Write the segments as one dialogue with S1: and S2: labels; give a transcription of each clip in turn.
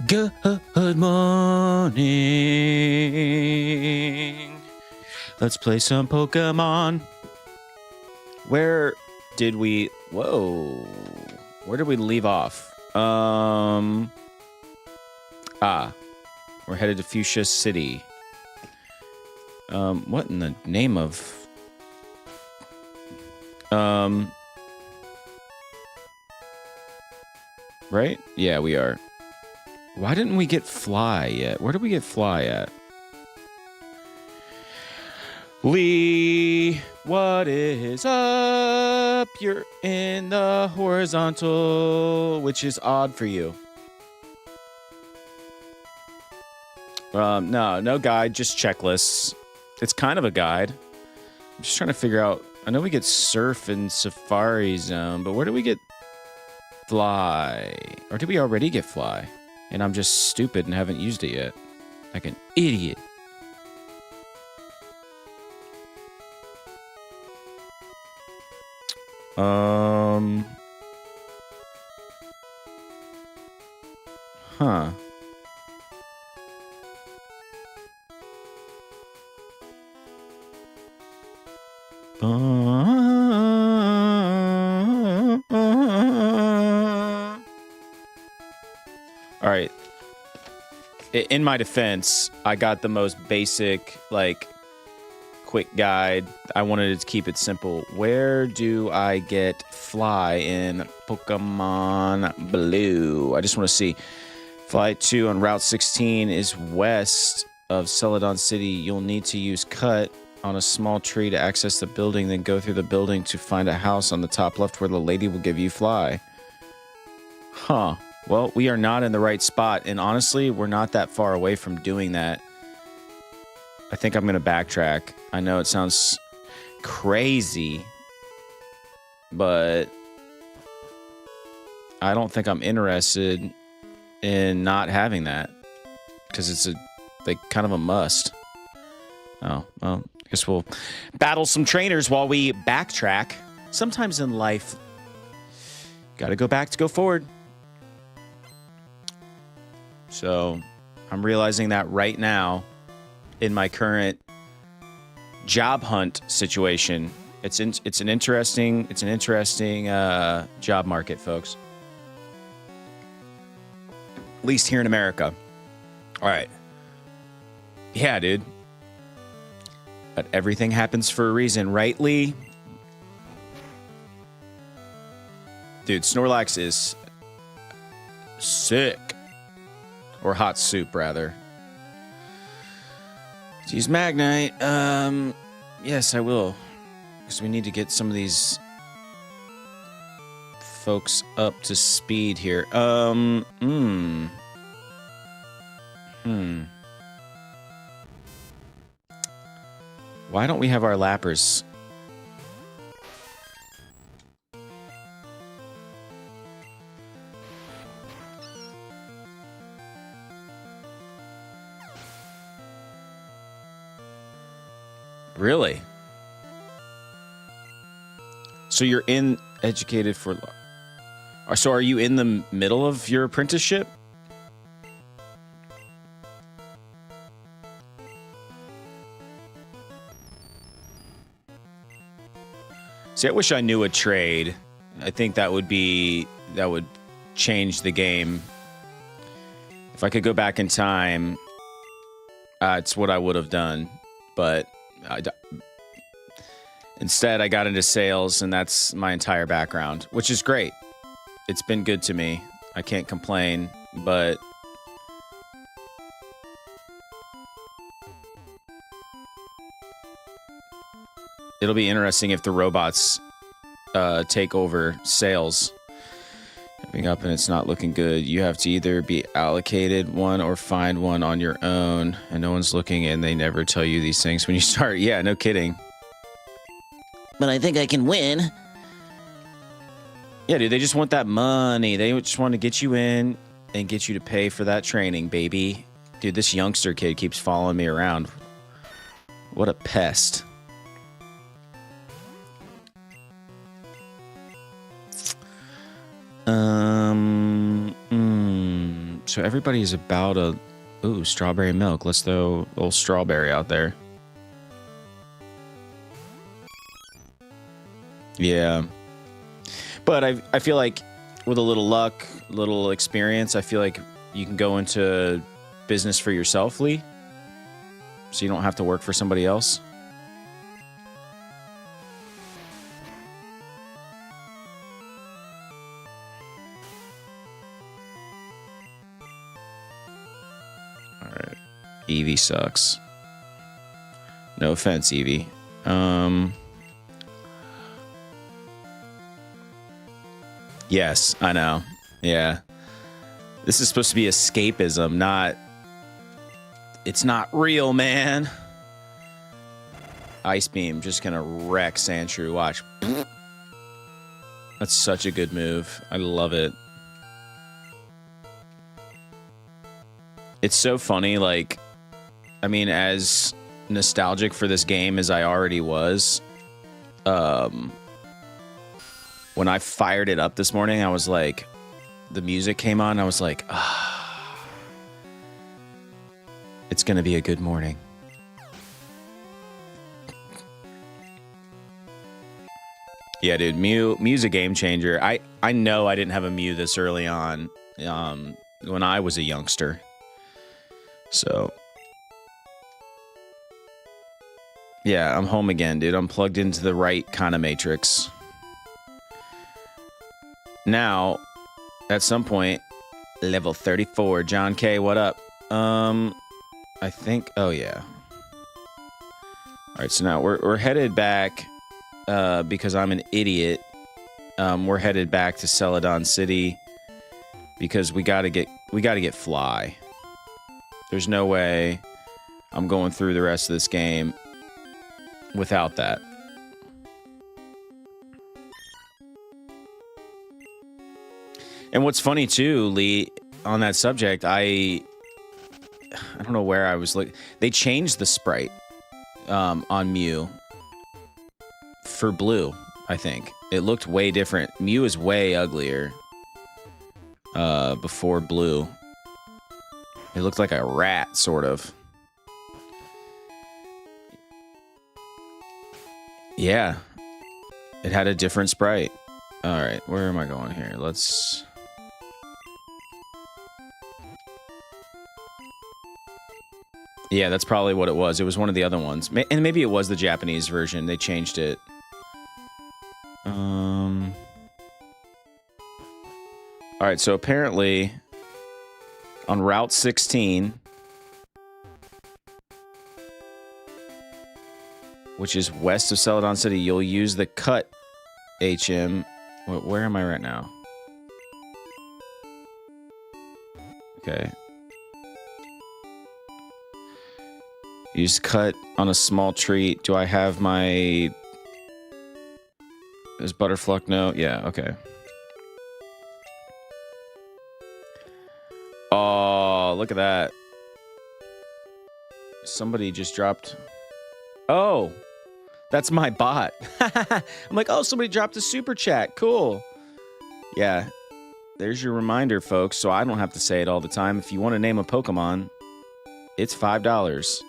S1: Good morning. Let's play some Pokemon. Where did we... Whoa. Where did we leave off? We're headed to Fuchsia City. What in the name of... Right? Yeah, we are. Why didn't we get Fly yet? Where did we get Fly at? Lee, what is up? You're in the horizontal, which is odd for you. No guide, just checklists. It's kind of a guide. I'm just trying to figure out. I know we get Surf in Safari Zone, but where do we get Fly? Or did we already get Fly? And I'm just stupid and haven't used it yet. Like an idiot. Huh. All right. In my defense, I got the most basic, like, quick guide. I wanted to keep it simple. Where do I get Fly in Pokemon Blue? I just want to see. Flight 2 on Route 16 is west of Celadon City. You'll need to use Cut on a small tree to access the building, then go through the building to find a house on the top left where the lady will give you Fly. Huh. Well, we are not in the right spot, and honestly, we're not that far away from doing that. I think I'm going to backtrack. I know it sounds crazy, but I don't think I'm interested in not having that, because it's kind of a must. Oh, well, I guess we'll battle some trainers while we backtrack. Sometimes in life, got to go back to go forward. So I'm realizing that right now in my current job hunt situation. It's an interesting job market, folks. At least here in America. All right. Yeah, dude. But everything happens for a reason, right, Lee? Dude, Snorlax is sick. Or hot soup, rather. Let's use Magnite. Yes, I will. Because we need to get some of these folks up to speed here. Why don't we have our lappers? Really? So you're educated for... So are you in the middle of your apprenticeship? See, I wish I knew a trade. I think that would change the game. If I could go back in time, it's what I would have done. But instead, I got into sales, and that's my entire background, which is great. It's been good to me. I can't complain, but it'll be interesting if the robots take over sales. Coming up, and it's not looking good. You have to either be allocated one or find one on your own, and no one's looking, and they never tell you these things when you start. Yeah, no kidding. But I think I can win. Yeah, dude, they just want that money. They just want to get you in and get you to pay for that training, baby. Dude, this youngster kid keeps following me around. What a pest. So everybody's about a... Ooh, strawberry milk. Let's throw a little strawberry out there. Yeah. But I feel like with a little luck, little experience, I feel like you can go into business for yourself, Lee. So you don't have to work for somebody else. Alright. Eevee sucks. No offense, Eevee. Yes, I know. Yeah. This is supposed to be escapism, not... It's not real, man. Ice Beam, just gonna wreck Sandshrew. Watch. That's such a good move. I love it. It's so funny, like... I mean, as nostalgic for this game as I already was, when I fired it up this morning, I was like, the music came on, I was like, ah, it's gonna be a good morning. Yeah, dude, Mew's a game changer. I know I didn't have a Mew this early on, when I was a youngster. So, yeah, I'm home again, dude. I'm plugged into the right kind of matrix. Now, at some point, level 34. John K, what up? I think, oh yeah. All right, so now we're headed back, because I'm an idiot. We're headed back to Celadon City because we gotta get Fly. There's no way I'm going through the rest of this game without that. And what's funny too, Lee, on that subject, I don't know where I was looking. They changed the sprite on Mew for Blue, I think. It looked way different. Mew is way uglier before Blue. It looked like a rat, sort of. Yeah. It had a different sprite. Alright, where am I going here? Let's... Yeah, that's probably what it was. It was one of the other ones. And maybe it was the Japanese version. They changed it. Alright, so apparently on Route 16, which is west of Celadon City, you'll use the cut HM. Where am I right now? Okay. Use cut on a small treat. Do I have my... Is Butterfluck? No? Yeah, okay. Oh, look at that. Somebody just dropped... Oh! That's my bot. I'm like, oh, somebody dropped a super chat. Cool. Yeah. There's your reminder, folks, so I don't have to say it all the time. If you want to name a Pokemon, it's $5.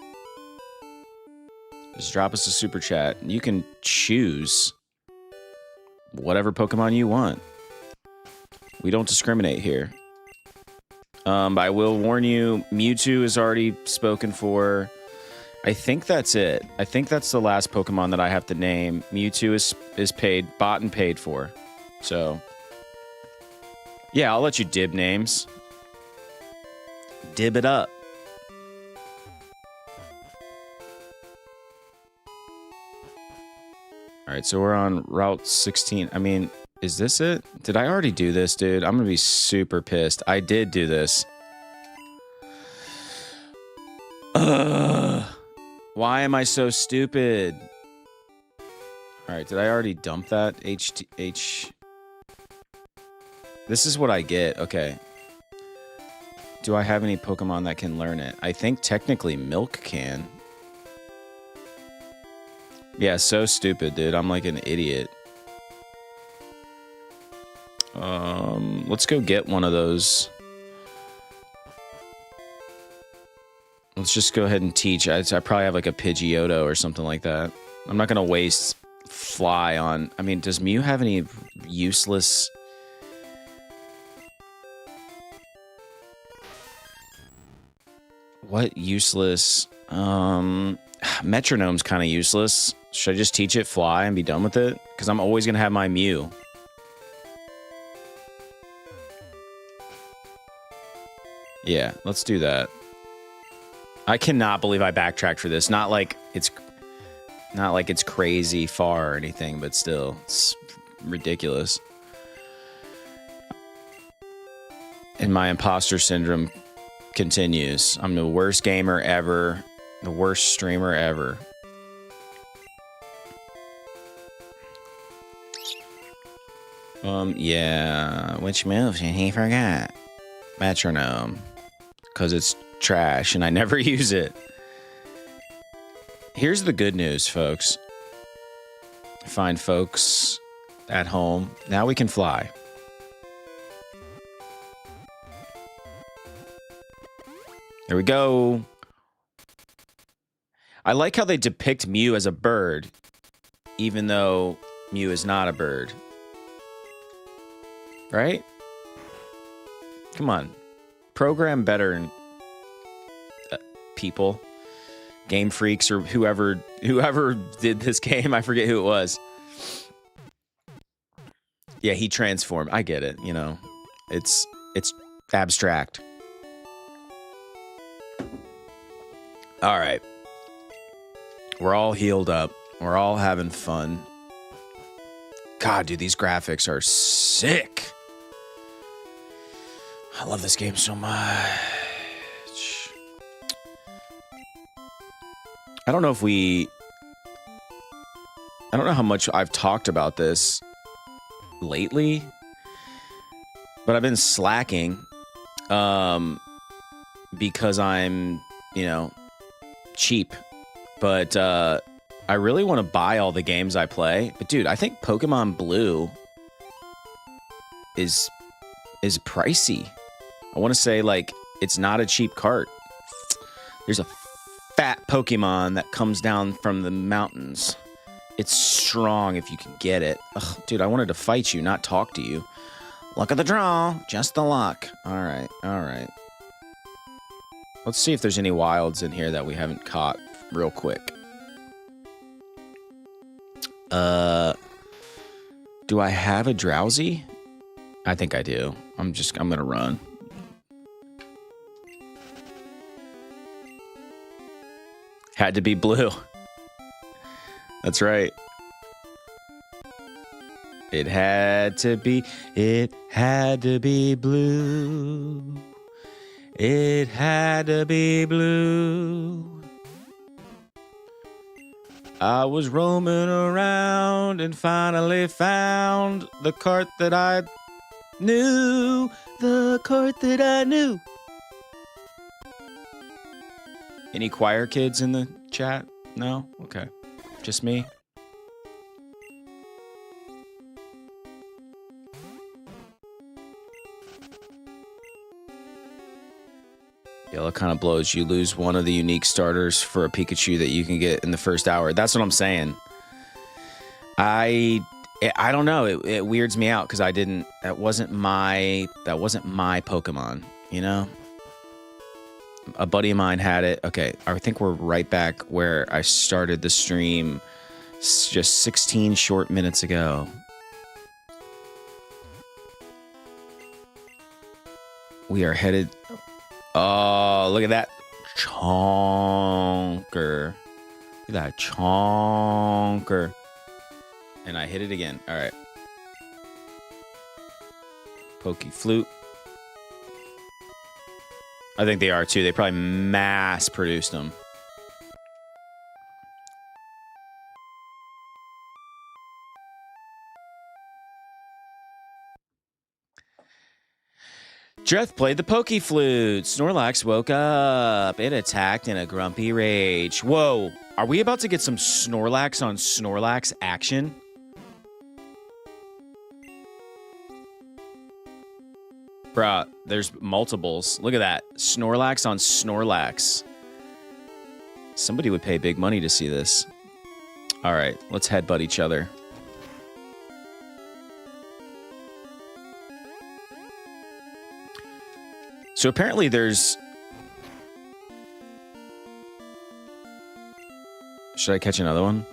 S1: Just drop us a super chat. You can choose whatever Pokemon you want. We don't discriminate here. I will warn you, Mewtwo is already spoken for. I think that's it. I think that's the last Pokemon that I have to name. Mewtwo is paid, bought and paid for. So, yeah, I'll let you dib names. Dib it up. All right, so we're on Route 16. I mean, is this it? Did I already do this, dude? I'm gonna be super pissed. I did do this. Ugh. Why am I so stupid? All right, did I already dump that? H. This is what I get. Okay. Do I have any Pokemon that can learn it? I think technically Milk can. Yeah, so stupid, dude. I'm like an idiot. Let's go get one of those Let's just go ahead and teach. I probably have like a Pidgeotto or something like that. I'm not going to waste Fly on... I mean, does Mew have any useless... What useless? Metronome's kind of useless. Should I just teach it Fly and be done with it? Because I'm always going to have my Mew. Yeah, let's do that. I cannot believe I backtracked for this. Not like it's crazy far or anything, but still, it's ridiculous. And my imposter syndrome continues. I'm the worst gamer ever, the worst streamer ever. Yeah, which move he forgot? Metronome, because it's trash and I never use it. Here's the good news, folks. Fine folks at home. Now we can fly. There we go. I like how they depict Mew as a bird, even though Mew is not a bird. Right? Come on. Program better, people. Game Freaks or whoever did this game. I forget who it was. Yeah, he transformed. I get it, you know. It's abstract. All right. We're all healed up. We're all having fun. God, dude, these graphics are sick. I love this game so much. I don't know how much I've talked about this lately, but I've been slacking because I'm, cheap. But I really want to buy all the games I play. But dude, I think Pokemon Blue is pricey. I want to say, like, it's not a cheap cart. There's a fat Pokemon that comes down from the mountains. It's strong if you can get it. Ugh, dude, I wanted to fight you, not talk to you. Luck of the draw, just the luck. All right, all right. Let's see if there's any wilds in here that we haven't caught real quick. Do I have a Drowsy? I think I do. I'm gonna run. Had to be blue. That's right. It had to be blue. It had to be blue. I was roaming around and finally found the cart that I knew. The cart that I knew. Any choir kids in the chat? No? Okay. Just me? Yellow kind of blows. You lose one of the unique starters for a Pikachu that you can get in the first hour. That's what I'm saying. I don't know. It weirds me out because that wasn't my Pokemon, you know? A buddy of mine had it. Okay, I think we're right back where I started the stream just 16 short minutes ago. We are headed... Oh, look at that chonker. Look at that chonker. And I hit it again. All right. Pokey Flute. I think they are too. They probably mass produced them. Dreth played the Poké Flute. Snorlax woke up. It attacked in a grumpy rage. Whoa. Are we about to get some Snorlax on Snorlax action? Bruh, there's multiples. Look at that. Snorlax on Snorlax. Somebody would pay big money to see this. All right, let's headbutt each other. So apparently there's... Should I catch another one?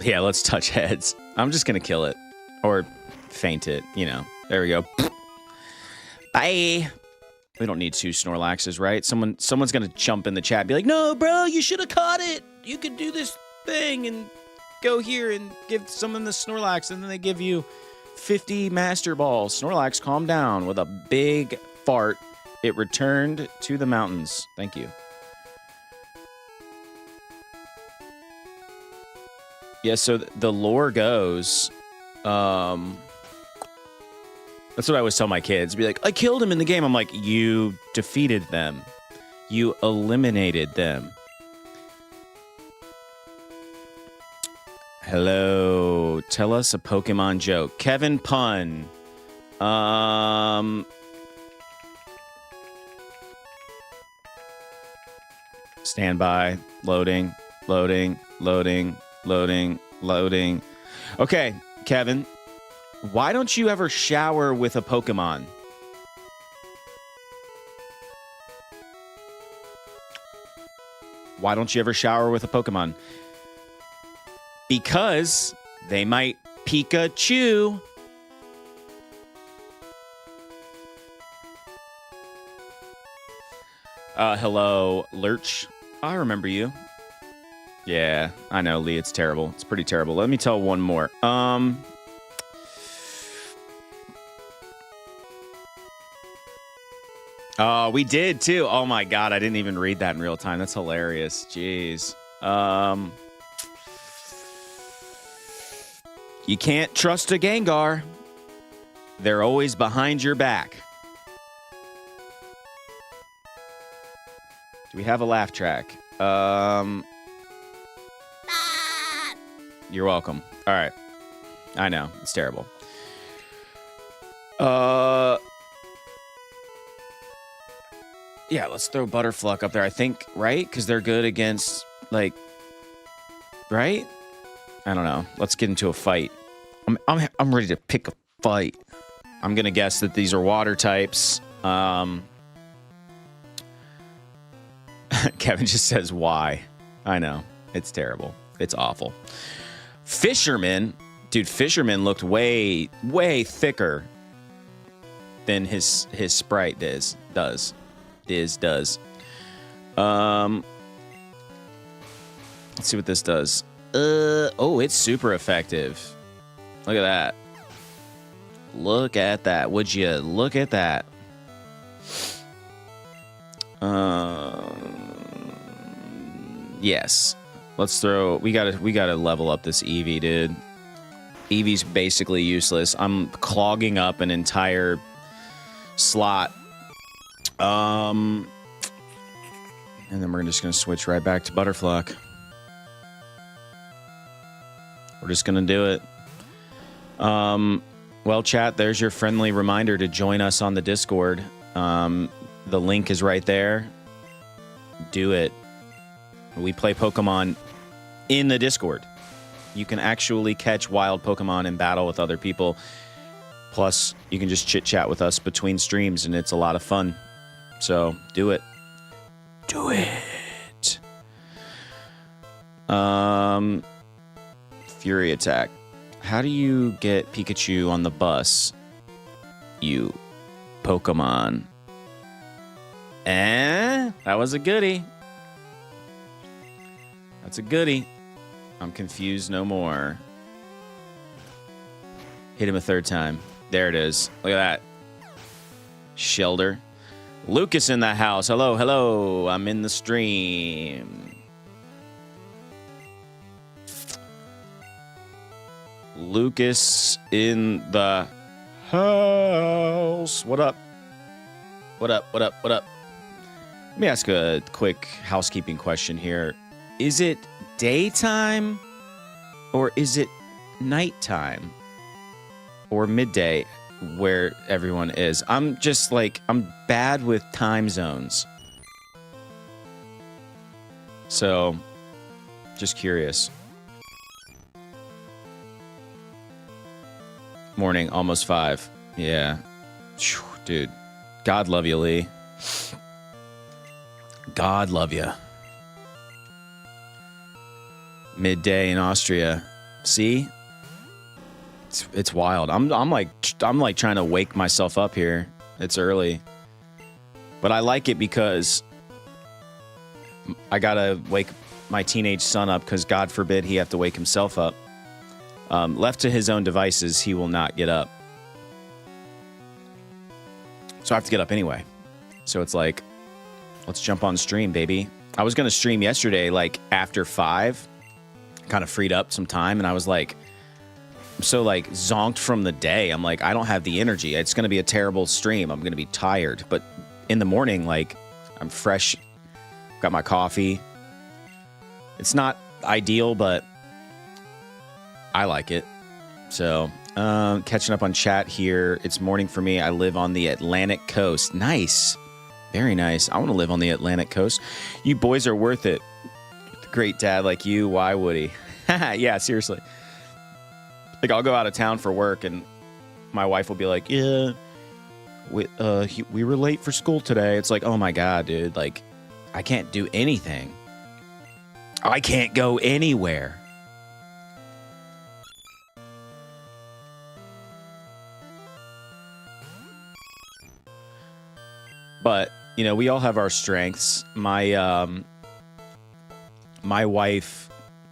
S1: Yeah, let's touch heads. I'm just going to kill it. Or faint it, you know. There we go. Bye. We don't need 2 Snorlaxes, right? Someone's going to jump in the chat and be like, no, bro, you should have caught it. You could do this thing and go here and give someone the Snorlax, and then they give you 50 Master Balls. Snorlax, calm down. With a big fart, it returned to the mountains. Thank you. Yeah, so the lore goes, that's what I always tell my kids. Be like, I killed him in the game. I'm like, you defeated them. You eliminated them. Hello. Tell us a Pokemon joke. Kevin Pun. Stand by. Loading. Loading. Loading. Loading. Loading. Okay, Kevin. Why don't you ever shower with a Pokemon? Why don't you ever shower with a Pokemon? Because they might Pikachu. Hello, Lurch. I remember you. Yeah, I know, Lee. It's terrible. It's pretty terrible. Let me tell one more. Oh, we did too. Oh my God, I didn't even read that in real time. That's hilarious. Jeez. You can't trust a Gengar. They're always behind your back. Do we have a laugh track? You're welcome. All right. I know. It's terrible. Yeah, let's throw Butterfluck up there. I think, right? Because they're good against, like, right? I don't know. Let's get into a fight. I'm ready to pick a fight. I'm gonna guess that these are water types. Kevin just says why. I know. It's terrible. It's awful. Fisherman, dude. Fisherman looked way thicker than his sprite does. Let's see what this does. Oh, it's super effective. Look at that. Look at that. Would you look at that? Yes. Let's throw. We gotta level up this Eevee, dude. Eevee's basically useless. I'm clogging up an entire slot. And then we're just gonna switch right back to Butterfluck. We're just gonna do it. Well, chat, there's your friendly reminder to join us on the Discord. The link is right there. Do it. We play Pokemon in the Discord. You can actually catch wild Pokemon and battle with other people. Plus, you can just chit-chat with us between streams, and it's a lot of fun. So, do it. Do it. Fury Attack. How do you get Pikachu on the bus? You Pokemon. That was a goodie. That's a goodie. I'm confused no more. Hit him a third time. There it is. Look at that. Shelter. Lucas in the house. Hello, hello. I'm in the stream. Lucas in the house. What up? What up? What up? What up? Let me ask a quick housekeeping question here. Is it daytime or is it nighttime or midday where everyone is? I'm just like, I'm bad with time zones. So, just curious. Morning, almost 5. Yeah. Dude, God love you, Lee. God love you. Midday in Austria. See? It's wild. I'm like trying to wake myself up here. It's early. But I like it because I gotta wake my teenage son up because God forbid he have to wake himself up. Left to his own devices, he will not get up. So I have to get up anyway. So it's like, let's jump on stream, baby. I was going to stream yesterday, like after 5, kind of freed up some time. And I was like, I'm so like zonked from the day. I'm like, I don't have the energy. It's going to be a terrible stream. I'm going to be tired. But in the morning, like I'm fresh, got my coffee. It's not ideal, but I like it. So, catching up on chat here. It's morning for me. I live on the Atlantic coast. Nice. Very nice. I want to live on the Atlantic coast. You boys are worth it. With a great dad like you, why would he? Yeah, seriously. Like, I'll go out of town for work, and my wife will be like, yeah, we were late for school today. It's like, oh my God, dude. Like, I can't do anything. I can't go anywhere. But, you know, we all have our strengths. My wife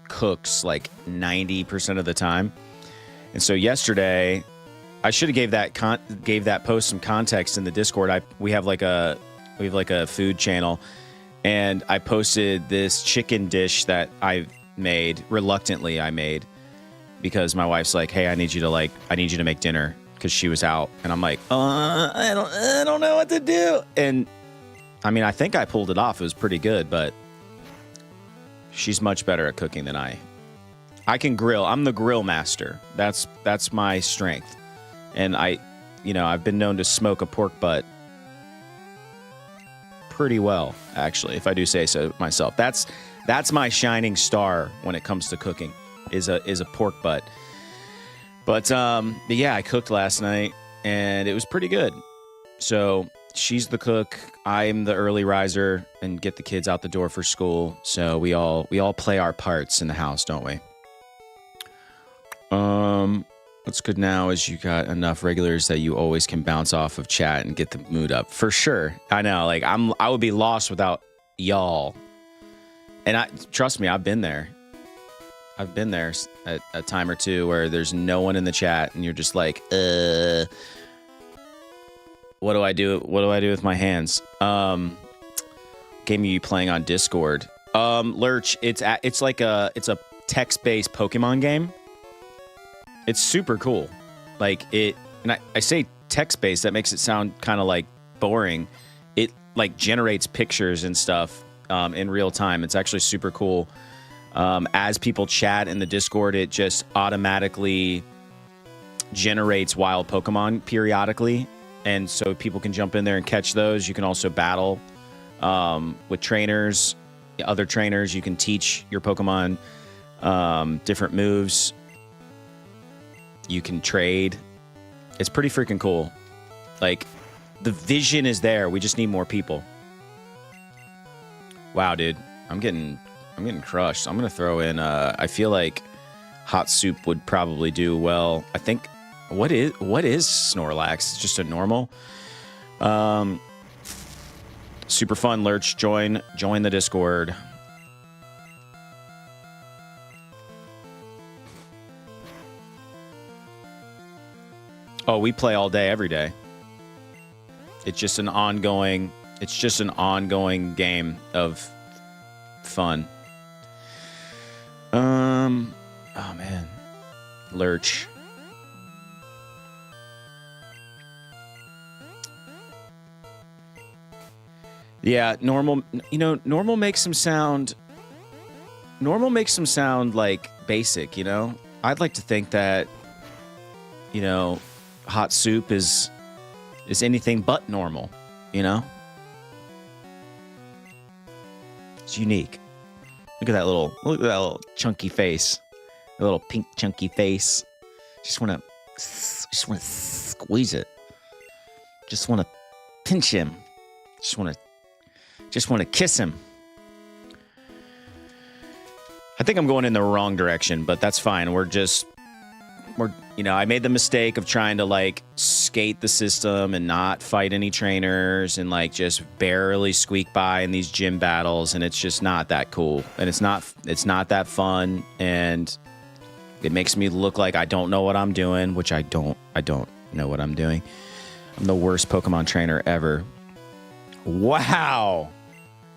S1: cooks like 90% of the time. And so yesterday, I should have gave that post some context in the Discord. We have like a food channel, and I posted this chicken dish that I made, reluctantly I made, because my wife's like, "Hey, I need you to make dinner." Because she was out, and I'm like, I don't know what to do. And I mean, I think I pulled it off. It was pretty good, but she's much better at cooking than I can grill. I'm the grill master. That's my strength. And I've been known to smoke a pork butt pretty well, actually, if I do say so myself. That's my shining star when it comes to cooking, is a pork butt. But yeah, I cooked last night, and it was pretty good. So she's the cook. I'm the early riser and get the kids out the door for school. So we all play our parts in the house, don't we? What's good now is you got enough regulars that you always can bounce off of chat and get the mood up. For sure. I know. Like I would be lost without y'all. And trust me, I've been there. I've been there a time or two where there's no one in the chat and you're just like, what do I do? What do I do with my hands? Game you playing on Discord. Lurch, it's a text-based Pokemon game. It's super cool. Like and I say text-based, that makes it sound kind of like boring. It like generates pictures and stuff in real time. It's actually super cool. As people chat in the Discord, it just automatically generates wild Pokemon periodically. And so people can jump in there and catch those. You can also battle with trainers, other trainers. You can teach your Pokemon different moves. You can trade. It's pretty freaking cool. Like, the vision is there. We just need more people. Wow, dude. I'm getting crushed. I'm gonna throw in. I feel like hot soup would probably do well. I think. What is Snorlax? It's just a normal. Super fun. Lurch, join the Discord. Oh, we play all day, every day. It's just an ongoing game of fun. Oh man, Lurch. Yeah, normal. Normal makes them sound like basic. I'd like to think that hot soup is anything but normal. It's unique. Look at that little chunky face. A little pink chunky face. Just want to squeeze it. Just want to pinch him. Just want to kiss him. I think I'm going in the wrong direction, but that's fine. I made the mistake of trying to like skate the system and not fight any trainers and like just barely squeak by in these gym battles, and it's just not that cool, and it's not that fun, and it makes me look like I don't know what I'm doing, which I don't know what I'm doing. I'm the worst Pokemon trainer ever. Wow.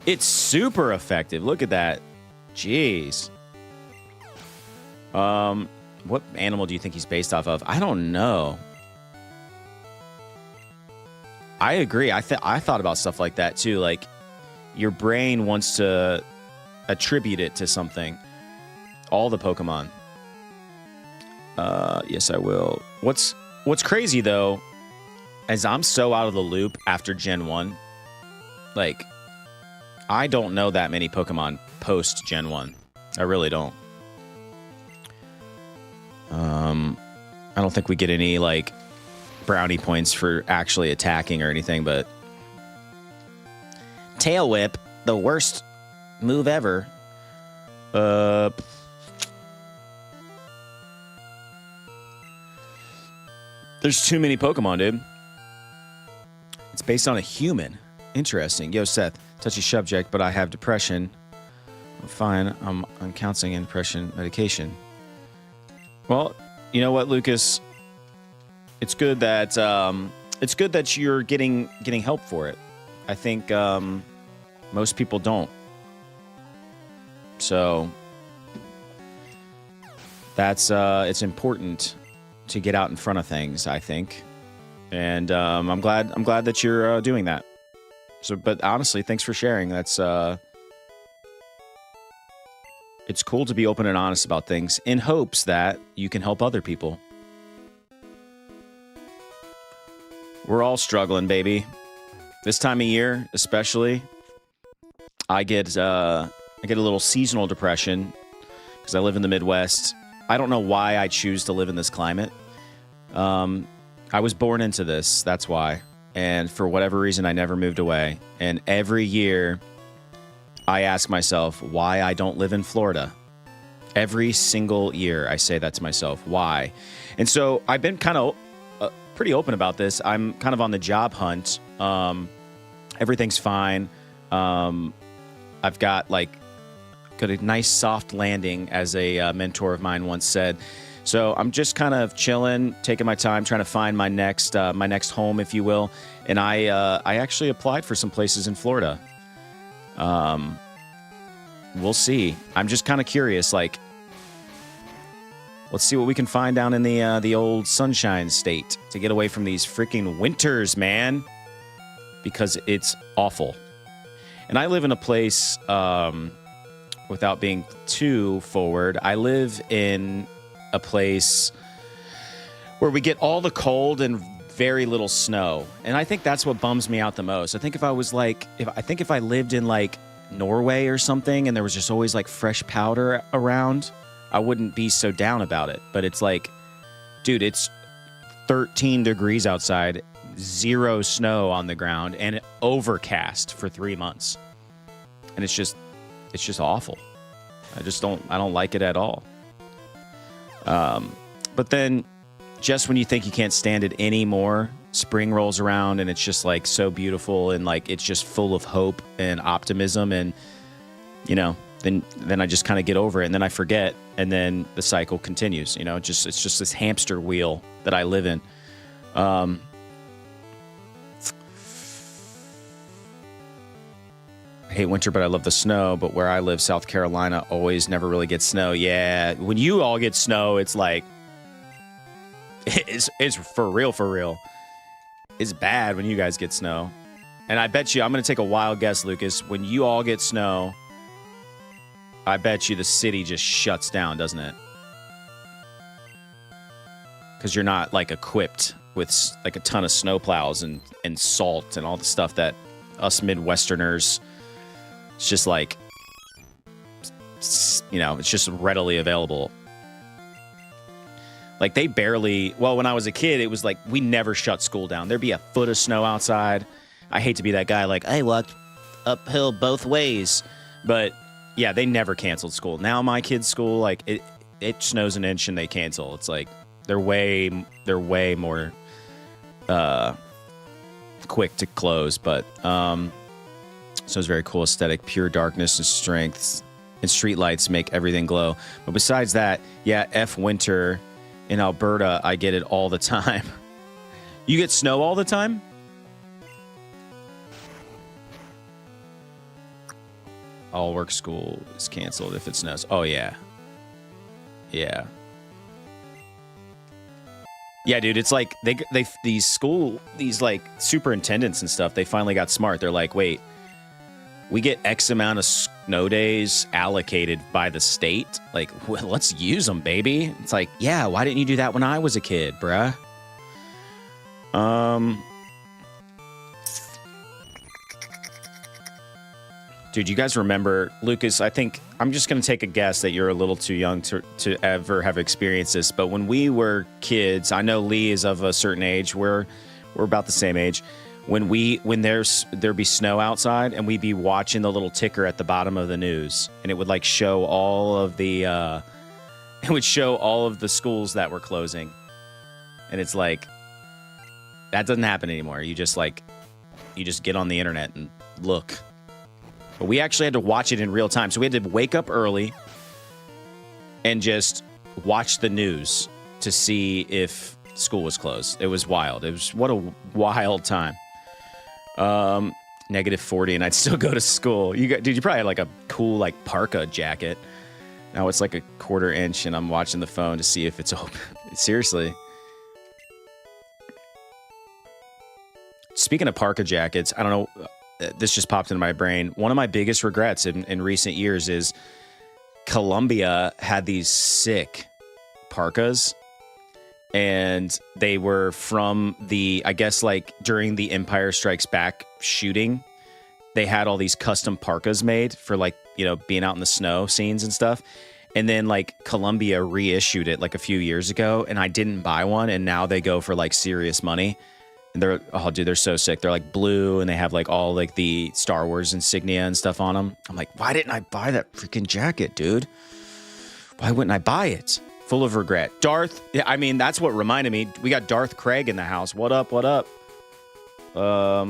S1: It's super effective. Look at that. Jeez. What animal do you think he's based off of? I don't know. I agree. I thought about stuff like that too. Like, your brain wants to attribute it to something. All the Pokemon. Yes, I will. What's crazy though, is I'm so out of the loop after Gen 1. Like, I don't know that many Pokemon post Gen 1. I really don't. I don't think we get any like brownie points for actually attacking or anything, but Tail Whip, the worst move ever. There's too many Pokemon, dude. It's based on a human. Interesting. Yo, Seth, touchy subject, but I have depression. I'm fine. I'm on counseling and depression medication. Well, you know what, Lucas? It's good that you're getting help for it. I think most people don't. So that's it's important to get out in front of things, I think. And I'm glad that you're doing that. So, but honestly, thanks for sharing. That's it's cool to be open and honest about things in hopes that you can help other people. We're all struggling, baby. This time of year, especially, I get a little seasonal depression because I live in the Midwest. I don't know why I choose to live in this climate. I was born into this, that's why. And for whatever reason, I never moved away. And every year, I ask myself why I don't live in Florida. Every single year, I say that to myself. Why? And so I've been kind of pretty open about this. I'm kind of on the job hunt. Everything's fine. I've got a nice soft landing, as a mentor of mine once said. So I'm just kind of chilling, taking my time, trying to find my next home, if you will. And I actually applied for some places in Florida. We'll see. I'm just kind of curious. Like, let's see what we can find down in the old Sunshine State to get away from these freaking winters, man. Because it's awful. And I live in a place, without being too forward, I live in a place where we get all the cold and very little snow. And I think that's what bums me out the most. I think if I lived in like Norway or something and there was just always like fresh powder around, I wouldn't be so down about it. But it's like, dude, it's 13 degrees outside, 0 snow on the ground, and overcast for 3 months. And it's just awful. I don't like it at all. But then just when you think you can't stand it anymore, spring rolls around and it's just like so beautiful and like it's just full of hope and optimism, and then I just kind of get over it and then I forget, and then the cycle continues. It's just this hamster wheel that I live in. I hate winter, but I love the snow. But where I live, South Carolina, always never really gets snow. Yeah, when you all get snow, it's like it's for real. It's bad when you guys get snow. And I bet you, I'm going to take a wild guess, Lucas, when you all get snow, I bet you the city just shuts down, doesn't it? Because you're not like equipped with like a ton of snowplows and salt and all the stuff that us Midwesterners, it's just like you know, it's just readily available. Like, they barely, well, when I was a kid, it was like, we never shut school down. There'd be a foot of snow outside. I hate to be that guy, like, I walked uphill both ways. But, yeah, they never canceled school. Now my kids' school, like, it snows an inch and they cancel. It's like, they're way more quick to close. But, so it's very cool aesthetic, pure darkness and strength. And streetlights make everything glow. But besides that, yeah, F winter in Alberta, I get it all the time. You get snow all the time? All work school is canceled if it snows. Oh, yeah. Yeah. Yeah, dude, it's like these like superintendents and stuff, they finally got smart. They're like, wait, we get X amount of snow days allocated by the state. Like, well, let's use them, baby. It's like, yeah, why didn't you do that when I was a kid, bruh? Dude, you guys remember, Lucas, I think, I'm just going to take a guess that you're a little too young to ever have experienced this, but when we were kids, I know Lee is of a certain age, we're about the same age, when there'd be snow outside and we'd be watching the little ticker at the bottom of the news, and it would like show all of the, it would show all of the schools that were closing, and it's like, that doesn't happen anymore. You just get on the internet and look. But we actually had to watch it in real time. So we had to wake up early and just watch the news to see if school was closed. It was wild. What a wild time. -40 and I'd still go to school. Dude, you probably had like a cool like parka jacket. Now it's like a 1/4 inch and I'm watching the phone to see if it's open. Seriously. Speaking of parka jackets, I don't know. This just popped into my brain. One of my biggest regrets in recent years is Columbia had these sick parkas, and they were from I guess like during the Empire Strikes Back shooting, they had all these custom parkas made for like, you know, being out in the snow scenes and stuff. And then like Columbia reissued it like a few years ago, and I didn't buy one, and now they go for like serious money. And they're so sick. They're like blue, and they have like all like the Star Wars insignia and stuff on them. I'm like, why didn't I buy that freaking jacket, dude? Why wouldn't I buy it? Full of regret. Darth, I mean, that's what reminded me. We got Darth Craig in the house. What up? What up? I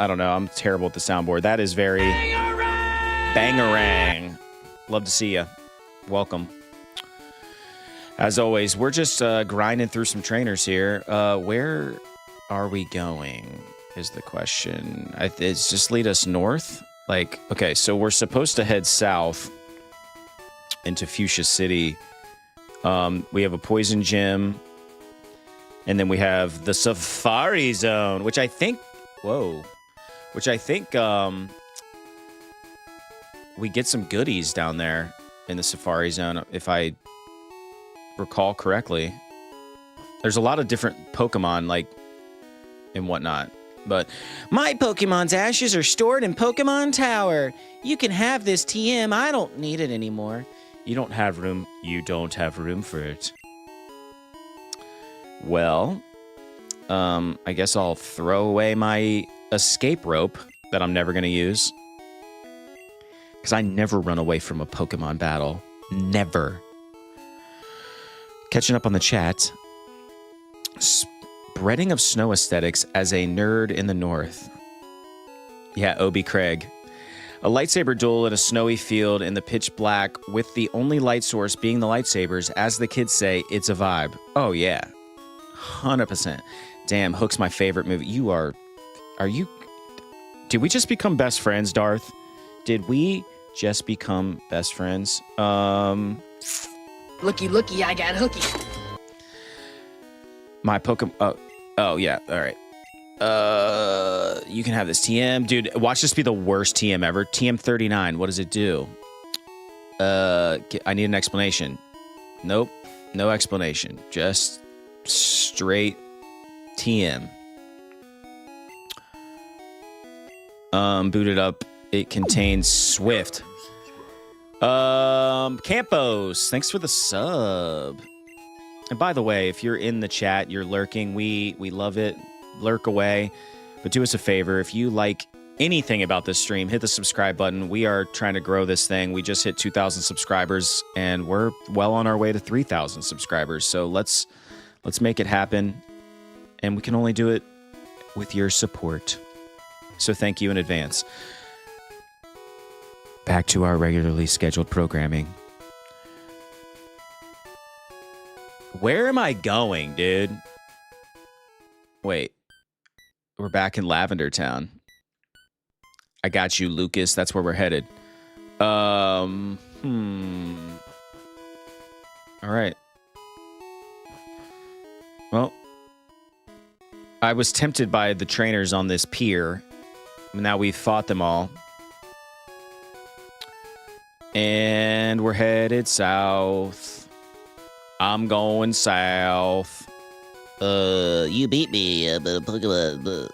S1: don't know. I'm terrible at the soundboard. That is very bangarang. Love to see you. Welcome. As always, we're just grinding through some trainers here. Where are we going is the question. It's just lead us north. Like, okay, so we're supposed to head south into Fuchsia City. We have a poison gym. And then we have the Safari Zone, which I think, we get some goodies down there in the Safari Zone, if I recall correctly. There's a lot of different Pokemon, like, and whatnot. But my Pokemon's ashes are stored in Pokemon Tower. You can have this TM. I don't need it anymore. You don't have room. You don't have room for it. Well, I guess I'll throw away my escape rope that I'm never going to use. Because I never run away from a Pokemon battle. Never. Catching up on the chat. Spreading of snow aesthetics as a nerd in the north. Yeah, Obi Craig. A lightsaber duel in a snowy field in the pitch black with the only light source being the lightsabers. As the kids say, it's a vibe. Oh, yeah. 100%. Damn, Hook's my favorite movie. Are you... Did we just become best friends, Darth? Did we just become best friends?
S2: Looky, looky, I got hooky.
S1: My Pokemon... Oh, yeah. All right. You can have this TM. Dude, watch this be the worst TM ever. TM 39. What does it do? I need an explanation. Nope. No explanation. Just straight TM. Booted up. It contains Swift. Campos, thanks for the sub. And by the way, if you're in the chat, you're lurking, we love it. Lurk away. But do us a favor, if you like anything about this stream, hit the subscribe button. We are trying to grow this thing. We just hit 2,000 subscribers, and we're well on our way to 3,000 subscribers. So let's make it happen. And we can only do it with your support. So thank you in advance. Back to our regularly scheduled programming. Where am I going, dude? Wait. We're back in Lavender Town. I got you, Lucas. That's where we're headed. All right. Well, I was tempted by the trainers on this pier. Now we've fought them all. And we're headed south. I'm going south.
S2: You beat me, Pokemon.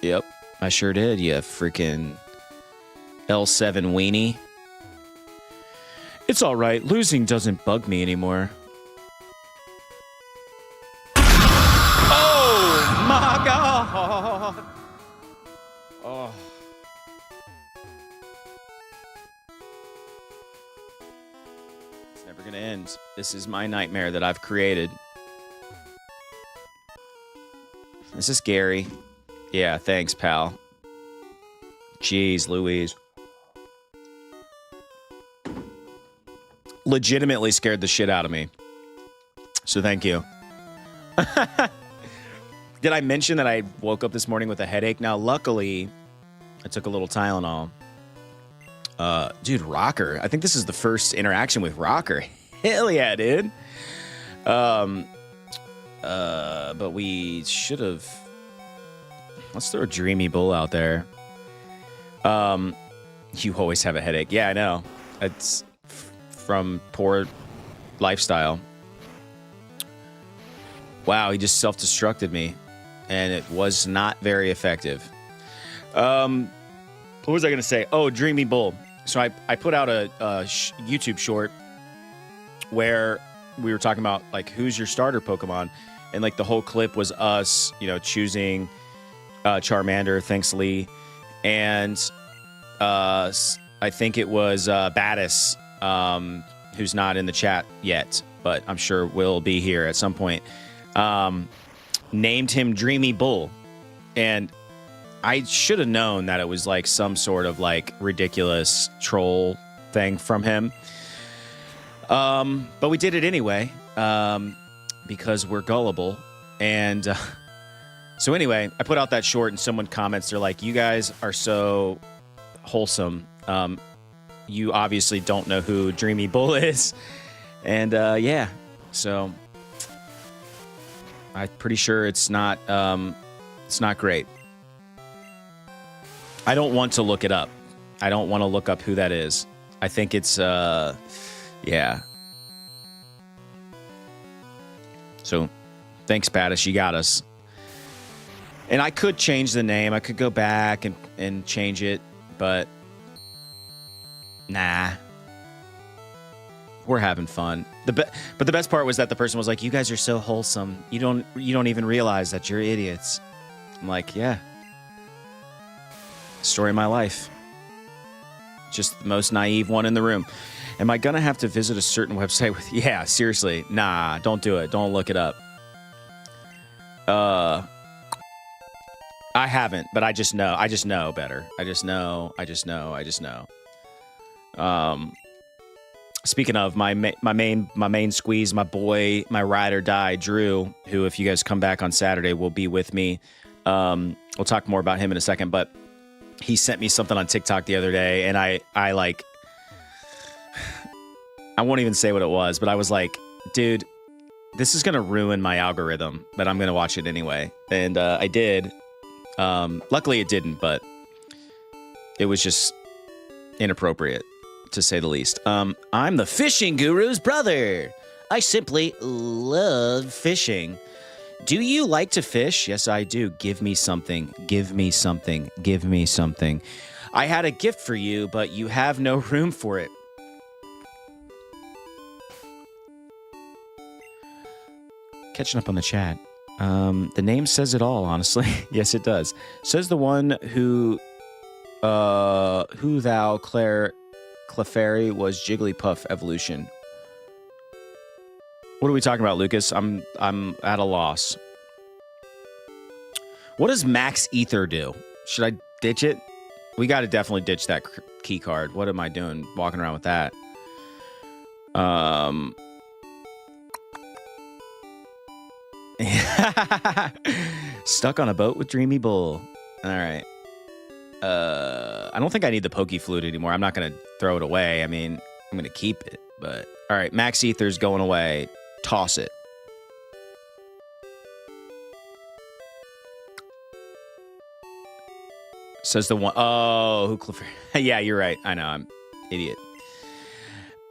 S1: Yep, I sure did, you freaking L7 weenie. It's alright, losing doesn't bug me anymore. Oh my god! Oh. It's never gonna end. This is my nightmare that I've created. Is this Gary? Yeah, thanks, pal. Jeez Louise. Legitimately scared the shit out of me. So thank you. Did I mention that I woke up this morning with a headache? Now, luckily, I took a little Tylenol. Dude, Rocker. I think this is the first interaction with Rocker. Hell yeah, dude. But we should have... Let's throw a Dreamy Bull out there. You always have a headache. Yeah, I know. It's from poor lifestyle. Wow, he just self-destructed me. And it was not very effective. What was I going to say? Oh, Dreamy Bull. So I put out a YouTube short where we were talking about, like, who's your starter Pokemon? And, like, the whole clip was us, you know, choosing Charmander, thanks, Lee. And I think it was Battis, who's not in the chat yet, but I'm sure will be here at some point. Named him Dreamy Bull. And I should have known that it was like some sort of like ridiculous troll thing from him. But we did it anyway, because we're gullible. And so anyway, I put out that short and someone comments, they're like, you guys are so wholesome. You obviously don't know who Dreamy Bull is. And yeah, so I'm pretty sure it's not great. I don't want to look it up. I don't want to look up who that is. I think it's, yeah. So, thanks, Battis. You got us. And I could change the name. I could go back and change it, but nah. We're having fun. But the best part was that the person was like, "You guys are so wholesome. You don't even realize that you're idiots." I'm like, "Yeah. Story of my life. Just the most naive one in the room." Am I gonna have to visit a certain website with? Yeah, seriously. Nah, don't do it. Don't look it up. I haven't, but I just know. I just know better. I just know. Speaking of my main squeeze, my boy, my ride or die, Drew, who, if you guys come back on Saturday, will be with me. We'll talk more about him in a second, but he sent me something on TikTok the other day, and I like, I won't even say what it was, but I was like, dude, this is gonna ruin my algorithm, but I'm gonna watch it anyway. And I did. Luckily it didn't, but it was just inappropriate, to say the least. I'm the fishing guru's brother. I simply love fishing. Do you like to fish? Yes, I do. Give me something. Give me something. Give me something. I had a gift for you, but you have no room for it. Catching up on the chat. The name says it all, honestly. Yes, it does. Says the one who thou, Claire Clefairy, was Jigglypuff evolution. What are we talking about, Lucas? I'm at a loss. What does Max Ether do? Should I ditch it? We got to definitely ditch that key card. What am I doing walking around with that? Stuck on a boat with Dreamy Bull. All right. I don't think I need the Poke Flute anymore. I'm not going to throw it away. I mean, I'm going to keep it, but all right. Max Ether's going away. Toss it. Says the one. Oh, who Clifford? Yeah, you're right. I know. I'm idiot.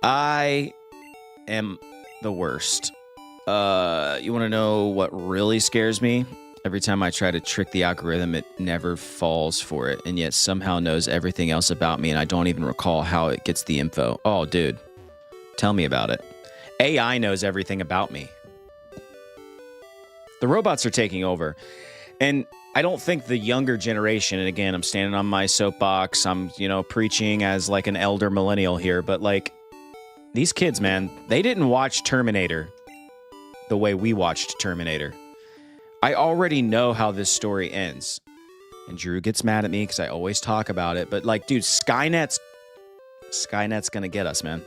S1: I am the worst. You want to know what really scares me? Every time I try to trick the algorithm, it never falls for it, and yet somehow knows everything else about me, and I don't even recall how it gets the info. Oh, dude. Tell me about it. AI knows everything about me. The robots are taking over. And I don't think the younger generation, and again, I'm standing on my soapbox, I'm, preaching as like an elder millennial here, but like, these kids, man, they didn't watch Terminator the way we watched Terminator. I already know how this story ends. And Drew gets mad at me because I always talk about it, but like, dude, Skynet's gonna get us, man.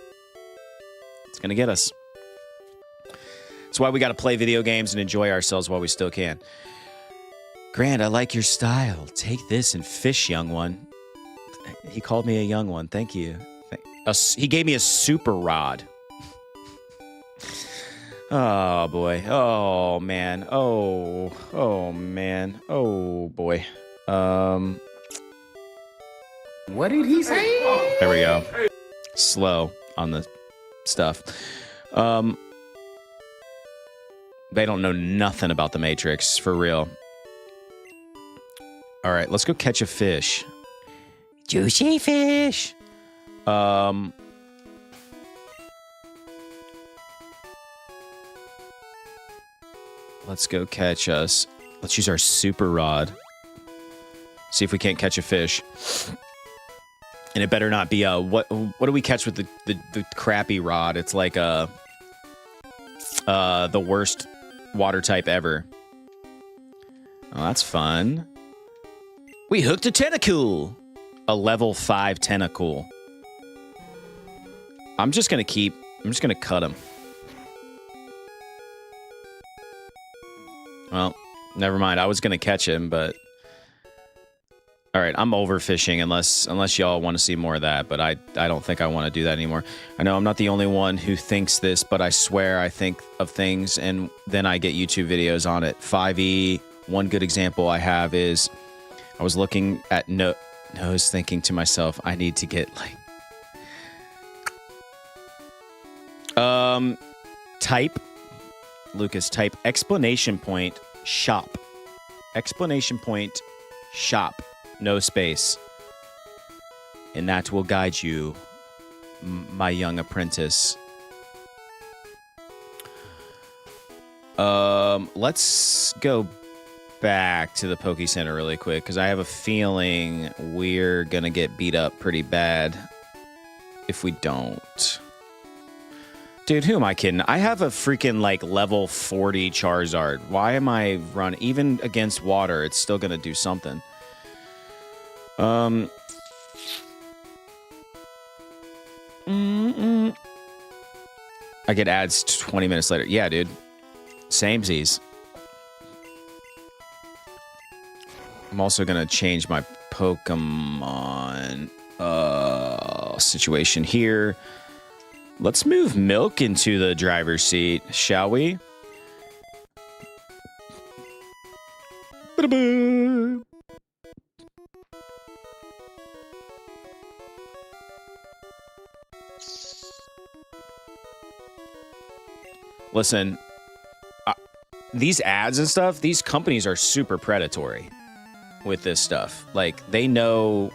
S1: It's gonna get us. That's why we got to play video games and enjoy ourselves while we still can. Grant, I like your style. Take this and fish, young one. He called me a young one. Thank you. He gave me a super rod. Oh, boy. Oh, man. Oh, man. Oh, boy.
S3: What did he say?
S1: There we go. Slow on the stuff. They don't know nothing about the Matrix, for real. All right, let's go catch a fish. Juicy fish. Let's go catch us. Let's use our super rod. See if we can't catch a fish. And it better not be what do we catch with the crappy rod? It's like the worst water type ever. Oh, that's fun. We hooked a tentacle. A level 5 tentacle. I'm just gonna cut him. Well, never mind. I was gonna catch him, but all right, I'm overfishing unless y'all want to see more of that, but I don't think I want to do that anymore. I know I'm not the only one who thinks this, but I swear I think of things and then I get YouTube videos on it. 5e, one good example I have is I was looking at nose thinking to myself, I need to get type exclamation point shop. Exclamation point shop. No space. And that will guide you, my young apprentice. Let's go back to the Poke Center really quick, because I have a feeling we're going to get beat up pretty bad if we don't. Dude, who am I kidding? I have a freaking, level 40 Charizard. Why am I running? Even against water, it's still going to do something. I get ads 20 minutes later. Yeah, dude. Samesies. I'm also going to change my Pokemon situation here. Let's move Milk into the driver's seat, shall we? Ba-da-ba. Listen, these ads and stuff, these companies are super predatory with this stuff. Like, they know.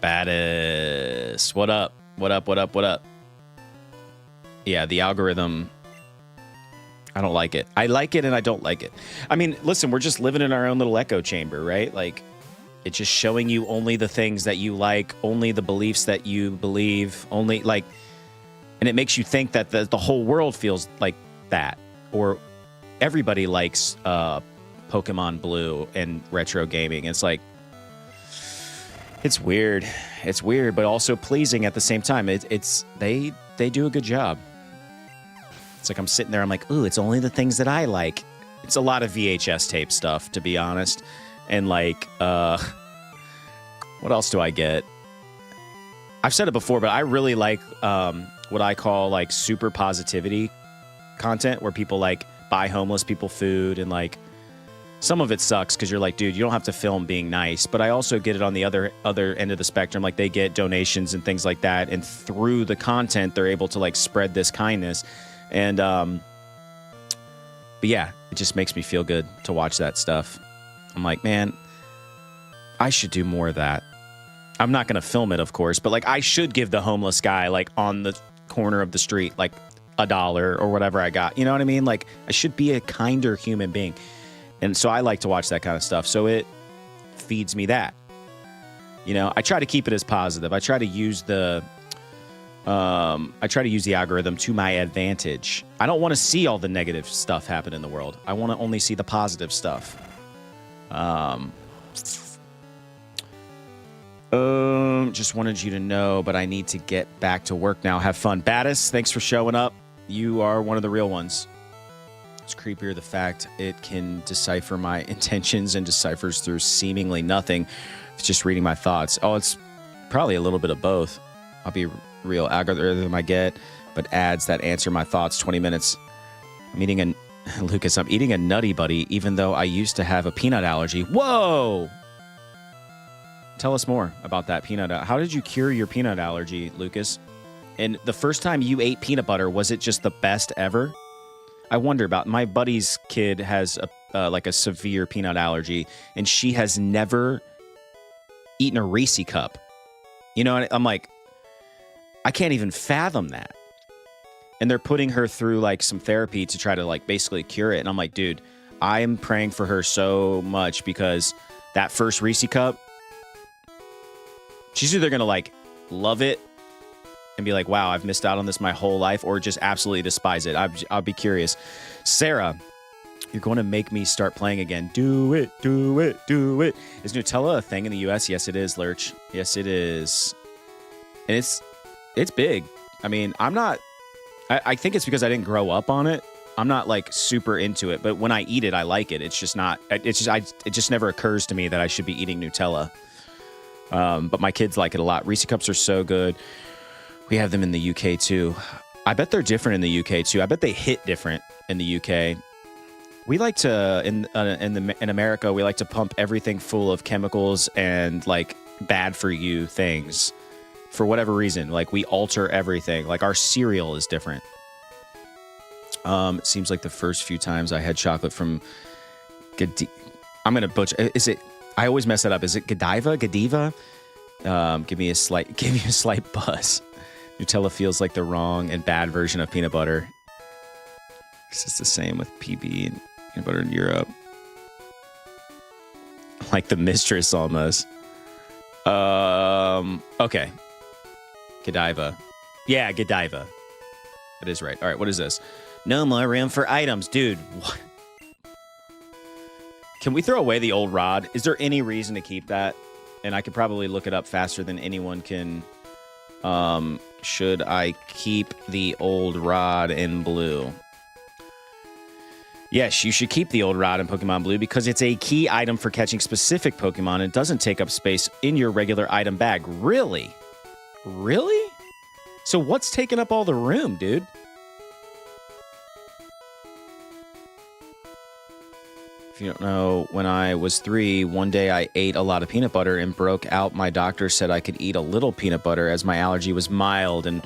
S1: Baddest. What up? What up? What up? What up? Yeah, the algorithm. I don't like it. I like it and I don't like it. I mean, listen, we're just living in our own little echo chamber, right? Like, it's just showing you only the things that you like, only the beliefs that you believe, only like, and it makes you think that the whole world feels like that, or everybody likes Pokemon Blue and retro gaming. It's like, it's weird. It's weird, but also pleasing at the same time. They do a good job. It's like I'm sitting there, I'm like, ooh, it's only the things that I like. It's a lot of VHS tape stuff, to be honest. And like, what else do I get? I've said it before, but I really like what I call like super positivity content, where people like buy homeless people food, and like some of it sucks because you're like, dude, you don't have to film being nice. But I also get it on the other end of the spectrum. Like, they get donations and things like that, and through the content, they're able to like spread this kindness. And but yeah, it just makes me feel good to watch that stuff. I'm like, man, I should do more of that. I'm not gonna film it, of course, but like, I should give the homeless guy like on the corner of the street like $1 or whatever I got. You know what I mean? Like, I should be a kinder human being. And so I like to watch that kind of stuff. So it feeds me that. You know, I try to keep it as positive. I try to use the algorithm to my advantage. I don't want to see all the negative stuff happen in the world. I want to only see the positive stuff. Just wanted you to know, but I need to get back to work now. Have fun. Baddest, thanks for showing up. You are one of the real ones. It's creepier the fact it can decipher my intentions and deciphers through seemingly nothing. It's just reading my thoughts. Oh, it's probably a little bit of both. I'll be real algorithm I get, but ads that answer my thoughts 20 minutes. I'm eating a Nutty Buddy, even though I used to have a peanut allergy. Whoa! Tell us more about that peanut. How did you cure your peanut allergy, Lucas? And the first time you ate peanut butter, was it just the best ever? I wonder about my buddy's kid has like a severe peanut allergy, and she has never eaten a Reese cup. You know, I'm like, I can't even fathom that. And they're putting her through like some therapy to try to like basically cure it. And I'm like, dude, I am praying for her so much, because that first Reese cup, she's either going to like love it and be like, wow, I've missed out on this my whole life, or just absolutely despise it. I'll be curious. Sarah, you're going to make me start playing again. Do it, do it, do it. Is Nutella a thing in the U.S.? Yes, it is, Lurch. Yes, it is. And it's big. I mean, I think it's because I didn't grow up on it. I'm not like super into it, but when I eat it, I like it. It's just not, it just never occurs to me that I should be eating Nutella. But my kids like it a lot. Reese cups are so good. We have them in the UK too. I bet they're different in the UK too. I bet they hit different in the UK. We like to in America, we like to pump everything full of chemicals and like bad for you things for whatever reason. Like, we alter everything. Like, our cereal is different. It seems like the first few times I had chocolate from I'm gonna butcher. Is it? I always mess it up. Is it Godiva? Give me a slight buzz. Nutella feels like the wrong and bad version of peanut butter. It's just the same with PB and peanut butter in Europe. Like the mistress almost. Okay. Godiva. Yeah, Godiva. That is right. All right, what is this? No more room for items. Dude, what? Can we throw away the old rod? Is there any reason to keep that? And I could probably look it up faster than anyone can. Should I keep the old rod in blue? Yes, you should keep the old rod in Pokemon Blue, because it's a key item for catching specific Pokemon and doesn't take up space in your regular item bag. Really? Really? So what's taking up all the room, dude? If you don't know, when I was 3, one day I ate a lot of peanut butter and broke out. My doctor said I could eat a little peanut butter as my allergy was mild, and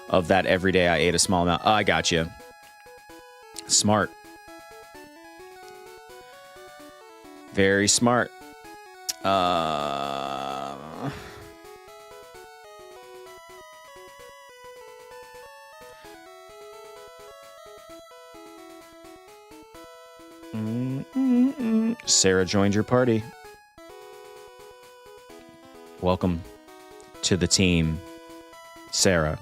S1: of that every day I ate a small amount. Oh, I got you. Smart. Very smart. Sarah joined your party. Welcome to the team, Sarah.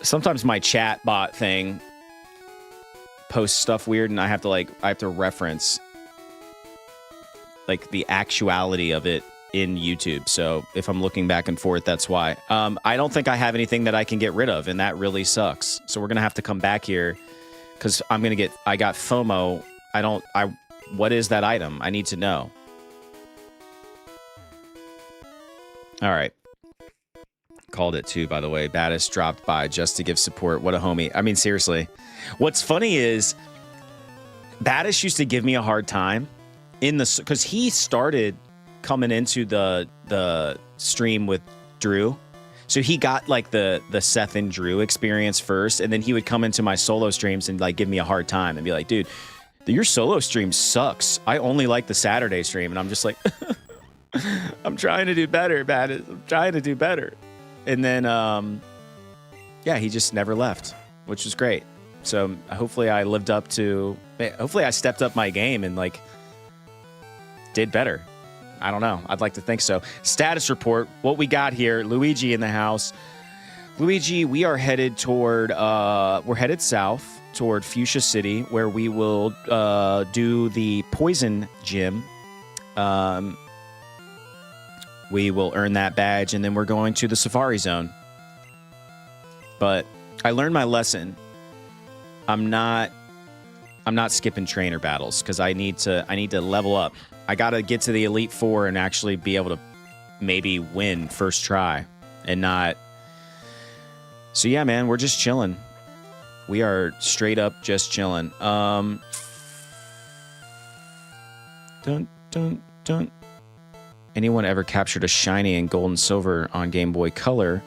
S1: Sometimes my chat bot thing posts stuff weird and I have to reference like the actuality of it in YouTube. So if I'm looking back and forth, that's why. I don't think I have anything that I can get rid of, and that really sucks. So we're gonna have to come back here because I got FOMO. What is that item? I need to know. All right. Called it too, by the way. Baddest dropped by just to give support. What a homie. I mean, seriously. What's funny is Baddest used to give me a hard time because he started coming into the stream with Drew. So he got like the Seth and Drew experience first, and then he would come into my solo streams and like give me a hard time and be like, dude, your solo stream sucks. I only like the Saturday stream. And I'm just like, I'm trying to do better, Baddest. I'm trying to do better. And then, yeah, he just never left, which was great. So hopefully I hopefully I stepped up my game and like did better. I don't know. I'd like to think so. Status report. What we got here. Luigi in the house. Luigi, we are headed we're headed south toward Fuchsia City, where we will do the Poison Gym. We will earn that badge, and then we're going to the Safari Zone. But I learned my lesson. I'm not skipping trainer battles because I need to level up. I got to get to the Elite Four and actually be able to maybe win first try and not. So yeah, man, we're just chilling. We are straight up just chilling. Dun dun dun. Anyone ever captured a shiny in Gold and Silver on Game Boy Color?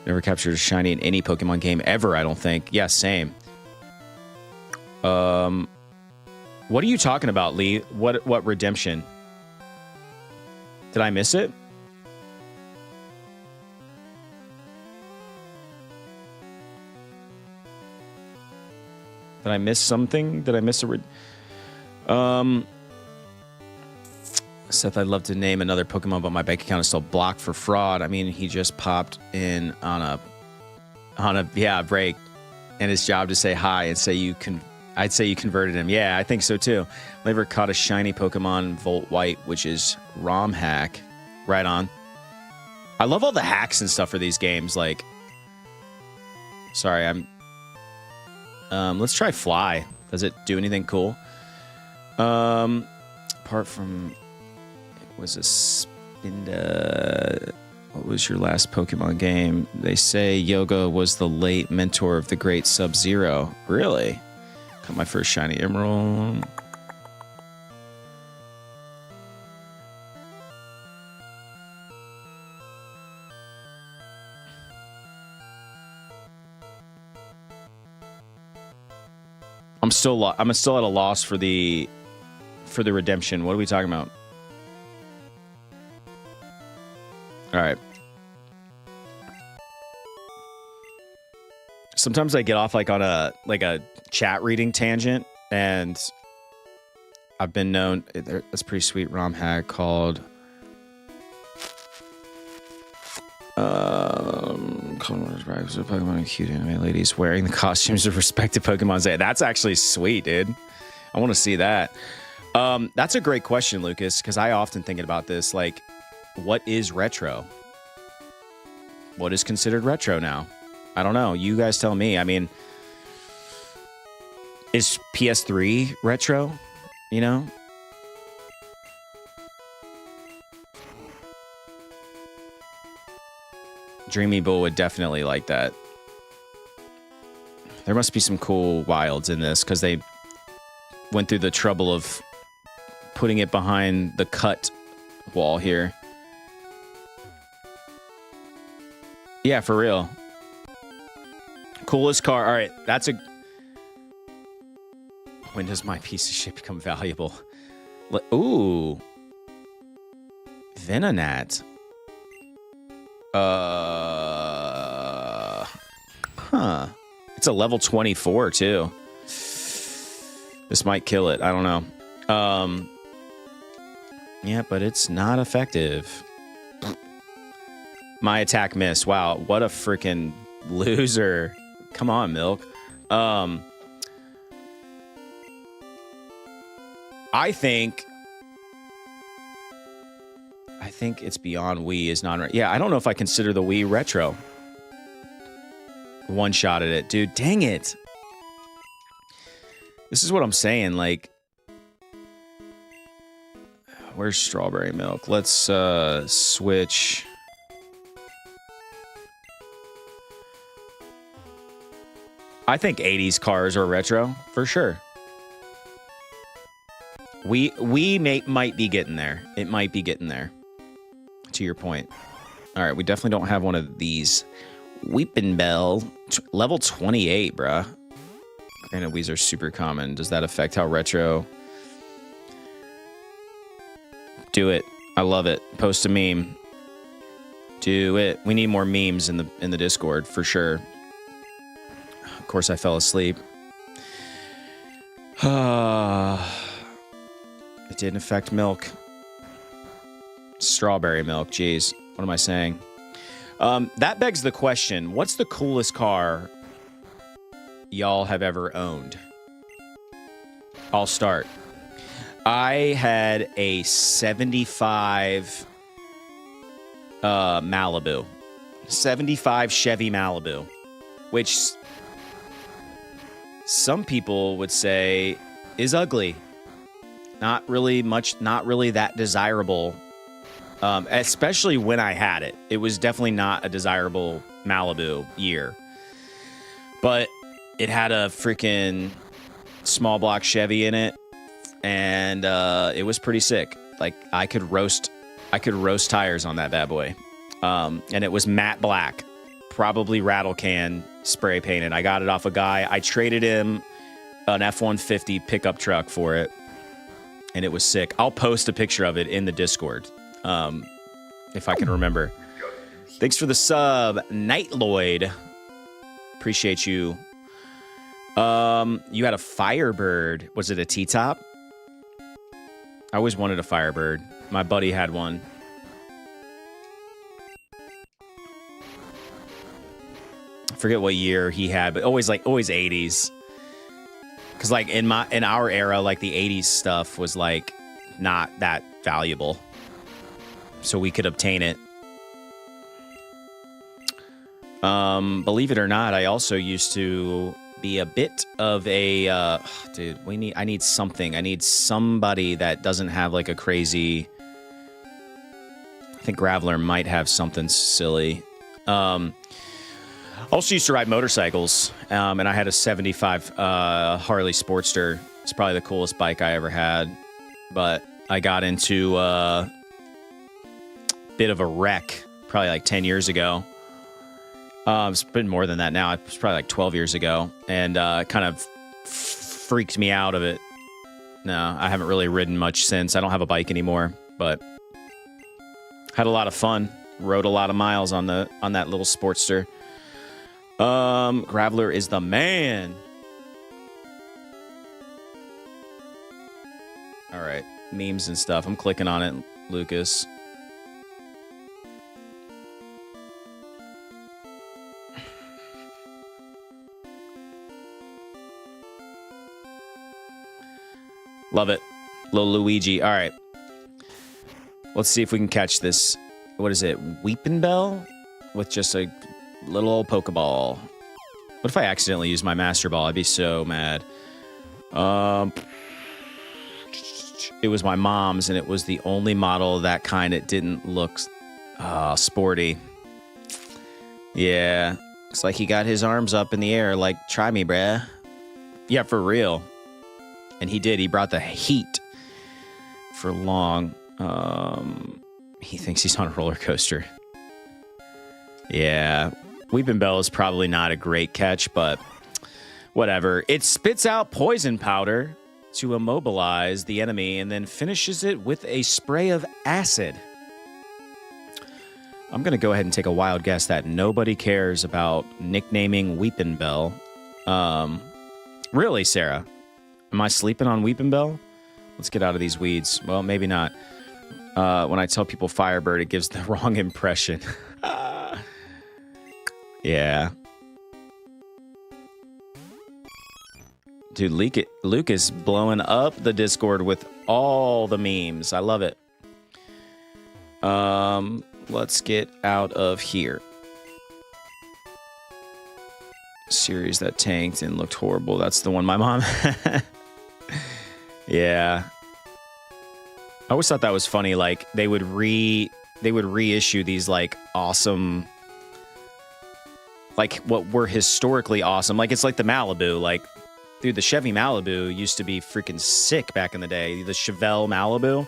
S1: Never captured a shiny in any Pokemon game ever, I don't think. Yeah, same. What are you talking about, Lee? What redemption? Did I miss it? Did I miss something? Did I miss a Seth, I'd love to name another Pokemon, but my bank account is still blocked for fraud. I mean, he just popped in on a break, and his job to say hi and say I'd say you converted him. Yeah, I think so too. Never caught a shiny Pokemon Volt White, which is ROM hack. Right on. I love all the hacks and stuff for these games. Like, sorry, let's try Fly. Does it do anything cool? Apart from. Was a Spinda. What was your last Pokemon game? They say Yoga was the late mentor of the great Sub-Zero. Really? Got my first shiny Emerald. I'm still at a loss for the redemption. What are we talking about? All right. Sometimes I get off like on a chat reading tangent, and I've been known. That's a pretty sweet ROM hack called Pokemon cute anime ladies wearing the costumes of respective Pokemon's. That's actually sweet, dude. I want to see that. That's a great question, Lucas, because I often think about this. Like, what is retro? What is considered retro now? I don't know. You guys tell me. I mean, is PS3 retro? You know? Dreamy Bull would definitely like that. There must be some cool wilds in this because they went through the trouble of putting it behind the cut wall here. Yeah, for real. Coolest car. All right, that's a... When does my piece of shit become valuable? Ooh. Venonat. Huh. It's a level 24 too. This might kill it. I don't know. Yeah, but it's not effective. My attack missed. Wow, what a freaking loser. Come on, Milk. I think it's beyond Wii is non. Yeah, I don't know if I consider the Wii retro. One shot at it, dude. Dang it. This is what I'm saying. Like, where's strawberry milk? Let's switch. I think 80s cars are retro for sure. We might be getting there. It might be getting there. To your point. All right, we definitely don't have one of these. Weepin' Bell, level 28, bruh. Granted, these are super common. Does that affect how retro? Do it. I love it. Post a meme. Do it. We need more memes in the Discord for sure. Of course, I fell asleep. It didn't affect milk. Strawberry milk. Jeez. What am I saying? That begs the question, what's the coolest car y'all have ever owned? I'll start. I had a 75 Malibu. 75 Chevy Malibu, which some people would say is ugly. Not really that desirable. Especially when I had it. It was definitely not a desirable Malibu year. But it had a freaking small block Chevy in it. And it was pretty sick. Like, I could roast tires on that bad boy. And it was matte black. Probably rattle can spray painted. I got it off a guy. I traded him an F-150 pickup truck for it. And it was sick. I'll post a picture of it in the Discord. If I can remember. Thanks for the sub, Night Lloyd. Appreciate you. You had a Firebird. Was it a T-top? I always wanted a Firebird. My buddy had one. I forget what year he had, but always 80s. Because like in our era, like the 80s stuff was like not that valuable. So we could obtain it. Believe it or not, I also used to be a bit of a dude. I need something. I need somebody that doesn't have like a crazy. I think Graveler might have something silly. Also used to ride motorcycles, and I had a 75 Harley Sportster. It's probably the coolest bike I ever had, but I got into bit of a wreck probably like 10 years ago. It's been more than that now. It's probably like 12 years ago, and kind of freaked me out of it. No, I haven't really ridden much since. I don't have a bike anymore, but had a lot of fun. Rode a lot of miles on that little Sportster. Graveler is the man. All right, memes and stuff. I'm clicking on it, Lucas. Love it. Little Luigi. All right. Let's see if we can catch this. What is it? Weepin' Bell? With just a little old Poké Ball. What if I accidentally use my Master Ball? I'd be so mad. It was my mom's, and it was the only model of that kind. It didn't look sporty. Yeah. Looks like he got his arms up in the air like, try me, bruh. Yeah, for real. And he did. He brought the heat for long. He thinks he's on a roller coaster. Yeah. Weepin' Bell is probably not a great catch, but whatever. It spits out poison powder. to immobilize the enemy and then finishes it with a spray of acid. I'm going to go ahead and take a wild guess that nobody cares about nicknaming Weepin' Bell. Really, Sarah? Am I sleeping on Weepin' Bell? Let's get out of these weeds. Well, maybe not. When I tell people Firebird, it gives the wrong impression. Yeah. Dude, Luke is blowing up the Discord with all the memes. I love it. Let's get out of here. Series that tanked and looked horrible. That's the one my mom. Yeah. I always thought that was funny. Like they would reissue these like awesome, like what were historically awesome. Like it's like the Malibu. Like, dude, the Chevy Malibu used to be freaking sick back in the day. The Chevelle Malibu,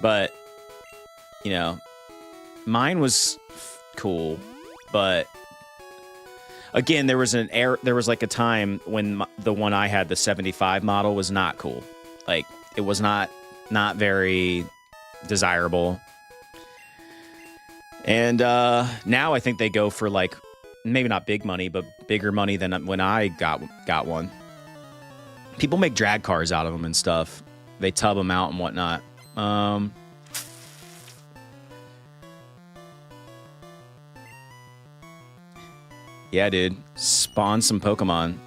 S1: but you know, mine was cool. But again, there was like a time when the one I had, the 75 model, was not cool. Like it was not very desirable. And now I think they go for like maybe not big money, but bigger money than when I got one. People make drag cars out of them and stuff. They tub them out and whatnot. Yeah, dude. Spawn some Pokemon.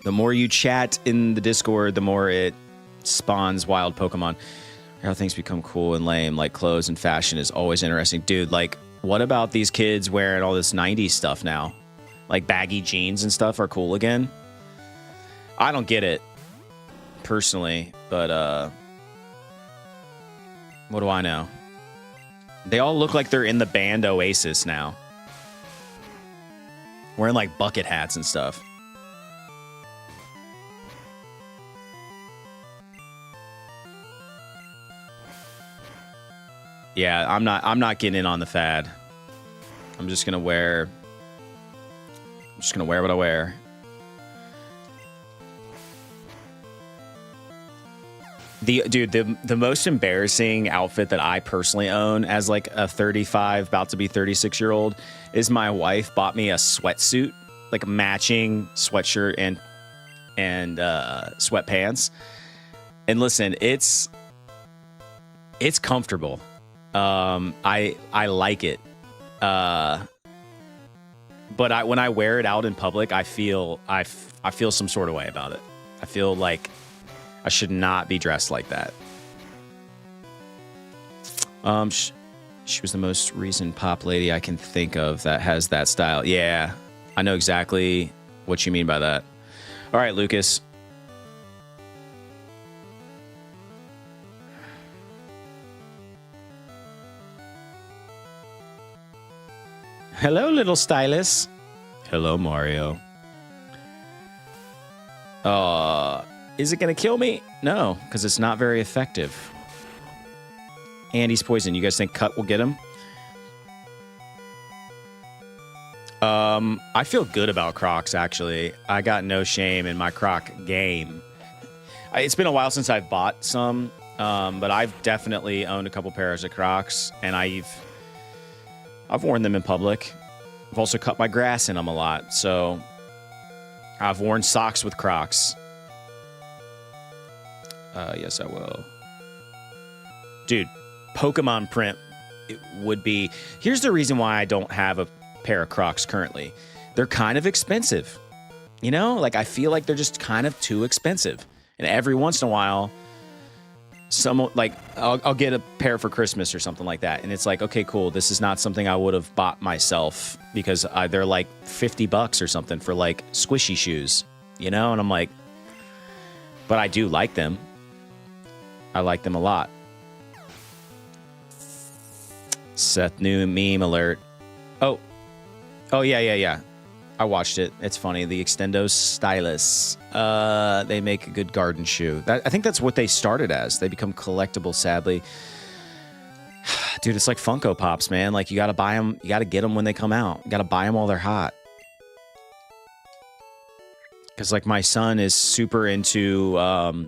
S1: The more you chat in the Discord, the more it spawns wild Pokemon. How things become cool and lame, like clothes and fashion is always interesting. Dude, like, what about these kids wearing all this 90s stuff now? Like baggy jeans and stuff are cool again? I don't get it, personally, but what do I know? They all look like they're in the band Oasis now. Wearing like bucket hats and stuff. Yeah, I'm not getting in on the fad. I'm just gonna wear what I wear. The most embarrassing outfit that I personally own as like a 35, about to be 36-year-old is my wife bought me a sweatsuit, like a matching sweatshirt and sweatpants. And listen, it's comfortable. I like it. But when I wear it out in public, I feel some sort of way about it. I feel like I should not be dressed like that. She was the most recent pop lady I can think of that has that style. Yeah, I know exactly what you mean by that. All right, Lucas. Hello, little stylus. Hello, Mario. Is it going to kill me? No, because it's not very effective. And he's poisoned. You guys think Cut will get him? I feel good about Crocs, actually. I got no shame in my Croc game. It's been a while since I've bought some, but I've definitely owned a couple pairs of Crocs, and I've worn them in public. I've also cut my grass in them a lot, so I've worn socks with Crocs. Yes, I will. Dude, Pokemon print, it would be... Here's the reason why I don't have a pair of Crocs currently. They're kind of expensive. You know? Like, I feel like they're just kind of too expensive. And every once in a while, I'll get a pair for Christmas or something like that. And it's like, okay, cool. This is not something I would have bought myself because they're like $50 or something for like squishy shoes. You know? And I'm like... But I do like them. I like them a lot. Seth, new meme alert. Oh, yeah. I watched it. It's funny. The Extendo Stylus. They make a good garden shoe. I think that's what they started as. They become collectible, sadly. Dude, it's like Funko Pops, man. Like, you got to buy them. You got to get them when they come out. You got to buy them while they're hot. Because like my son is super into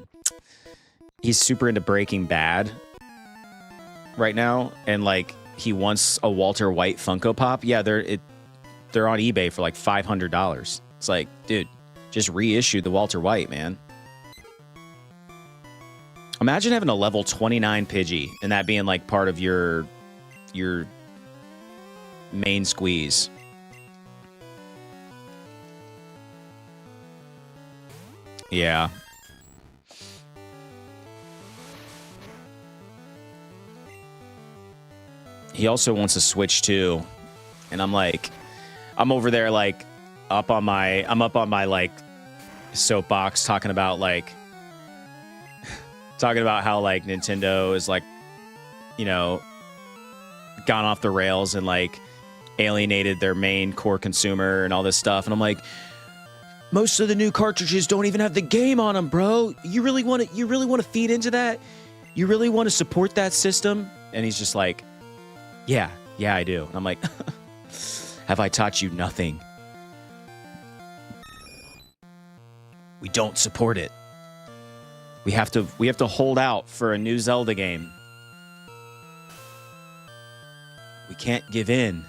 S1: he's super into Breaking Bad right now, and like he wants a Walter White Funko Pop. Yeah, they're on eBay for like $500. It's like, dude, just reissue the Walter White, man. Imagine having a level 29 Pidgey and that being like part of your main squeeze. Yeah. He also wants a Switch too. And I'm like, I'm over there like up on my like soapbox talking about how like Nintendo is like, you know, gone off the rails and like alienated their main core consumer and all this stuff. And I'm like, most of the new cartridges don't even have the game on them, bro. You really want to feed into that? You really want to support that system? And he's just like, yeah, I do. And I'm like, have I taught you nothing? We don't support it. We have to hold out for a new Zelda game. We can't give in.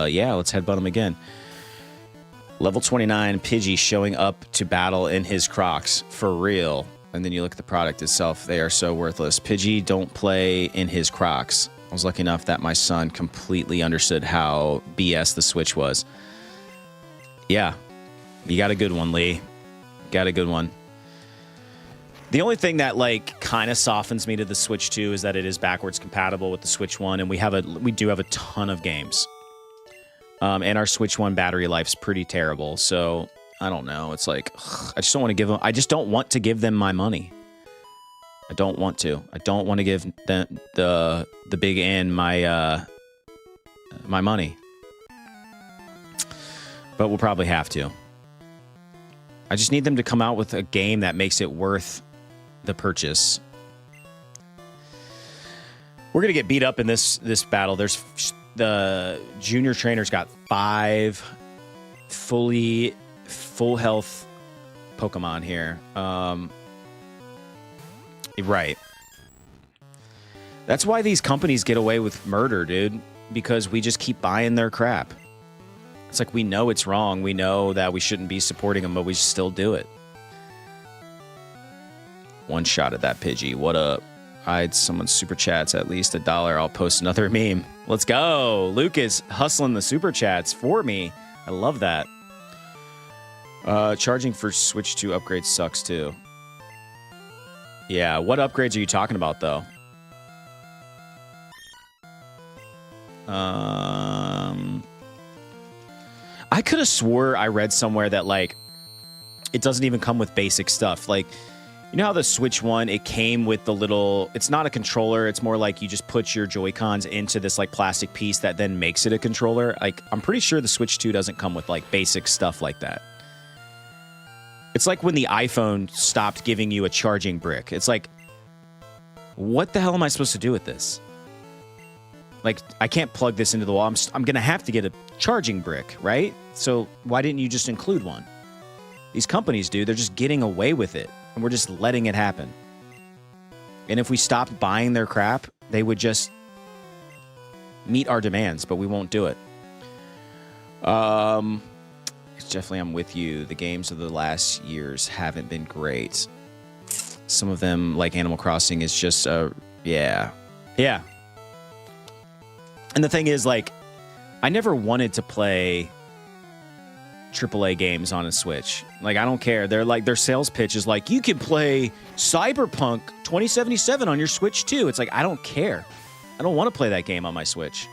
S1: Yeah, let's headbutt him again. Level 29 Pidgey showing up to battle in his Crocs. For real. And then you look at the product itself. They are so worthless. Pidgey don't play in his Crocs. I was lucky enough that my son completely understood how BS the Switch was. Yeah. You got a good one, Lee. Got a good one. The only thing that like kind of softens me to the Switch 2 is that it is backwards compatible with the Switch 1, and we do have a ton of games. And our Switch 1 battery life's pretty terrible, so I don't know. It's like I just don't want to give them my money. I don't want to. I don't want to give them the big N my money. But we'll probably have to. I just need them to come out with a game that makes it worth the purchase. We're gonna get beat up in this battle. There's the junior trainer's got 5 full health Pokemon here. Right. That's why these companies get away with murder, dude. Because we just keep buying their crap. It's like we know it's wrong. We know that we shouldn't be supporting them, but we still do it. One shot at that Pidgey. What up? I'd someone super chats at least $1. I'll post another meme. Let's go. Luke is hustling the super chats for me. I love that. Charging for Switch 2 upgrades sucks too. Yeah, what upgrades are you talking about though? I could have swore I read somewhere that like it doesn't even come with basic stuff. Like, you know how the Switch 1, it came with the little, it's not a controller, it's more like you just put your Joy-Cons into this like plastic piece that then makes it a controller. Like, I'm pretty sure the Switch 2 doesn't come with like basic stuff like that. It's like when the iPhone stopped giving you a charging brick. It's like, what the hell am I supposed to do with this? Like, I can't plug this into the wall. I'm going to have to get a charging brick, right? So why didn't you just include one? These companies do. They're just getting away with it, and we're just letting it happen. And if we stopped buying their crap, they would just meet our demands, but we won't do it. Definitely, I'm with you. The games of the last years haven't been great. Some of them, like Animal Crossing, is just, yeah. And the thing is, like, I never wanted to play AAA games on a Switch. Like, I don't care. They're like, their sales pitch is like, you can play Cyberpunk 2077 on your Switch too. It's like, I don't care. I don't want to play that game on my Switch.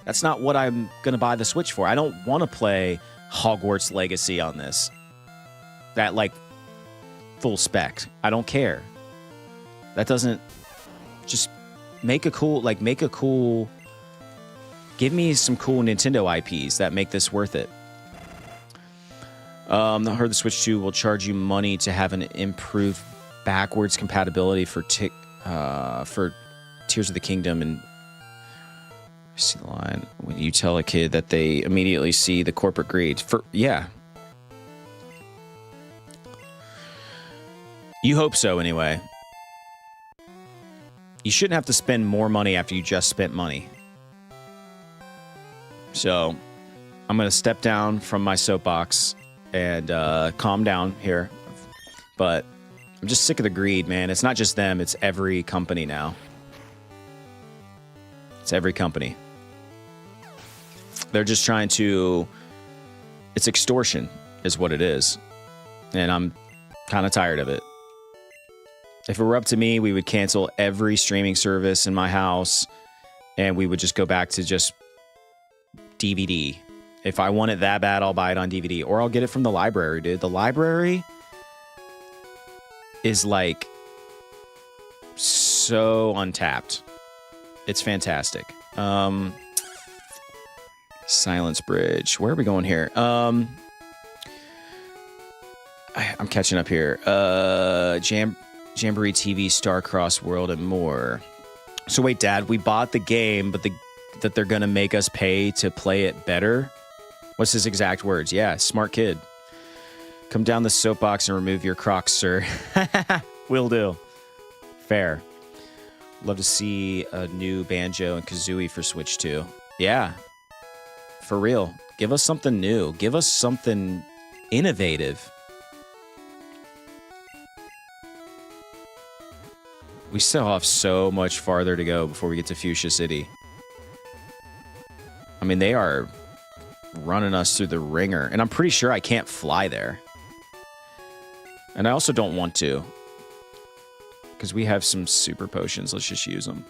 S1: That's not what I'm going to buy the Switch for. I don't want to play Hogwarts Legacy on this. That, like, full spec. I don't care. That doesn't... Just make a cool... Give me some cool Nintendo IPs that make this worth it. I heard the Switch 2 will charge you money to have an improved backwards compatibility for Tears of the Kingdom and See the line. When you tell a kid that, they immediately see the corporate greed. Yeah. You hope so, anyway. You shouldn't have to spend more money after you just spent money. So, I'm going to step down from my soapbox and calm down here. But I'm just sick of the greed, man. It's not just them. It's every company now. It's every company. They're just trying to... It's extortion is what it is. And I'm kind of tired of it. If it were up to me, we would cancel every streaming service in my house and we would just go back to just DVD. If I want it that bad, I'll buy it on DVD or I'll get it from the library, dude. The library is like so untapped. It's fantastic. Silence Bridge. Where are we going here? I'm catching up here. Jamboree TV, Starcross World, and more. So wait, Dad, we bought the game, but that they're gonna make us pay to play it better? What's his exact words? Yeah, smart kid. Come down the soapbox and remove your Crocs, sir. Will do. Fair. Love to see a new Banjo and Kazooie for Switch 2. Yeah. For real. Give us something new. Give us something innovative. We still have so much farther to go before we get to Fuchsia City. I mean, they are running us through the ringer. And I'm pretty sure I can't fly there. And I also don't want to. Because we have some super potions. Let's just use them.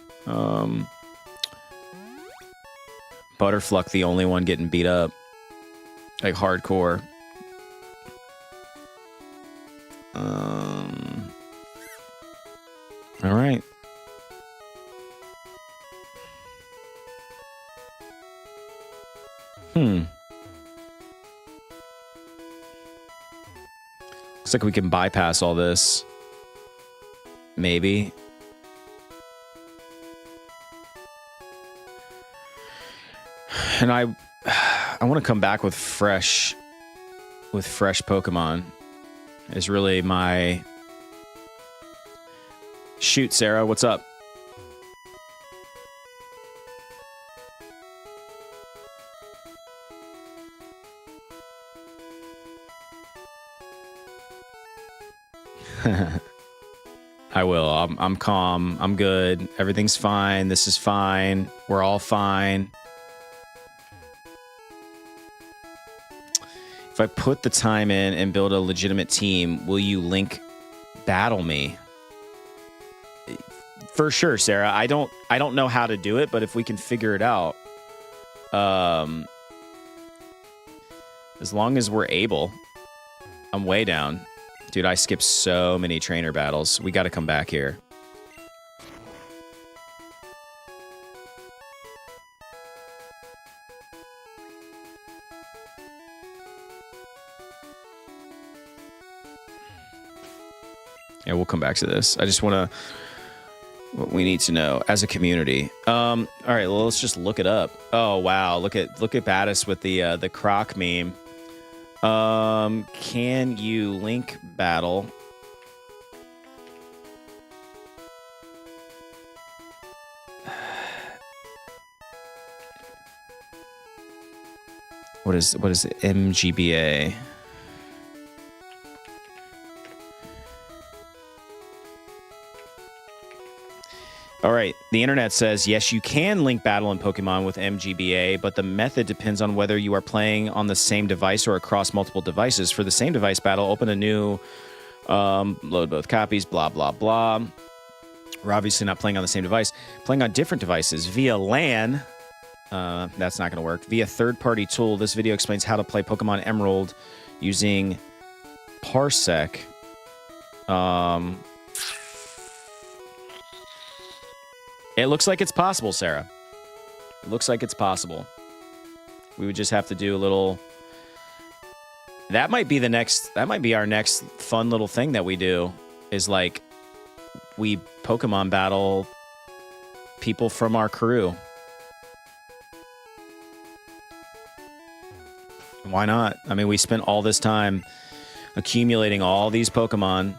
S1: Butterfluck, the only one getting beat up. Like, hardcore. All right. Looks like we can bypass all this. Maybe. And I want to come back with fresh Pokemon. Is really my... Shoot, Sarah, what's up? I will. I'm calm. I'm good. Everything's fine. This is fine. We're all fine. If I put the time in and build a legitimate team, will you link battle me? For sure, Sarah. I don't know how to do it, but if we can figure it out, as long as we're able. I'm way down. Dude, I skipped so many trainer battles. We got to come back here. Yeah, we'll come back to this. I just want to... What we need to know as a community. All right, well, let's just look it up. Oh, wow. Look at Battis with the croc meme. Can you link battle? What is MGBA? All right, the internet says, yes, you can link battle in Pokemon with MGBA, but the method depends on whether you are playing on the same device or across multiple devices. For the same device battle, open a new, load both copies, blah, blah, blah. We're obviously not playing on the same device. Playing on different devices via LAN, that's not going to work. Via third-party tool, this video explains how to play Pokemon Emerald using Parsec. It looks like it's possible, Sarah. It looks like it's possible. We would just have to do a little... That might be our next fun little thing that we do, is like, we Pokemon battle people from our crew. Why not? I mean, we spent all this time accumulating all these Pokemon.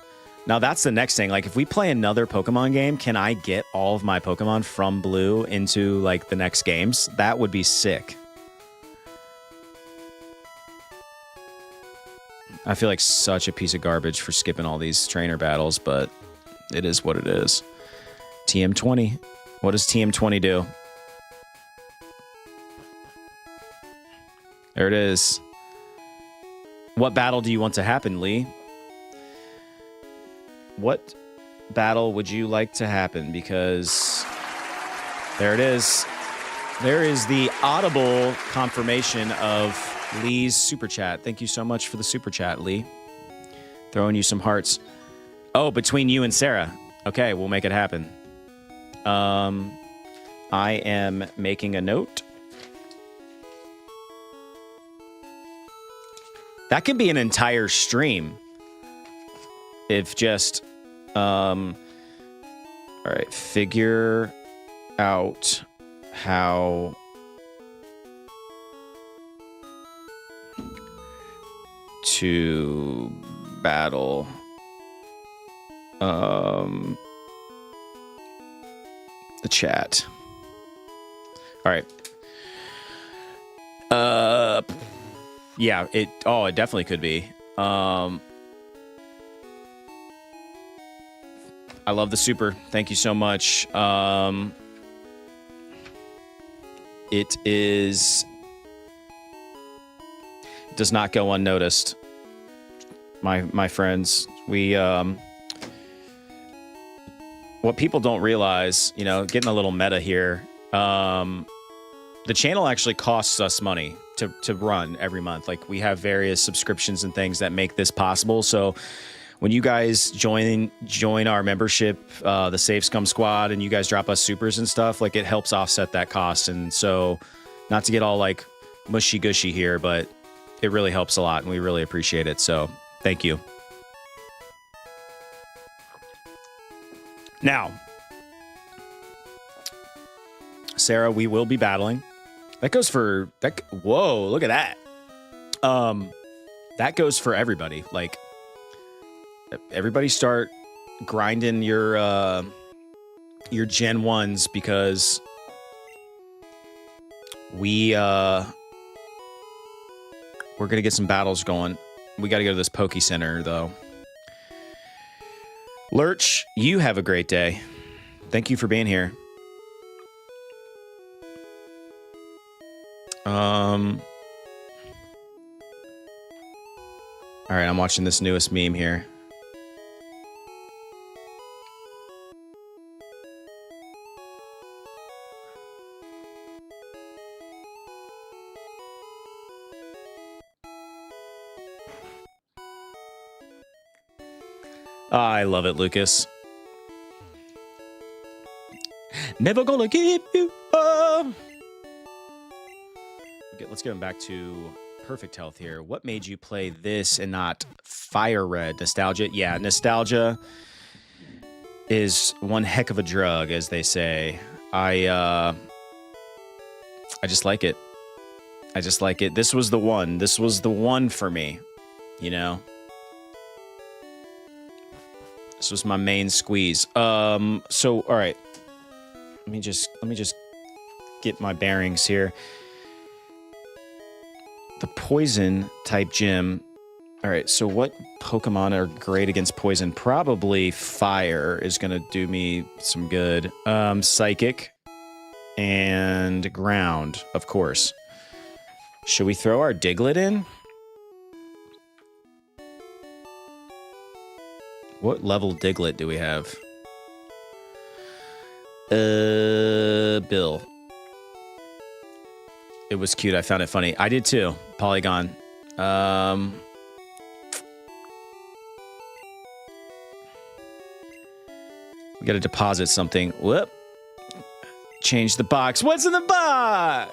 S1: Now, that's the next thing. Like, if we play another Pokemon game, can I get all of my Pokemon from Blue into, like, the next games? That would be sick. I feel like such a piece of garbage for skipping all these trainer battles, but it is what it is. TM20. What does TM20 do? There it is. What battle do you want to happen, Lee? What battle would you like to happen? Because there it is. There is the audible confirmation of Lee's super chat. Thank you so much for the super chat, Lee. Throwing you some hearts. Oh, between you and Sarah. Okay, we'll make it happen. I am making a note. That could be an entire stream. If just, all right, figure out how to battle, the chat. All right. Yeah, it definitely could be. I love the super. Thank you so much. It does not go unnoticed. My friends, we what people don't realize, you know, getting a little meta here, the channel actually costs us money to run every month. Like, we have various subscriptions and things that make this possible. So when you guys join our membership, the Save Scum Squad, and you guys drop us supers and stuff, like, it helps offset that cost. And so, not to get all like mushy gushy here, but it really helps a lot, and we really appreciate it. So thank you. Now, Sarah, we will be battling. That goes for that. Whoa, look at that. That goes for everybody. Like, everybody start grinding your Gen 1s, because we're gonna get some battles going. We got to go to this Poke Center, though. Lurch, you have a great day. Thank you for being here. All right, I'm watching this newest meme here. I love it, Lucas. Never gonna give you up. Okay, let's get back to perfect health here. What made you play this and not Fire Red? Nostalgia? Yeah, nostalgia is one heck of a drug, as they say. I just like it. I just like it. This was the one. This was the one for me, you know? This was my main squeeze. So, all right. Let me just get my bearings here. The poison type gym. All right, so what Pokemon are great against poison? Probably fire is going to do me some good. Psychic and ground, of course. Should we throw our Diglett in? What level Diglett do we have? Bill. It was cute. I found it funny. I did too. Polygon. We got to deposit something. Whoop. Change the box. What's in the box?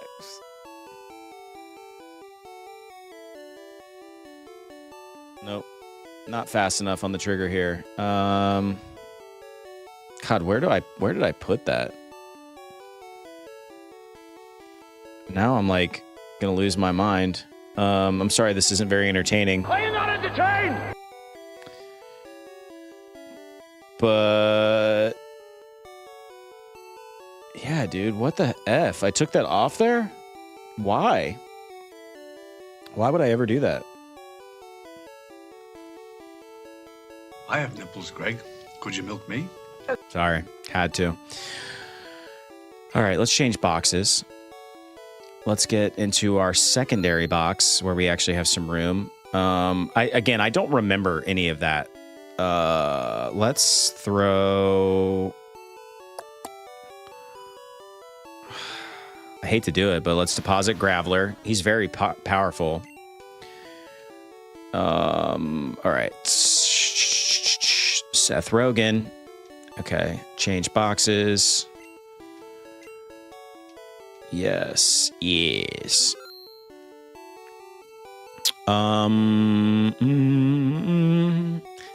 S1: Nope. Not fast enough on the trigger here. God, where did I put that? Now I'm like gonna lose my mind. I'm sorry this isn't very entertaining.
S3: Are you not entertained?
S1: But yeah, dude, what the F? I took that off there? Why? Why would I ever do that?
S4: I have nipples, Greg. Could you milk me?
S1: Sorry, had to. All right, let's change boxes. Let's get into our secondary box where we actually have some room. I don't remember any of that. Let's throw... I hate to do it, but let's deposit Graveler. He's very powerful. All right. Seth Rogen. Okay, change boxes. Yes, yes.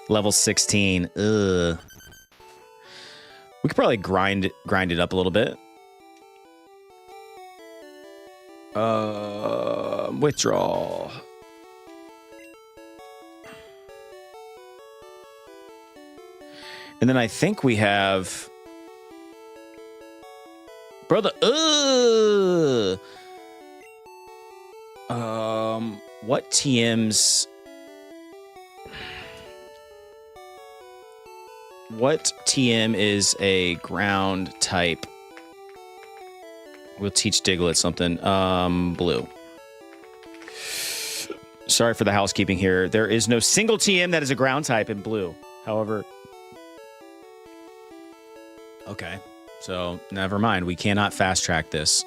S1: Level 16. Ugh. We could probably grind it up a little bit. Withdraw. And then I think we have... Brother, what TMs... What TM is a ground type? We'll teach Diglett something. Blue. Sorry for the housekeeping here. There is no single TM that is a ground type in blue. However... Okay. So, never mind. We cannot fast track this.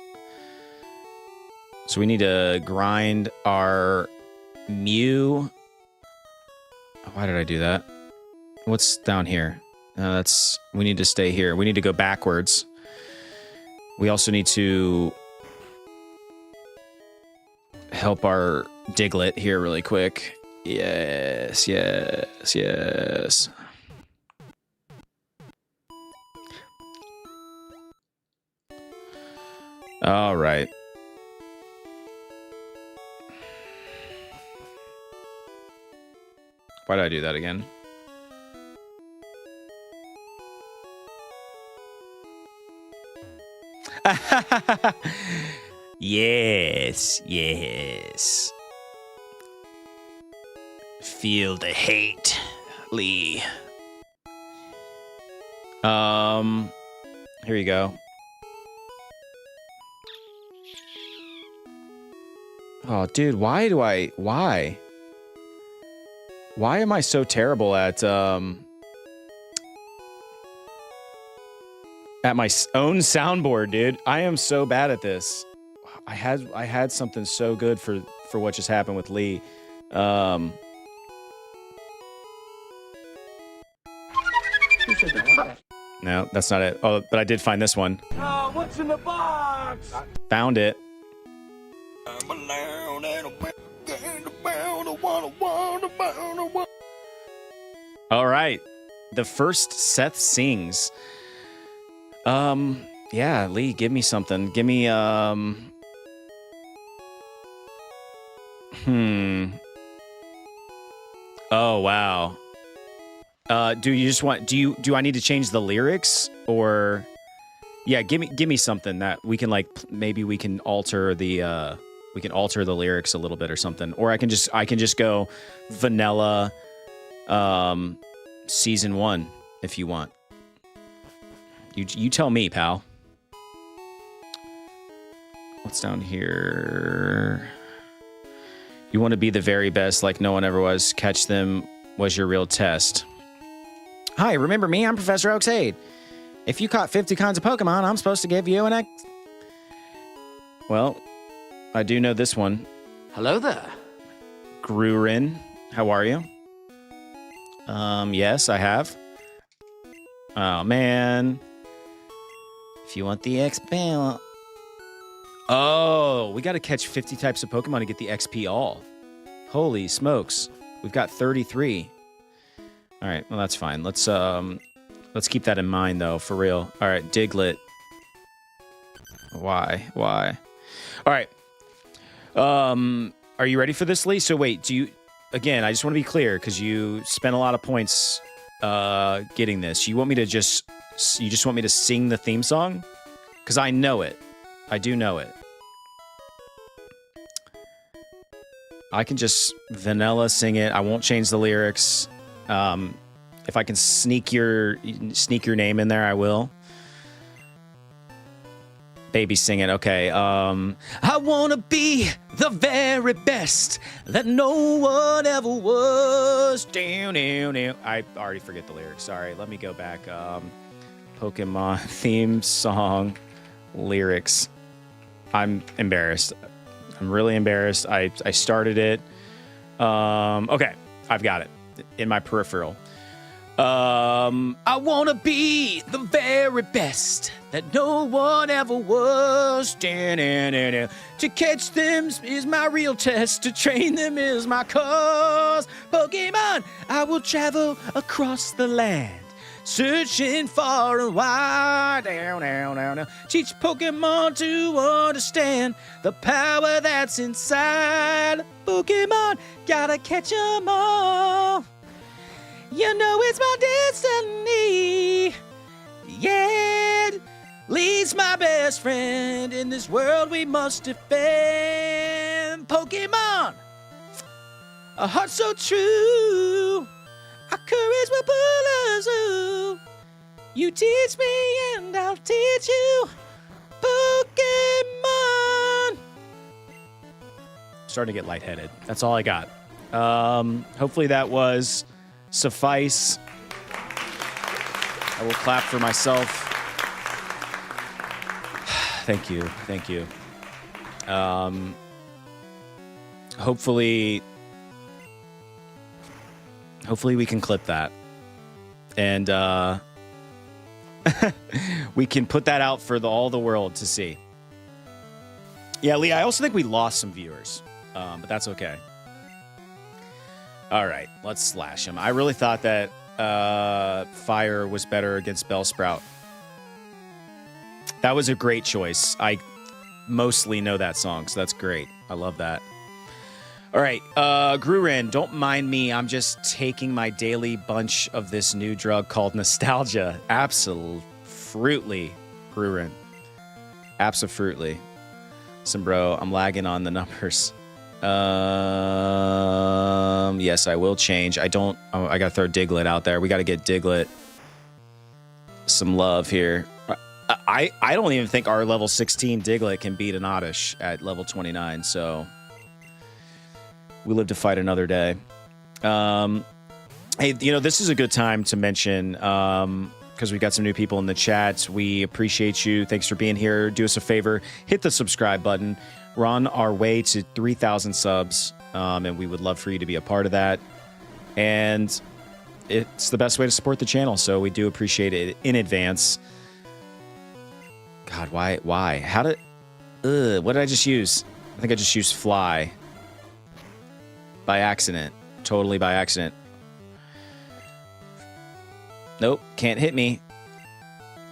S1: So we need to grind our Mew. Why did I do that? What's down here? We need to stay here. We need to go backwards. We also need to help our Diglett here really quick. Yes, yes, yes. All right. Why did I do that again? Yes, yes. Feel the hate, Lee. Here you go. Oh, dude, why am I so terrible at my own soundboard, dude? I am so bad at this. I had something so good for what just happened with Lee. No, that's not it. Oh, but I did find this one.
S3: What's in the box?
S1: Found it. All right. The first Seth sings. Yeah, Lee, give me something. Give me, Oh, wow. Do you just want, do I need to change the lyrics or, yeah, give me something that we can maybe we can alter the lyrics a little bit or something. Or I can just go vanilla, season 1 if you want. You tell me, pal. What's down here? You want to be the very best like no one ever was. Catch them was your real test. Hi, remember me? I'm Professor Oakshade. If you caught 50 kinds of Pokemon, I'm supposed to give you an X. Well, I do know this one.
S3: Hello there.
S1: Grurin, how are you? Yes, I have. Oh, man. If you want the XP... Oh, we got to catch 50 types of Pokemon to get the XP all. Holy smokes. We've got 33. All right, well, that's fine. Let's keep that in mind, though, for real. All right, Diglett. Why? All right. Are you ready for this, Lee? So wait, again, I just want to be clear because you spent a lot of points getting this. You just want me to sing the theme song? Because I know it. I do know it. I can just vanilla sing it. I won't change the lyrics. If I can sneak your name in there, I will. Baby sing it. Okay. I want to be the very best that no one ever was. Down, down, down. I already forget the lyrics. Sorry. Let me go back. Pokemon theme song lyrics. I'm embarrassed. I'm really embarrassed. I started it. Okay. I've got it in my peripheral. I want to be the very best that no one ever was. To catch them is my real test. To train them is my cause. Pokemon, I will travel across the land, searching far and wide. Down, down, down, down. Teach Pokemon to understand the power that's inside. Pokemon, gotta catch 'em all. You know it's my destiny. Yeah, Lee's my best friend. In this world we must defend. Pokemon, a heart so true. Our courage will pull us through. You teach me and I'll teach you. Pokemon. Starting to get lightheaded. That's all I got. Hopefully that was suffice. I will clap for myself. Thank you. Thank you. Hopefully we can clip that. And we can put that out for all the world to see. Yeah, Lee, I also think we lost some viewers. But that's okay. All right, let's slash him. I really thought that Fire was better against Bellsprout. That was a great choice. I mostly know that song, so that's great. I love that. All right, Grurin, don't mind me. I'm just taking my daily bunch of this new drug called nostalgia. Absolutely, Grurin. Absolutely. Listen, bro, I'm lagging on the numbers. Yes, I will change. I gotta throw Diglett out there. We gotta get Diglett some love here. I don't even think our level 16 Diglett can beat an Oddish at level 29, so we live to fight another day. Hey, this is a good time to mention, because we got some new people in the chat. We appreciate you. Thanks for being here. Do us a favor, hit the subscribe button. We're on our way to 3,000 subs, and we would love for you to be a part of that. And it's the best way to support the channel, so we do appreciate it in advance. God, why? What did I just use? I think I just used fly. By accident. Totally by accident. Nope, can't hit me.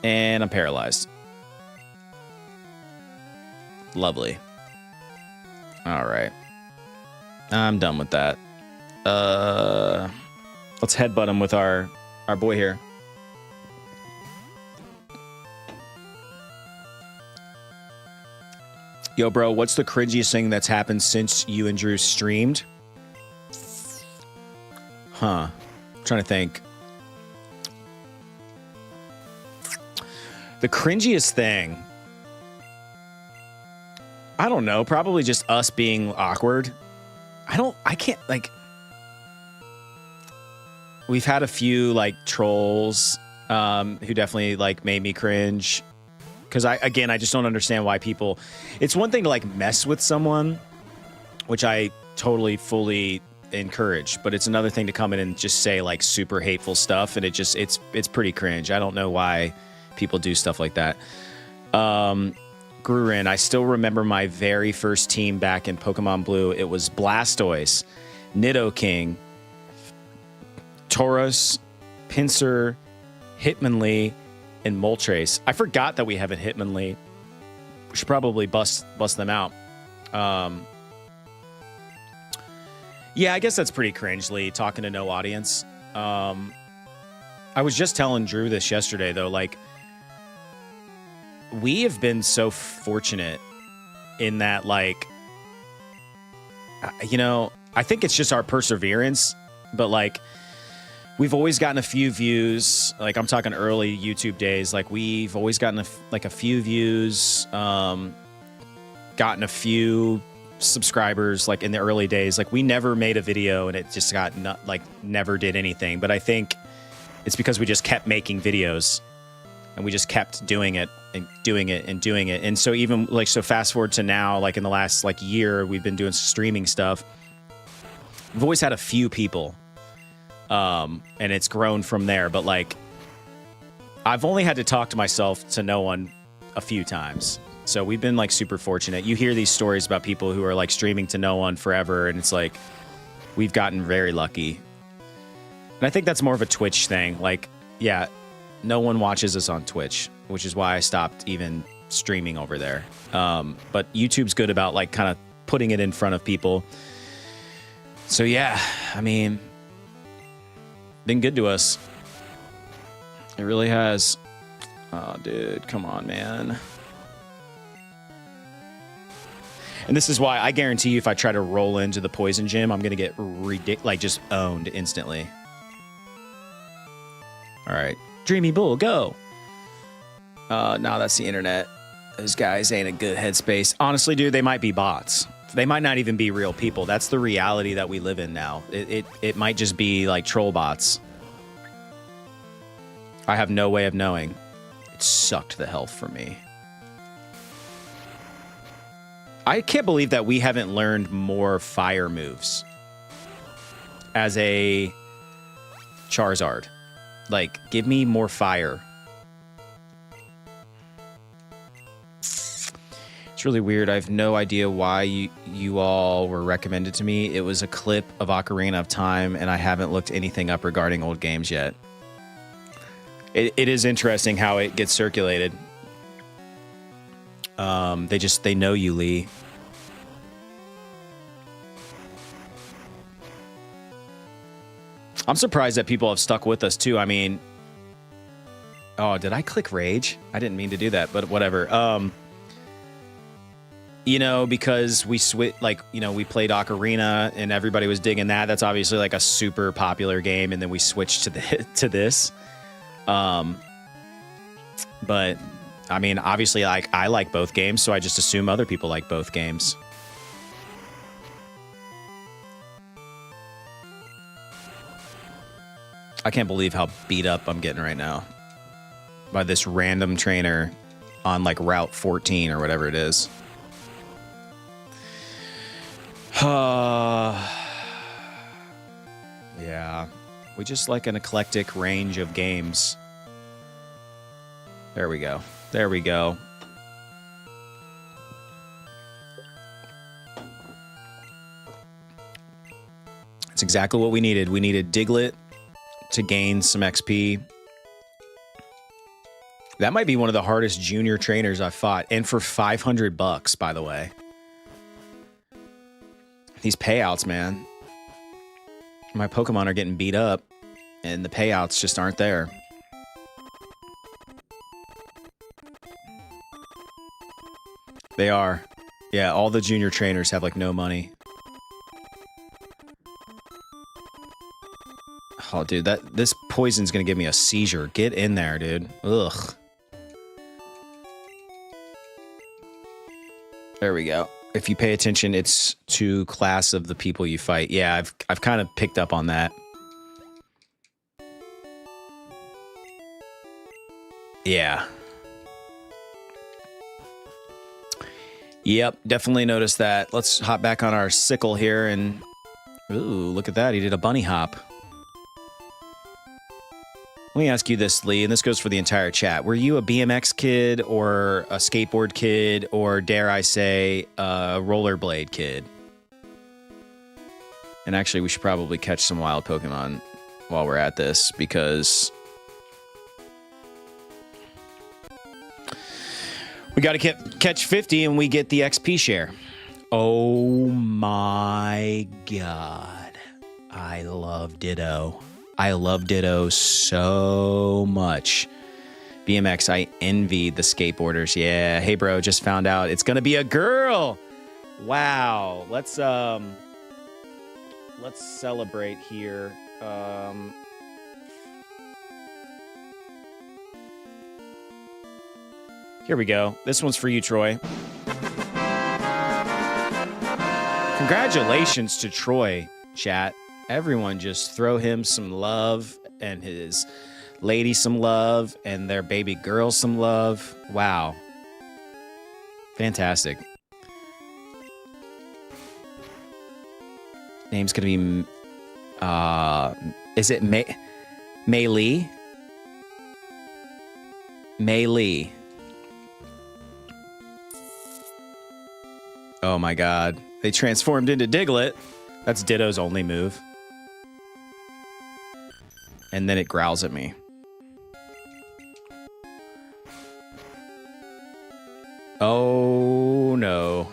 S1: And I'm paralyzed. Lovely. All right. I'm done with that. Let's headbutt him with our boy here. Yo, bro, what's the cringiest thing that's happened since you and Drew streamed? Huh. I'm trying to think. The cringiest thing, I don't know, probably just us being awkward. I can't, like, we've had a few, like, trolls who definitely, like, made me cringe. Because, I just don't understand why people... It's one thing to, like, mess with someone, which I totally, fully encourage. But it's another thing to come in and just say, like, super hateful stuff. And it's pretty cringe. I don't know why people do stuff like that. Grurin, I still remember my very first team back in Pokemon Blue. It was Blastoise, Nidoking, Tauros, Pinsir, Hitmonlee, and Moltres. I forgot that we have a Hitmonlee. We should probably bust them out. Yeah, I guess that's pretty cringe, Lee, talking to no audience. I was just telling Drew this yesterday, though. Like, we have been so fortunate in that, like, you know, I think it's just our perseverance, but like, we've always gotten a few views. Like, I'm talking early YouTube days. Like, we've always gotten a few views, gotten a few subscribers, like in the early days. Like, we never made a video and it just got never did anything. But I think it's because we just kept making videos and we just kept doing it and doing it and doing it. And so even like, so fast forward to now, like in the last like year, we've been doing streaming stuff. We've always had a few people. And it's grown from there. But like, I've only had to talk to myself to no one a few times. So we've been like super fortunate. You hear these stories about people who are like streaming to no one forever. And it's like, we've gotten very lucky. And I think that's more of a Twitch thing. Like, yeah, no one watches us on Twitch, which is why I stopped even streaming over there. But YouTube's good about like kind of putting it in front of people. So yeah, I mean, been good to us. It really has. Oh, dude, come on, man. And this is why I guarantee you if I try to roll into the poison gym, I'm going to get like just owned instantly. All right. Dreamy Bull, go. No, that's the internet. Those guys ain't a good headspace. Honestly, dude, they might be bots. They might not even be real people. That's the reality that we live in now. It might just be like troll bots. I have no way of knowing. It sucked the health for me. I can't believe that we haven't learned more fire moves as a Charizard. Like, give me more fire. It's really weird. I have no idea why you all were recommended to me. It was a clip of Ocarina of Time, and I haven't looked anything up regarding old games yet. It is interesting how it gets circulated. They know you, Lee. I'm surprised that people have stuck with us too. I mean, oh, did I click rage? I didn't mean to do that, but whatever. You know, because we we played Ocarina and everybody was digging that. That's obviously like a super popular game, and then we switched to this. But I mean, obviously, like, I like both games, so I just assume other people like both games. I can't believe how beat up I'm getting right now by this random trainer on like Route 14 or whatever it is. Yeah, we just like an eclectic range of games. There we go. There we go. That's exactly what we needed. We needed Diglett to gain some XP. That might be one of the hardest junior trainers I've fought. And for $500, by the way. These payouts, man. My Pokemon are getting beat up, and the payouts just aren't there. They are. Yeah, all the junior trainers have, like, no money. Oh, dude, this poison's gonna give me a seizure. Get in there, dude. Ugh. There we go. If you pay attention, it's to class of the people you fight. Yeah, I've kind of picked up on that. Yeah. Yep, definitely noticed that. Let's hop back on our sickle here and... Ooh, look at that. He did a bunny hop. Let me ask you this, Lee, and this goes for the entire chat. Were you a BMX kid or a skateboard kid or, dare I say, a rollerblade kid? And actually, we should probably catch some wild Pokemon while we're at this, because we got to catch 50 and we get the XP share. Oh my God. I love Ditto. I love Ditto so much. BMX, I envy the skateboarders. Yeah. Hey, bro, just found out it's gonna be a girl. Wow. Let's celebrate here. Here we go. This one's for you, Troy. Congratulations to Troy, chat. Everyone just throw him some love and his lady some love and their baby girl some love. Wow. Fantastic. Name's gonna be is it Mei Lee? Mei Lee. Oh my god. They transformed into Diglett. That's Ditto's only move. And then it growls at me. Oh no.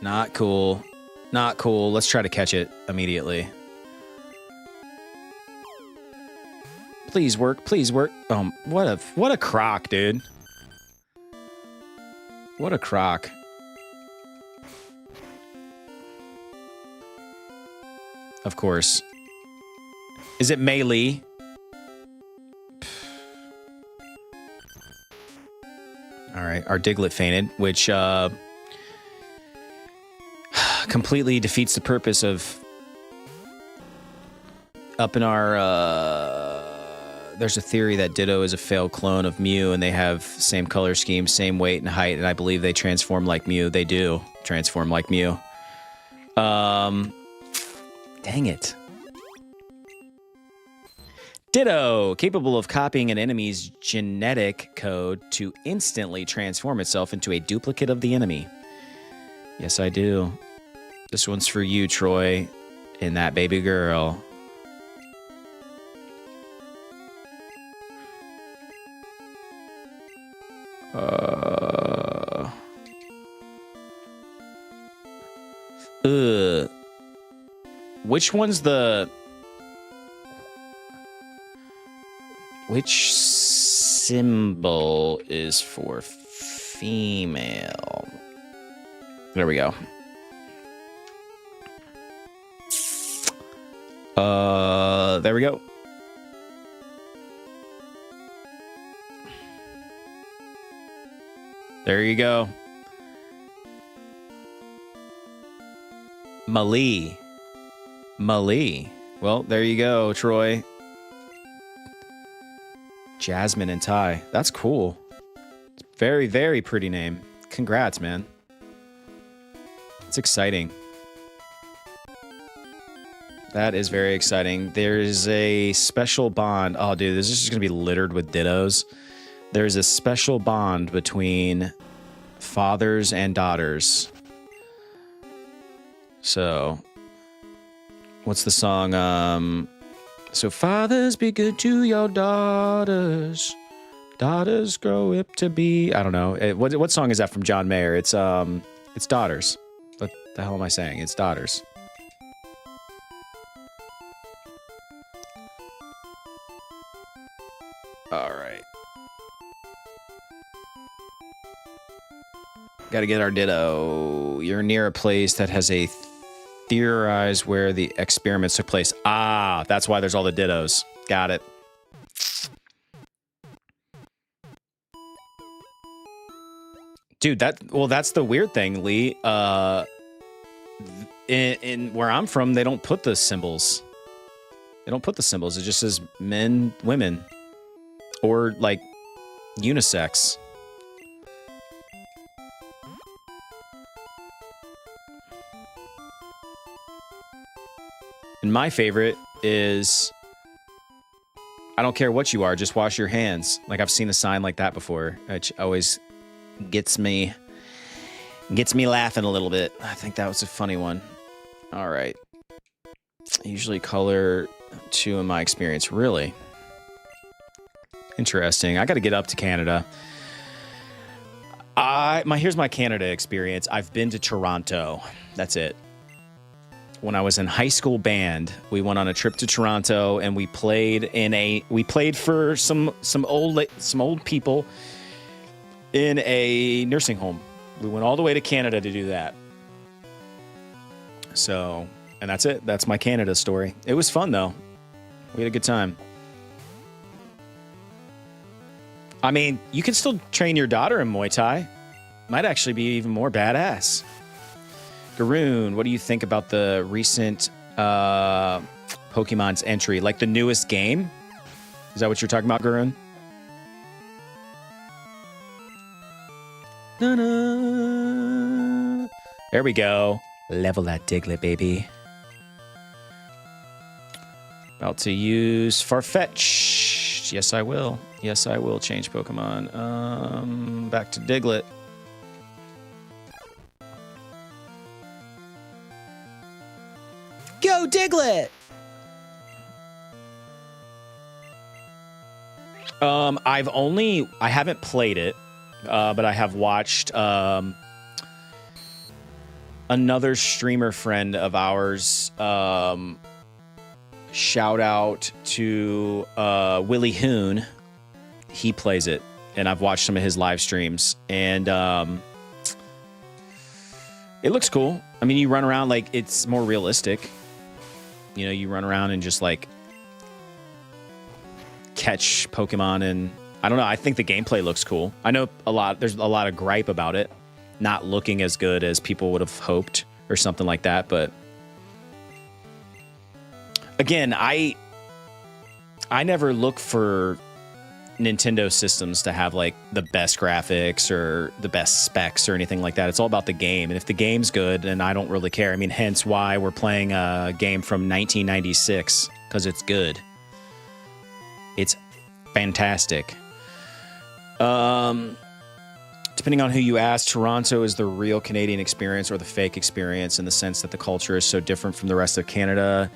S1: Not cool. Not cool. Let's try to catch it immediately. Please work. Please work. What a crock, dude. What a crock. Of course. Is it Mei Lee? All right, our Diglett fainted, which completely defeats the purpose of up in our there's a theory that Ditto is a failed clone of Mew, and they have same color scheme, same weight and height, and I believe they transform like Mew. They do transform like Mew. Dang it. Ditto, capable of copying an enemy's genetic code to instantly transform itself into a duplicate of the enemy. Yes, I do. This one's for you, Troy, and that baby girl. Which one's the... Which symbol is for female? There we go. There we go. There you go. Malie. Malie. Well, there you go, Troy. Jasmine and Ty. That's cool. Very, very pretty name. Congrats, man. It's exciting. That is very exciting. There's a special bond. Oh, dude, this is just going to be littered with dittos. There's a special bond between fathers and daughters. So, what's the song? So fathers, be good to your daughters. Daughters grow up to be... I don't know. What song is that from John Mayer? It's Daughters. What the hell am I saying? It's Daughters. All right. Got to get our ditto. You're near a place that has a theorize where the experiments took place. Ah, that's why there's all the dittos. Got it. Dude, that's the weird thing, Lee. In where I'm from, they don't put the symbols. They don't put the symbols. It just says men, women, or like unisex. And my favorite is, I don't care what you are, just wash your hands. Like, I've seen a sign like that before, which always gets me laughing a little bit. I think that was a funny one. All right. Usually color 2 in my experience. Really? Interesting. I got to get up to Canada. Here's my Canada experience. I've been to Toronto. That's it. when I was in high school band, we went on a trip to Toronto and we played for some old people in a nursing home. We went all the way to Canada to do that. So, and that's it. That's my Canada story. It was fun though. We had a good time. I mean, you can still train your daughter in Muay Thai. Might actually be even more badass. Garoon, what do you think about the recent Pokemon's entry? Like the newest game? Is that what you're talking about, Garoon? There we go. Level that Diglett, baby. About to use Farfetch. Yes, I will. Yes, I will change Pokemon. Back to Diglett. Go, Diglett! I haven't played it, but I have watched another streamer friend of ours. Shout out to Willie Hoon. He plays it, and I've watched some of his live streams, and it looks cool. I mean, you run around like it's more realistic. You know, you run around and just like catch Pokemon, and I don't know. I think the gameplay looks cool. I know there's a lot of gripe about it not looking as good as people would have hoped or something like that. But again, I never look for Nintendo systems to have like the best graphics or the best specs or anything like that. It's all about the game. And if the game's good, then I don't really care. I mean, hence why we're playing a game from 1996, because it's good. It's fantastic. Depending on who you ask, Toronto is the real Canadian experience or the fake experience, in the sense that the culture is so different from the rest of Canada.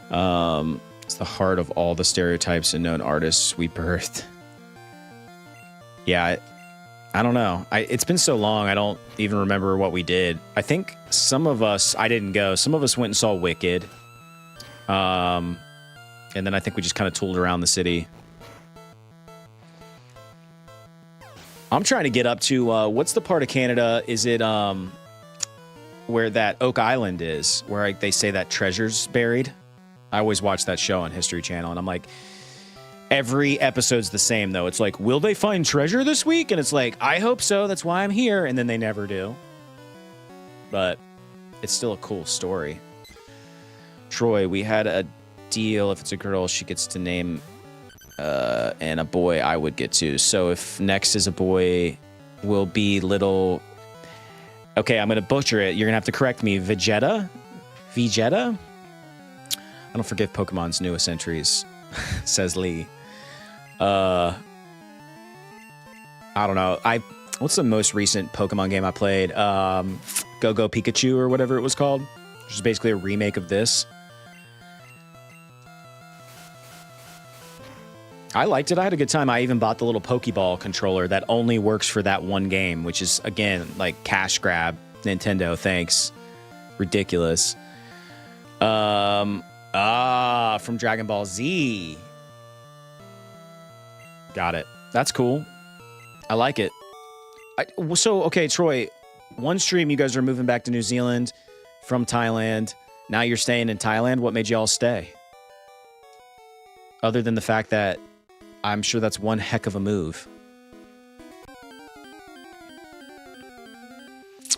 S1: It's the heart of all the stereotypes and known artists we birthed. Yeah, I don't know. It's been so long, I don't even remember what we did. I think some of us, I didn't go. Some of us went and saw Wicked. And then I think we just kind of tooled around the city. I'm trying to get up to, what's the part of Canada? Is it where that Oak Island is, where they say that treasure's buried? I always watch that show on History Channel, and I'm like, every episode's the same, though. It's like, will they find treasure this week? And it's like, I hope so. That's why I'm here. And then they never do. But it's still a cool story. Troy, we had a deal. If it's a girl, she gets to name, and a boy I would get to. So if next is a boy, will be little... Okay, I'm going to butcher it. You're going to have to correct me. Vegeta? Vegeta? I don't forgive Pokemon's newest entries, says Lee. I don't know. What's the most recent Pokemon game I played? Go Go Pikachu or whatever it was called, which is basically a remake of this. I liked it. I had a good time. I even bought the little Poké Ball controller that only works for that one game, which is, again, like cash grab. Nintendo, thanks. Ridiculous. From Dragon Ball Z. Got it. That's cool. I like it. So, okay, Troy, one stream you guys are moving back to New Zealand from Thailand. Now you're staying in Thailand. What made you all stay? Other than the fact that I'm sure that's one heck of a move.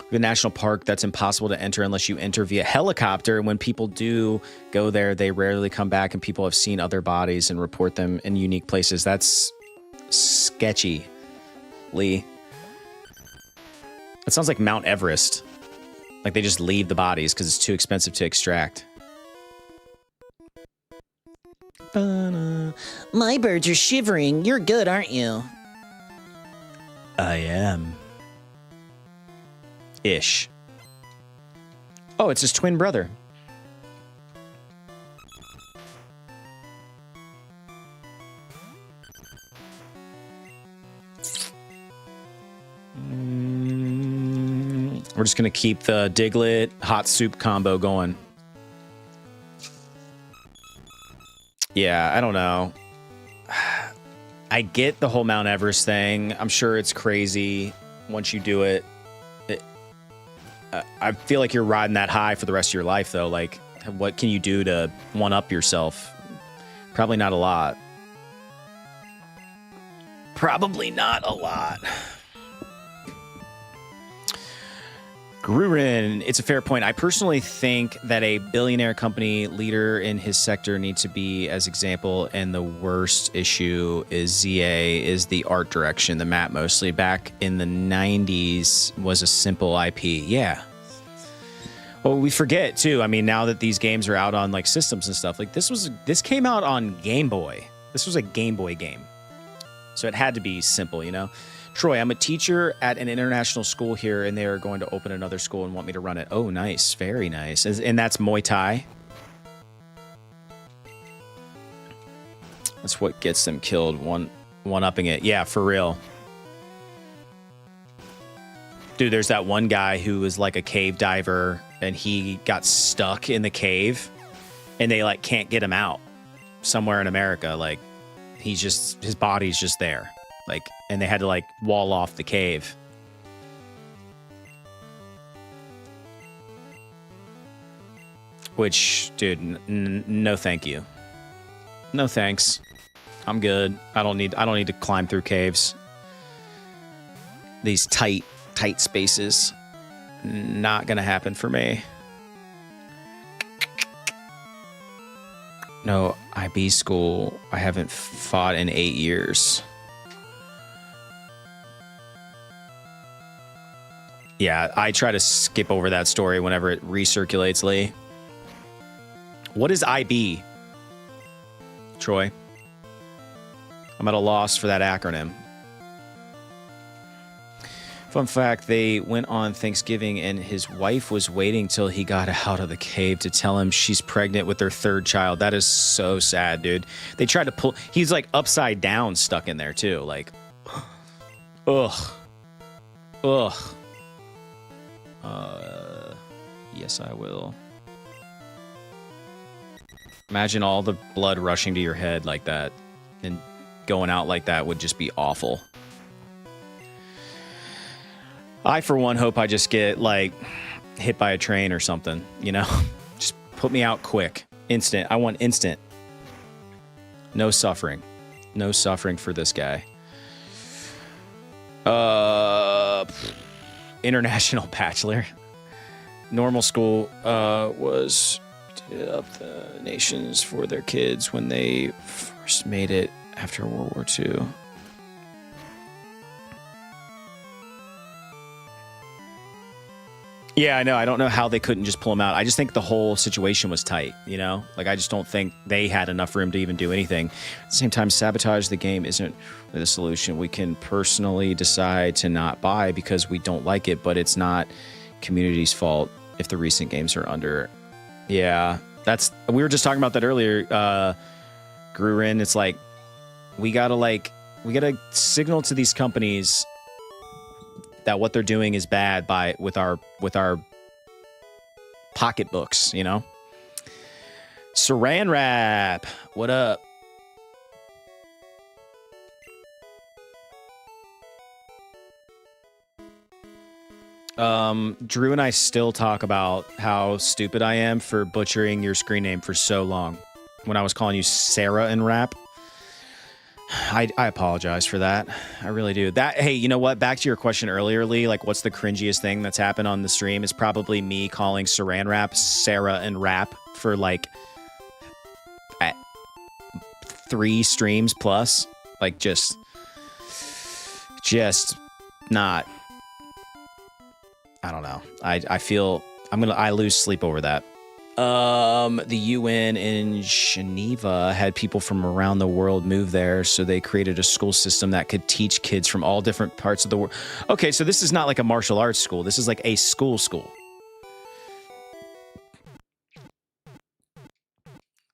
S1: The national park that's impossible to enter unless you enter via helicopter. When people do go there, they rarely come back, and people have seen other bodies and report them in unique places. That's sketchy, Lee. It sounds like Mount Everest. Like they just leave the bodies because it's too expensive to extract.
S2: My birds are shivering. You're good, aren't you?
S1: I am. Ish. Oh, it's his twin brother. We're just gonna keep the Diglett hot soup combo going. Yeah, I don't know. I get the whole Mount Everest thing. I'm sure it's crazy once you do it. I feel like you're riding that high for the rest of your life, though. Like, what can you do to one-up yourself? Probably not a lot. Probably not a lot. Grurin, it's a fair point. I personally think that a billionaire company leader in his sector needs to be as example, and the worst issue is ZA is the art direction. The map mostly back in the 90s was a simple IP. Yeah. Well, we forget too. I mean, now that these games are out on like systems and stuff, like this came out on Game Boy. This was a Game Boy game. So it had to be simple, you know? Troy, I'm a teacher at an international school here, and they are going to open another school and want me to run it. Oh, nice. Very nice. And that's Muay Thai? That's what gets them killed, one-upping it. Yeah, for real. Dude, there's that one guy who was like a cave diver, and he got stuck in the cave, and they like can't get him out somewhere in America. Like, his body's just there. Like, and they had to like wall off the cave. Which, dude, no thank you. No thanks. I'm good. I don't need to climb through caves. These tight spaces. Not gonna happen for me. No, IB school. I haven't fought in 8 years. Yeah, I try to skip over that story whenever it recirculates, Lee. What is IB, Troy? I'm at a loss for that acronym. Fun fact, they went on Thanksgiving and his wife was waiting till he got out of the cave to tell him she's pregnant with their third child. That is so sad, dude. They tried to pull... He's like upside down stuck in there too. Like, ugh. Yes, I will. Imagine all the blood rushing to your head like that, and going out like that would just be awful. I, for one, hope I just get, like, hit by a train or something, you know? Just put me out quick. Instant. I want instant. No suffering. No suffering for this guy. International Bachelor. Normal school was up the nations for their kids when they first made it after World War II. Yeah, I know. I don't know how they couldn't just pull him out. I just think the whole situation was tight, you know? Like, I just don't think they had enough room to even do anything. At the same time, sabotage the game isn't the solution. We can personally decide to not buy because we don't like it, but it's not community's fault if the recent games are under. Yeah, we were just talking about that earlier. Grurin, it's like, we gotta signal to these companies that what they're doing is bad with our pocketbooks, you know? Saran Wrap, what up? Drew and I still talk about how stupid I am for butchering your screen name for so long. When I was calling you Sarah and Rap. I apologize for that. I really do. Hey, you know what? Back to your question earlier, Lee, like what's the cringiest thing that's happened on the stream is probably me calling Saran Wrap Sarah and Rap for like at 3 streams plus. Like just not, I don't know. I feel I lose sleep over that. The UN in Geneva had people from around the world move there, so they created a school system that could teach kids from all different parts of the world. Okay, so this is not like a martial arts school. This is like a school.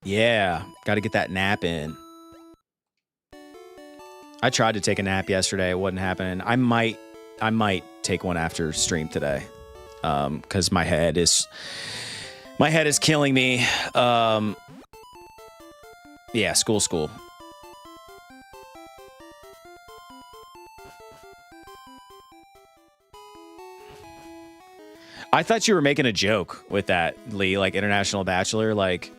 S1: Yeah, got to get that nap in. I tried to take a nap yesterday. It wasn't happening. I might take one after stream today, because my head is killing me. Yeah, school. I thought you were making a joke with that, Lee, like International Bachelor. Like,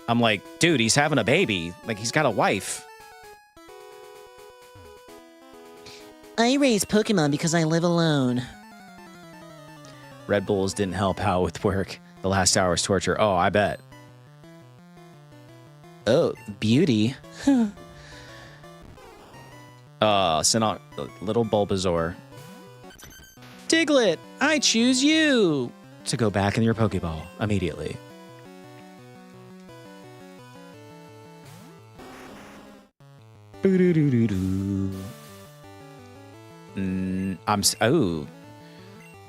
S1: I'm like, dude, he's having a baby. Like, he's got a wife.
S2: I raise Pokemon because I live alone.
S1: Red Bulls didn't help out with work. The last hour was torture. Oh, I bet.
S2: Oh, beauty.
S1: Send out little Bulbasaur. Diglett, I choose you to go back in your Pokeball immediately. Oh.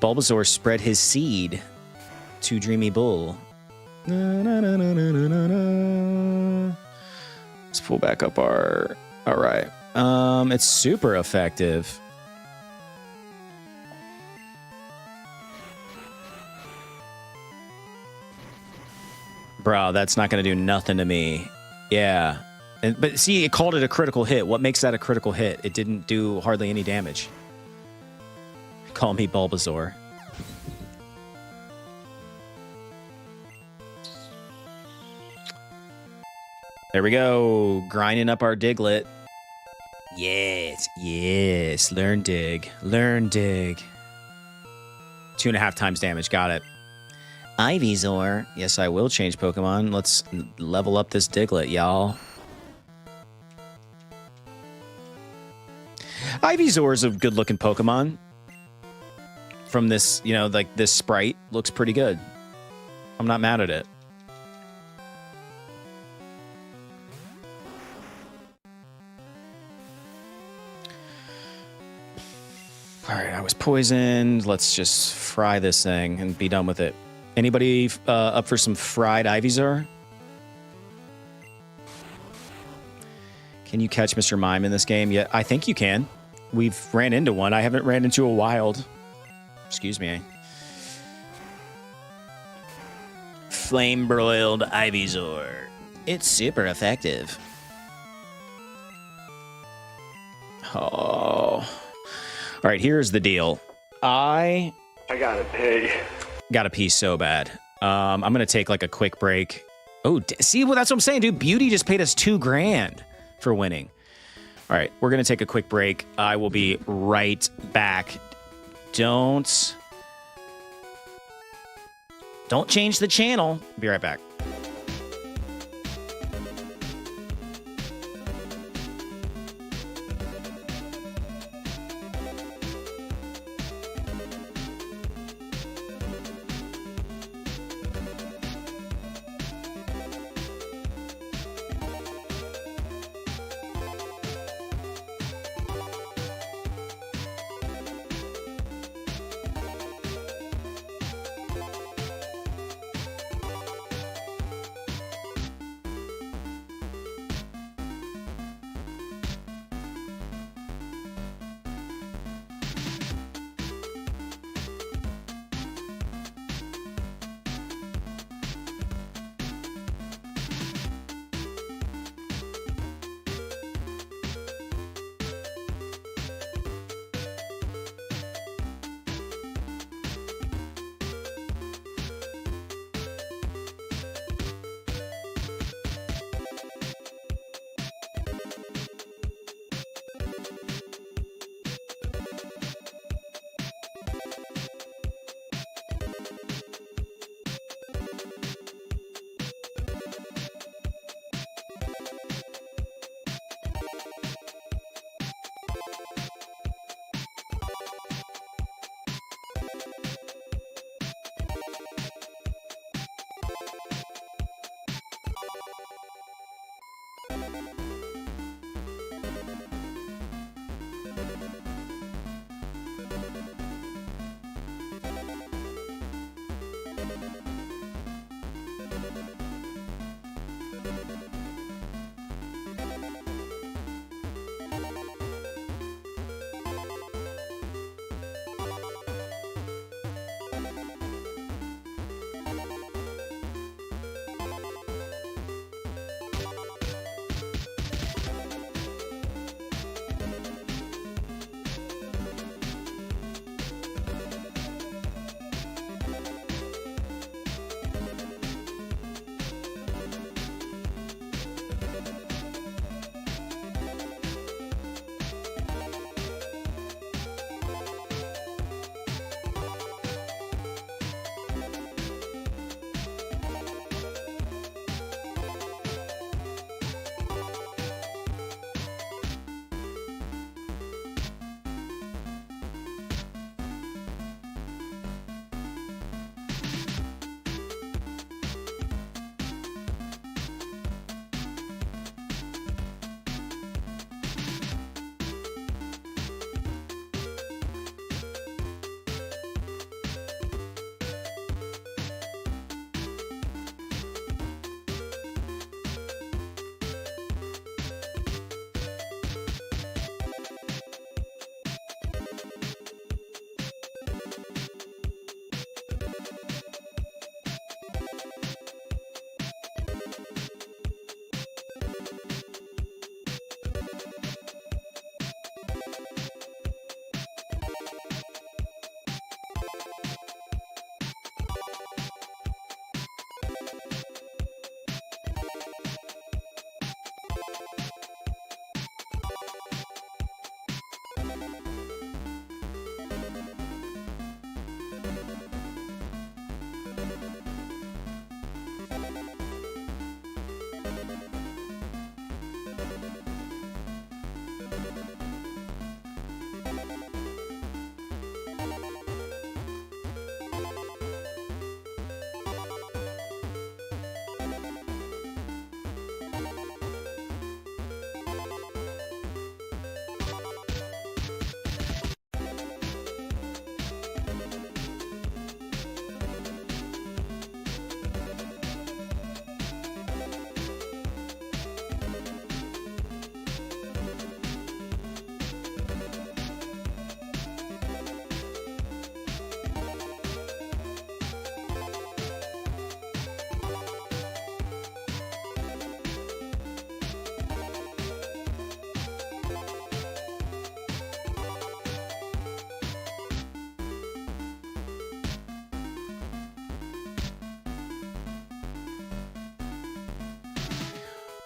S1: Bulbasaur spread his seed to Dreamy Bull. Let's pull back up our... All right. It's super effective. Bro, that's not going to do nothing to me. Yeah. But see, it called it a critical hit. What makes that a critical hit? It didn't do hardly any damage. Call me Bulbasaur. There we go. Grinding up our Diglett. Yes. Learn dig. 2.5 times damage. Got it. Ivysaur. Yes, I will change Pokemon. Let's level up this Diglett, y'all. Ivysaur is a good-looking Pokemon. From this, you know, like this sprite looks pretty good. I'm not mad at it. All right, I was poisoned. Let's just fry this thing and be done with it. Anybody up for some fried Ivysaur? Can you catch Mr. Mime in this game? Yeah, I think you can. We've ran into one. I haven't ran into a wild. Excuse me. Flame-broiled Ivysaur.
S2: It's super effective.
S1: Oh. All right, here's the deal. I
S3: gotta pee.
S1: Got to pee so bad. I'm going to take like a quick break. Oh, see, well, that's what I'm saying, dude. Beauty just paid us $2,000 for winning. All right, we're going to take a quick break. I will be right back. Don't change the channel. Be right back.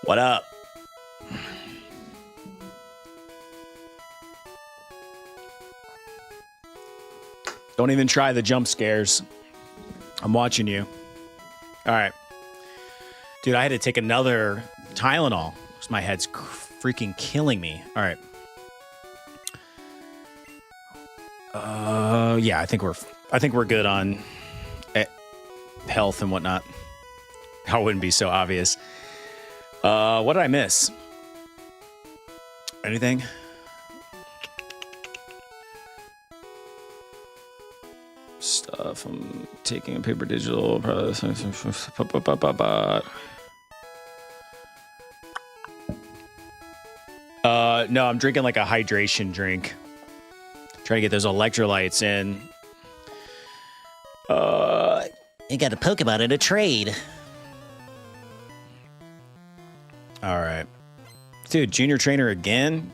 S1: What up? Don't even try the jump scares. I'm watching you. All right. Dude, I had to take another Tylenol because my head's freaking killing me. All right. Yeah, I think we're good on health and whatnot. That wouldn't be so obvious. What did I miss? Anything? Stuff. I'm taking a paper digital. No, I'm drinking like a hydration drink. Trying to get those electrolytes in.
S2: You got a Pokemon in a trade.
S1: All right. Dude, junior trainer again?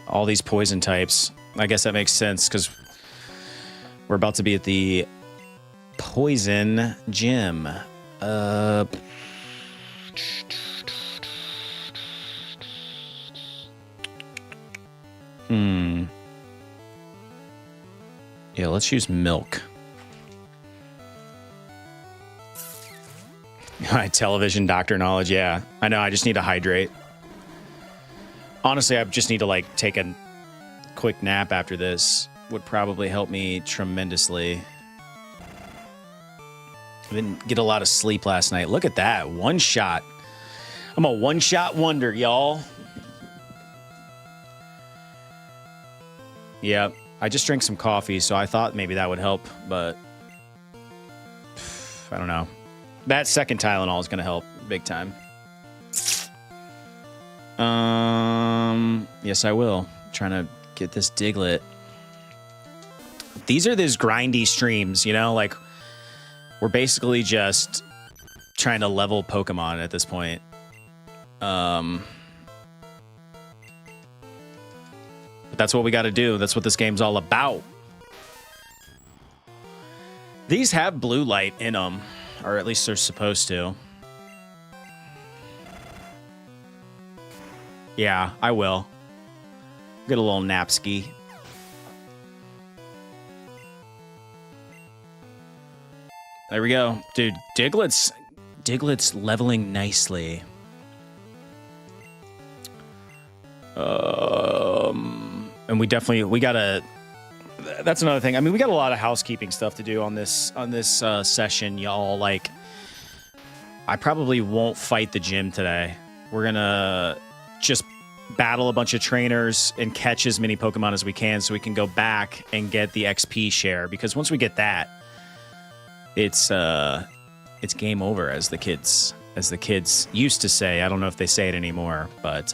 S1: All these poison types. I guess that makes sense because we're about to be at the poison gym. Yeah, let's use milk. Television doctor knowledge, yeah. I know, I just need to hydrate. Honestly, I just need to, like, take a quick nap after this. Would probably help me tremendously. I didn't get a lot of sleep last night. Look at that. One shot. I'm a one-shot wonder, y'all. Yeah, I just drank some coffee, so I thought maybe that would help, but I don't know. That second Tylenol is going to help big time. Yes, I will. Trying to get this Diglett. These are these grindy streams, you know? Like, we're basically just trying to level Pokemon at this point. But that's what we got to do. That's what this game's all about. These have blue light in them, or at least they're supposed to. Yeah, I will. Get a little napski. There we go. Dude, Diglett's leveling nicely. And we gotta, that's another thing. I mean, we got a lot of housekeeping stuff to do on this session, y'all. Like, I probably won't fight the gym today. We're gonna just battle a bunch of trainers and catch as many Pokemon as we can so we can go back and get the XP share, because once we get that, it's game over, as the kids used to say. I don't know if they say it anymore, but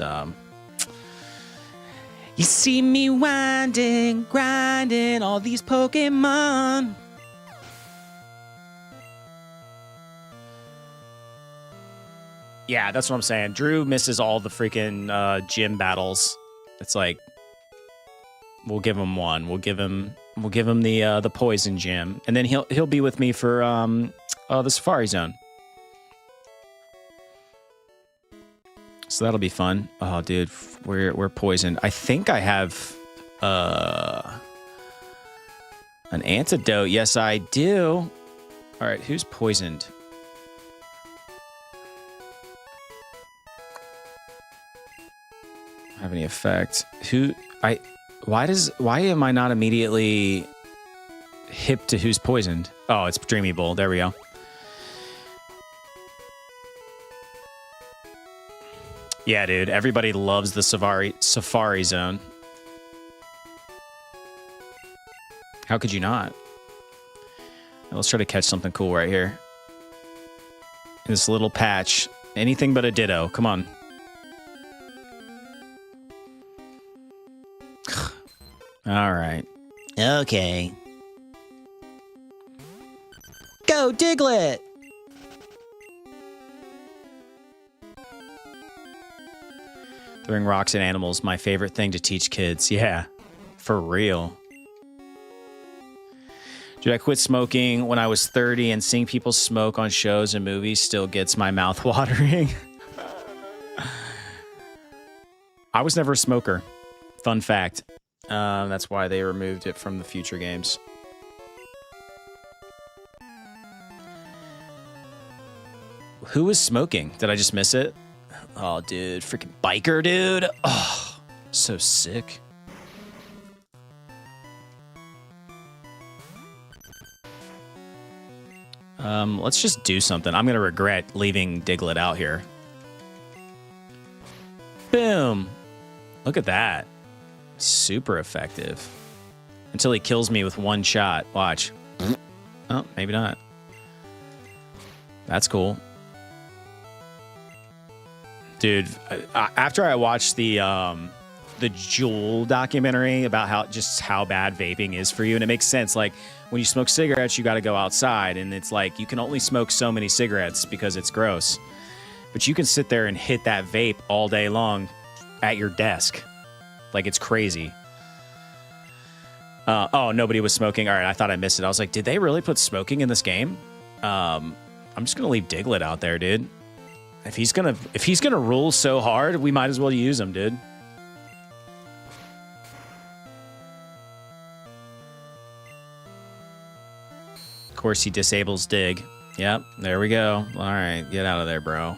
S1: you see me winding, grinding all these Pokemon. Yeah, that's what I'm saying. Drew misses all the freaking gym battles. It's like, we'll give him one. We'll give him the poison gym, and then he'll be with me for the Safari Zone. So that'll be fun. Oh, dude, we're poisoned. I think I have an antidote. Yes, I do. All right, who's poisoned? Have any effect? Why am I not immediately hip to who's poisoned? Oh, it's Dreamy Bull. There we go. Yeah, dude. Everybody loves the Safari Zone. How could you not? Now, let's try to catch something cool right here. In this little patch. Anything but a Ditto. Come on. All right.
S2: Okay. Go, Diglett!
S1: Throwing rocks at animals, my favorite thing to teach kids. Yeah, for real. Dude, I quit smoking when I was 30, and seeing people smoke on shows and movies still gets my mouth watering. I was never a smoker. Fun fact. That's why they removed it from the future games. Who was smoking? Did I just miss it? Oh, dude. Freaking biker, dude. Oh, so sick. Let's just do something. I'm going to regret leaving Diglett out here. Boom. Look at that. Super effective. Until he kills me with one shot. Watch. Oh, maybe not. That's cool. Dude, after I watched the Juul documentary about how bad vaping is for you, and it makes sense. Like, when you smoke cigarettes, you got to go outside, and it's like you can only smoke so many cigarettes because it's gross. But you can sit there and hit that vape all day long at your desk. Like, it's crazy. Oh, nobody was smoking. All right, I thought I missed it. I was like, did they really put smoking in this game? I'm just gonna leave Diglett out there, dude. If he's gonna rule so hard, we might as well use him, dude. Of course, he disables dig. Yep, there we go. All right, get out of there, bro.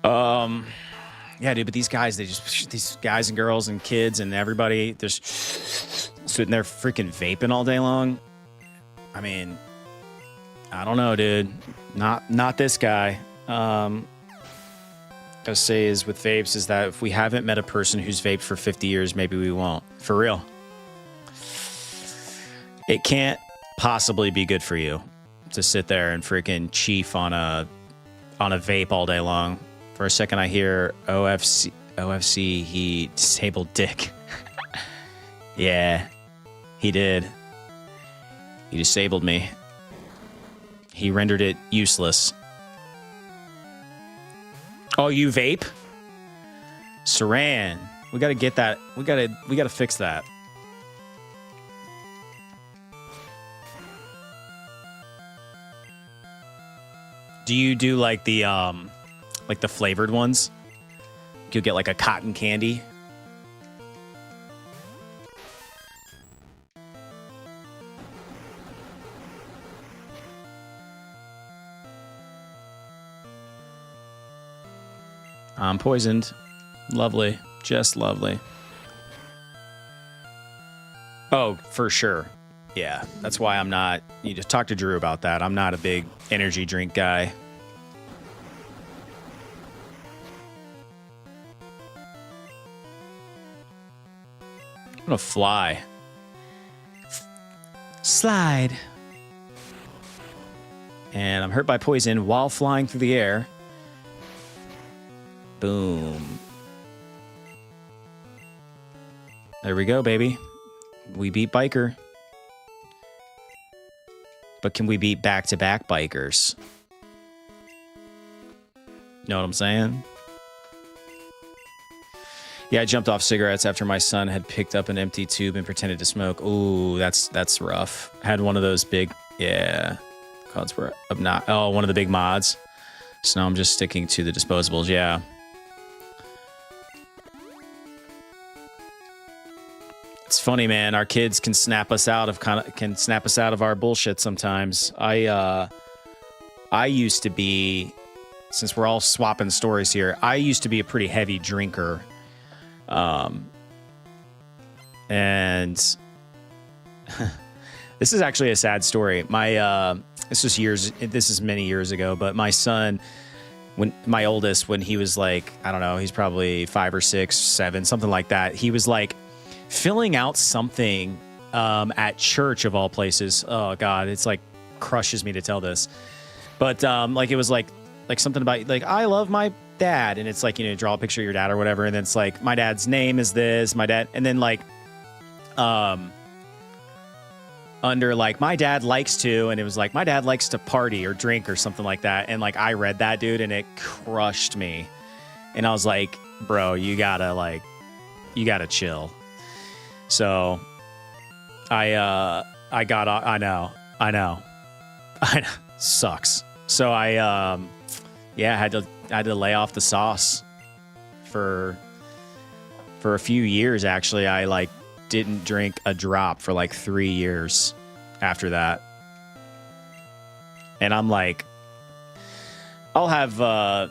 S1: Yeah, dude, but these guys, these guys and girls and kids and everybody, they're just sitting there freaking vaping all day long. I mean, I don't know, dude. Not this guy. Gotta say is with vapes is that if we haven't met a person who's vaped for 50 years, maybe we won't. For real. It can't possibly be good for you to sit there and freaking chief on a vape all day long. For a second, I hear OFC, he disabled Dick. Yeah, he did. He disabled me. He rendered it useless. Oh, you vape? Saran. We gotta get that. We gotta fix that. Do you do like the flavored ones? You'll get like a cotton candy. I'm poisoned. Lovely. Just lovely. Oh, for sure. Yeah, that's why I'm not... You just talk to Drew about that. I'm not a big energy drink guy. I'm gonna fly. Slide. And I'm hurt by poison while flying through the air. Boom. There we go, baby. We beat Biker. But can we beat back-to-back bikers? Know what I'm saying? Yeah, I jumped off cigarettes after my son had picked up an empty tube and pretended to smoke. Ooh, that's rough. Had one of those big, yeah. Codes were one of the big mods. So now I'm just sticking to the disposables, yeah. It's funny, man. Our kids can snap us out of our bullshit sometimes. I used to be, since we're all swapping stories here, I used to be a pretty heavy drinker. And this is actually a sad story. This is many years ago, but my son, my oldest, when he was like, I don't know, he's probably 5 or 6, 7, something like that. He was like filling out something, at church of all places. Oh God, it's like crushes me to tell this, but, like it was like something about like, I love my dad. And it's like, draw a picture of your dad or whatever. And then it's like, my dad's name is this, my dad. And then like, under like, my dad likes to, and it was like, my dad likes to party or drink or something like that. And like, I read that, dude, and it crushed me. And I was like, bro, you gotta chill. So I I got, I know. I know. Sucks. So I had to lay off the sauce for a few years. Actually, I like didn't drink a drop for like 3 years after that. And I'm like, I'll have, I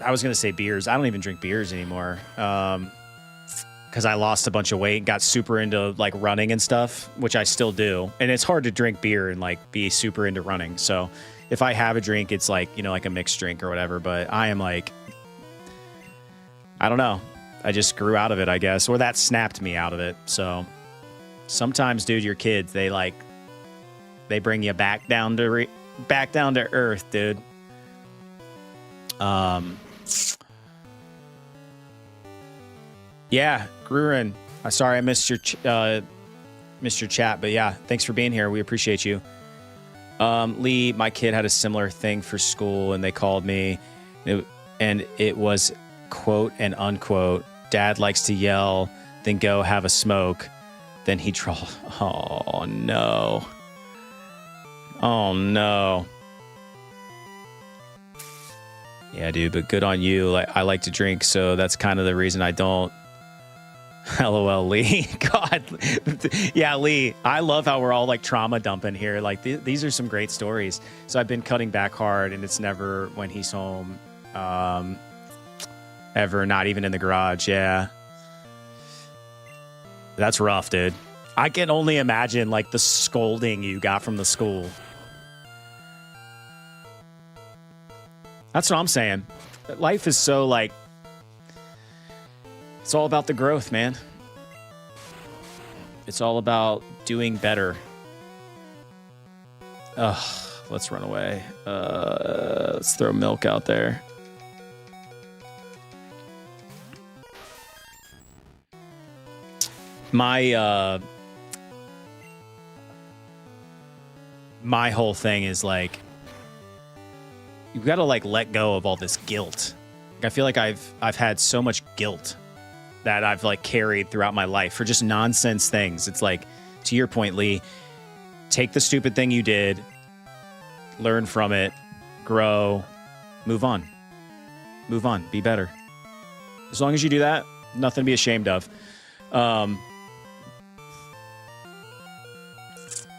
S1: was going to say beers. I don't even drink beers anymore. Because I lost a bunch of weight and got super into like running and stuff, which I still do. And it's hard to drink beer and like be super into running. So if I have a drink, it's like, you know, like a mixed drink or whatever. But I am like, I don't know. I just grew out of it, I guess. Or that snapped me out of it. So sometimes, dude, your kids, they bring you back down to earth, dude. Yeah, Grurin. Sorry I missed your chat, but yeah, thanks for being here. We appreciate you. Lee, my kid had a similar thing for school, and they called me, and it was quote and unquote. Dad likes to yell, then go have a smoke, then he troll. Oh no. Oh no. Yeah, dude, but good on you. Like, I like to drink, so that's kind of the reason I don't. LOL, Lee. God. Yeah, Lee, I love how we're all like trauma dumping here. Like these are some great stories. So I've been cutting back hard, and it's never when he's home. Ever, not even in the garage. Yeah. That's rough, dude. I can only imagine like the scolding you got from the school. That's what I'm saying. Life is so like, it's all about the growth, man. It's all about doing better. Ugh, let's run away. Let's throw milk out there. My whole thing is like, you've got to like let go of all this guilt. I feel like I've had so much guilt that I've like carried throughout my life for just nonsense things. It's like, to your point, Lee, take the stupid thing you did, learn from it, grow, move on, be better. As long as you do that, nothing to be ashamed of.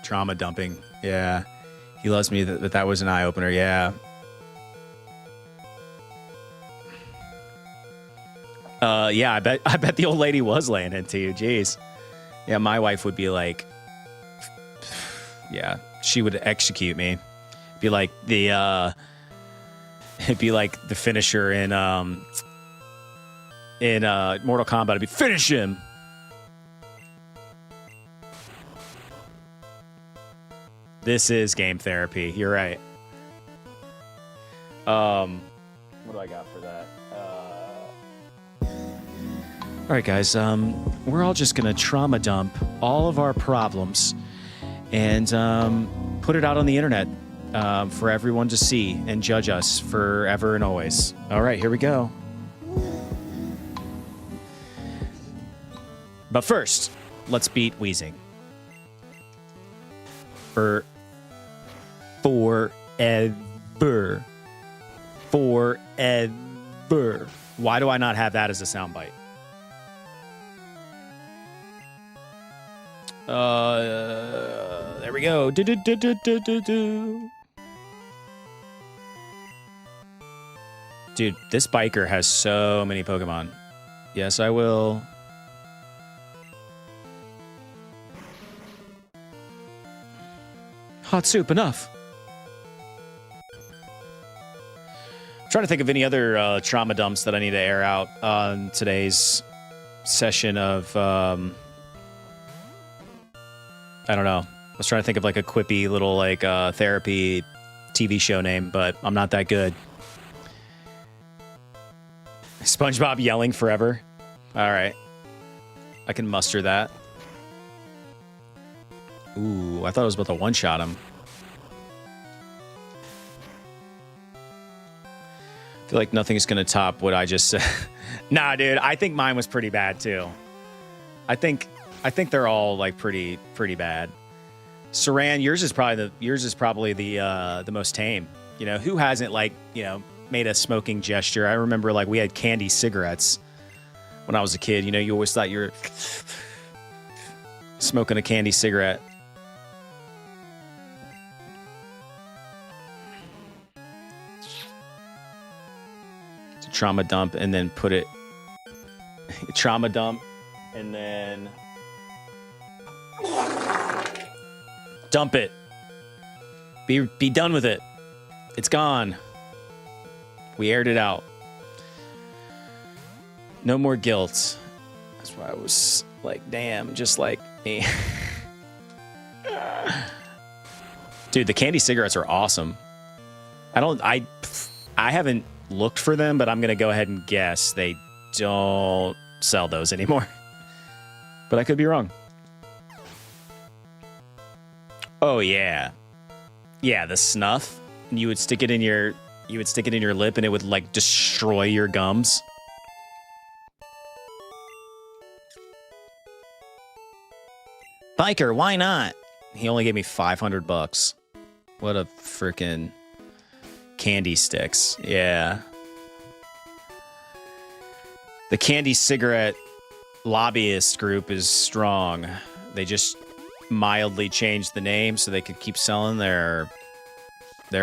S1: Trauma dumping. Yeah. He loves me. That was an eye opener. Yeah. Yeah, I bet the old lady was laying into you. Jeez. Yeah, my wife would be like, yeah, she would execute me. Be like the it'd be like the finisher in Mortal Kombat. It'd be finish him. This is game therapy. You're right. What do I got for that? All right, guys. We're all just gonna trauma dump all of our problems and put it out on the internet for everyone to see and judge us forever and always. All right, here we go. But first, let's beat wheezing. Forever. Why do I not have that as a soundbite? There we go. Dude, this biker has so many Pokemon. Yes, I will. Hot soup, enough. I'm trying to think of any other trauma dumps that I need to air out on today's session of, I don't know. I was trying to think of like a quippy little like therapy TV show name, but I'm not that good. SpongeBob yelling forever. All right. I can muster that. Ooh, I thought I was about to one-shot him. I feel like nothing's going to top what I just said. Nah, dude, I think mine was pretty bad, too. I think they're all, like, pretty bad. Saran, yours is probably the most tame. You know, who hasn't like, you know, made a smoking gesture? I remember like we had candy cigarettes when I was a kid. You know, you always thought you were smoking a candy cigarette. It's a trauma dump and then put it trauma dump and then dump it. Be done with it. It's gone. We aired it out. No more guilt. That's why I was like, damn, just like me. Dude, the candy cigarettes are awesome. I haven't looked for them, but I'm going to go ahead and guess they don't sell those anymore. But I could be wrong. Oh yeah. Yeah, the snuff. And you would stick it in your lip and it would like destroy your gums. Biker, why not? He only gave me $500. What a freaking candy sticks. Yeah. The candy cigarette lobbyist group is strong. They just mildly changed the name so they could keep selling their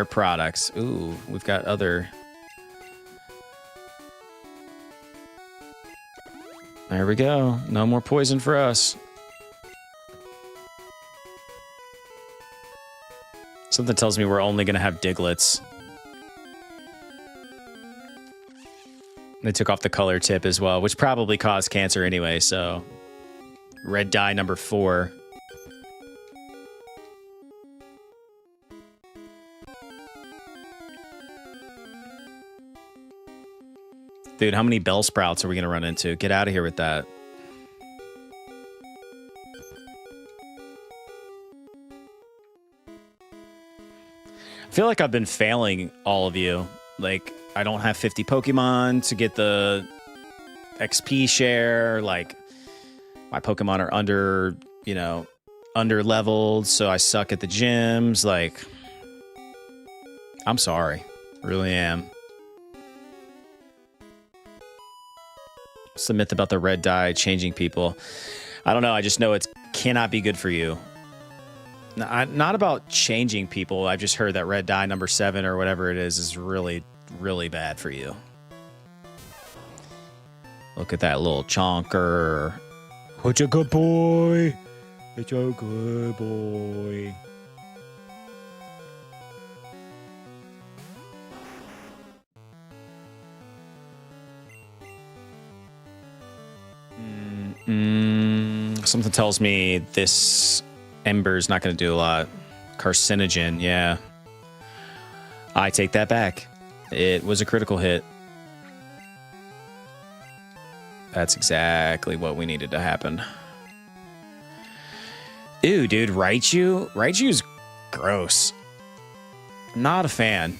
S1: products. Ooh, we've got other. There we go. No more poison for us. Something tells me we're only going to have Diglets. They took off the color tip as well, which probably caused cancer anyway, so... Red dye number 4. Dude, how many bell sprouts are we going to run into? Get out of here with that. I feel like I've been failing all of you. Like, I don't have 50 Pokemon to get the XP share. Like, my Pokemon are under leveled, so I suck at the gyms. Like, I'm sorry. Really am. What's the myth about the red dye changing people? I don't know. I just know it cannot be good for you. Not about changing people. I've just heard that red dye number 7 or whatever it is really, really bad for you. Look at that little chonker. Such a good boy. Such a good boy. Something tells me this Ember's not going to do a lot. Carcinogen, yeah. I take that back. It was a critical hit. That's exactly what we needed to happen. Ew, dude, Raichu? Raichu's gross. Not a fan.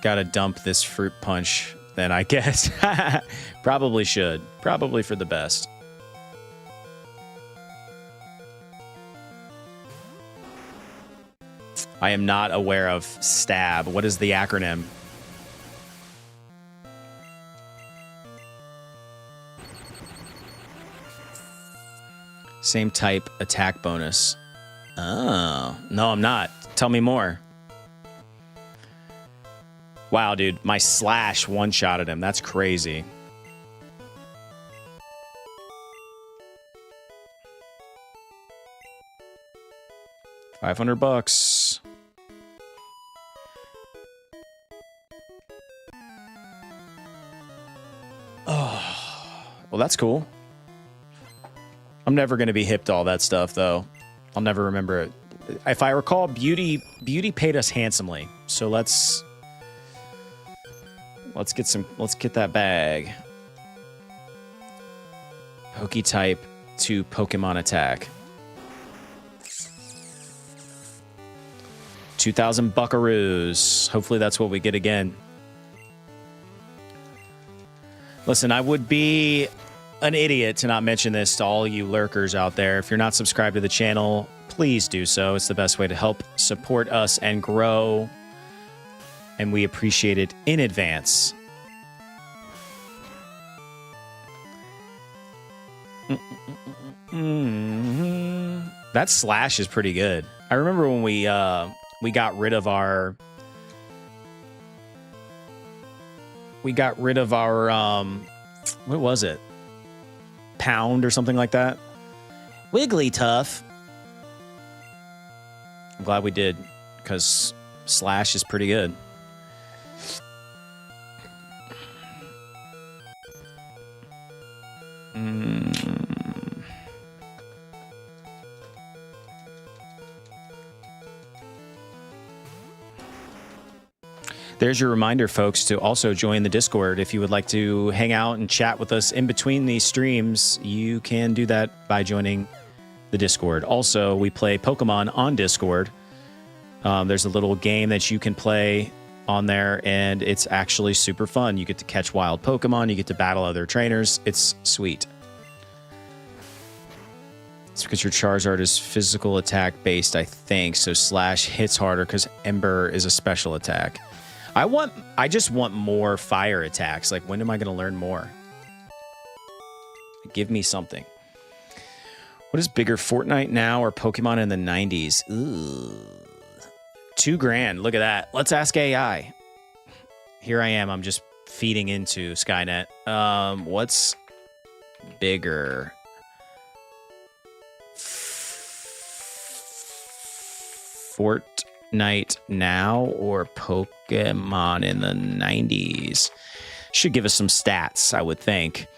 S1: Gotta dump this fruit punch, then I guess. Probably should. Probably for the best. I am not aware of STAB. What is the acronym? Same type attack bonus. Oh, no, I'm not. Tell me more. Wow, dude, my slash one-shotted him. That's crazy. $500. Oh, well, that's cool. I'm never going to be hip to all that stuff, though. I'll never remember it. If I recall, Beauty paid us handsomely. So let's get that bag. Poke type to Pokemon attack. 2,000 buckaroos. Hopefully that's what we get again. Listen, I would be an idiot to not mention this to all you lurkers out there. If you're not subscribed to the channel, please do so. It's the best way to help support us and grow, and we appreciate it in advance. That slash is pretty good. I remember when we got rid of our what was it? Pound or something like that. Wigglytuff. I'm glad we did, because slash is pretty good. There's your reminder, folks, to also join the Discord. If you would like to hang out and chat with us in between these streams, you can do that by joining the Discord. Also, we play Pokemon on Discord. There's a little game that you can play on there, and it's actually super fun. You get to catch wild Pokemon. You get to battle other trainers. It's sweet. It's because your Charizard is physical attack based, I think, so slash hits harder because Ember is a special attack. I just want more fire attacks. Like, when am I going to learn more? Give me something. What is bigger, Fortnite now or Pokemon in the 90s? Ooh. $2,000. Look at that. Let's ask AI. Here I am. I'm just feeding into Skynet. What's bigger? Fortnite now or Pokemon in the 90s? Should give us some stats, I would think.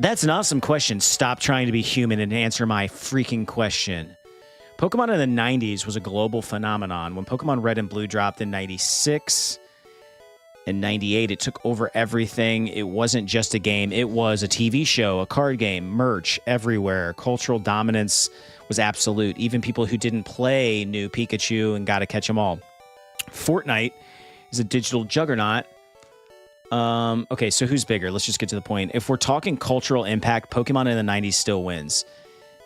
S1: That's an awesome question. Stop trying to be human and answer my freaking question. Pokemon in the 90s was a global phenomenon. When Pokemon Red and Blue dropped in 96 and 98, it took over everything. It wasn't just a game. It was a TV show, a card game, merch everywhere. Cultural dominance was absolute. Even people who didn't play knew Pikachu and got to catch them all. Fortnite is a digital juggernaut. Okay, so who's bigger? Let's just get to the point. If we're talking cultural impact, Pokemon in the 90s still wins.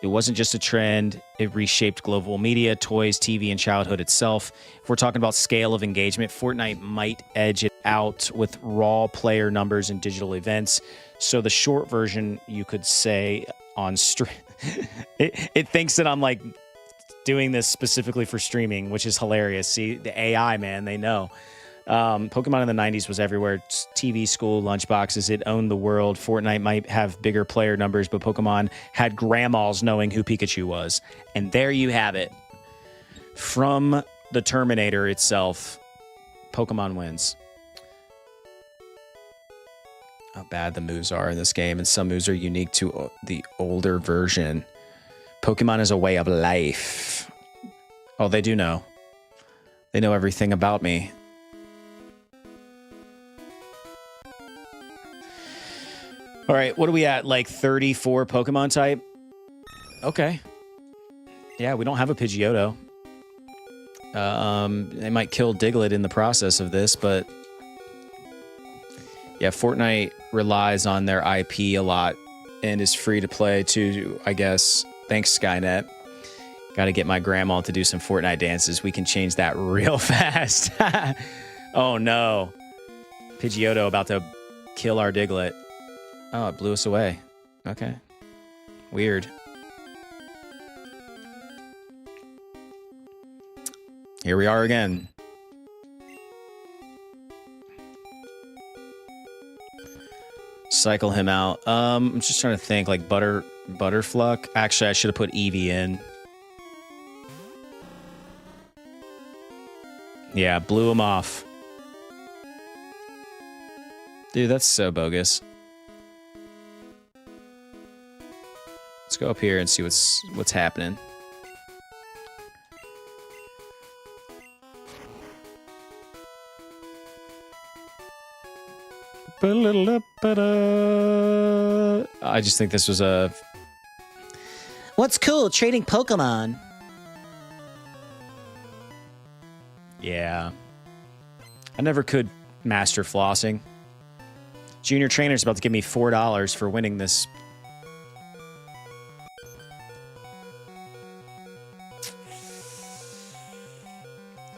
S1: It wasn't just a trend. It reshaped global media, toys, TV, and childhood itself. If we're talking about scale of engagement, Fortnite might edge it out with raw player numbers and digital events. So the short version, you could say on stream, it thinks that I'm like doing this specifically for streaming, which is hilarious. See, the AI, man, they know. Pokemon in the 90s was everywhere. TV, school, lunchboxes. It owned the world. Fortnite might have bigger player numbers, but Pokemon had grandmas knowing who Pikachu was. And there you have it. From the Terminator itself, Pokemon wins. How bad the moves are in this game, and some moves are unique to the older version. Pokemon is a way of life. Oh, they do know. They know everything about me. All right, what are we at? Like 34 Pokemon type? Okay. Yeah, we don't have a Pidgeotto. They might kill Diglett in the process of this, but yeah, Fortnite relies on their IP a lot and is free to play too, I guess. Thanks, Skynet. Got to get my grandma to do some Fortnite dances. We can change that real fast. Oh no. Pidgeotto about to kill our Diglett. Oh, it blew us away. Okay. Weird. Here we are again. Cycle him out. I'm just trying to think, like Butterfluck. Actually, I should have put Eevee in. Yeah, blew him off. Dude, that's so bogus. Let's go up here and see what's happening. I just think this was a...
S2: What's cool? Trading Pokemon.
S1: Yeah. I never could master flossing. Junior Trainer's about to give me $4 for winning this.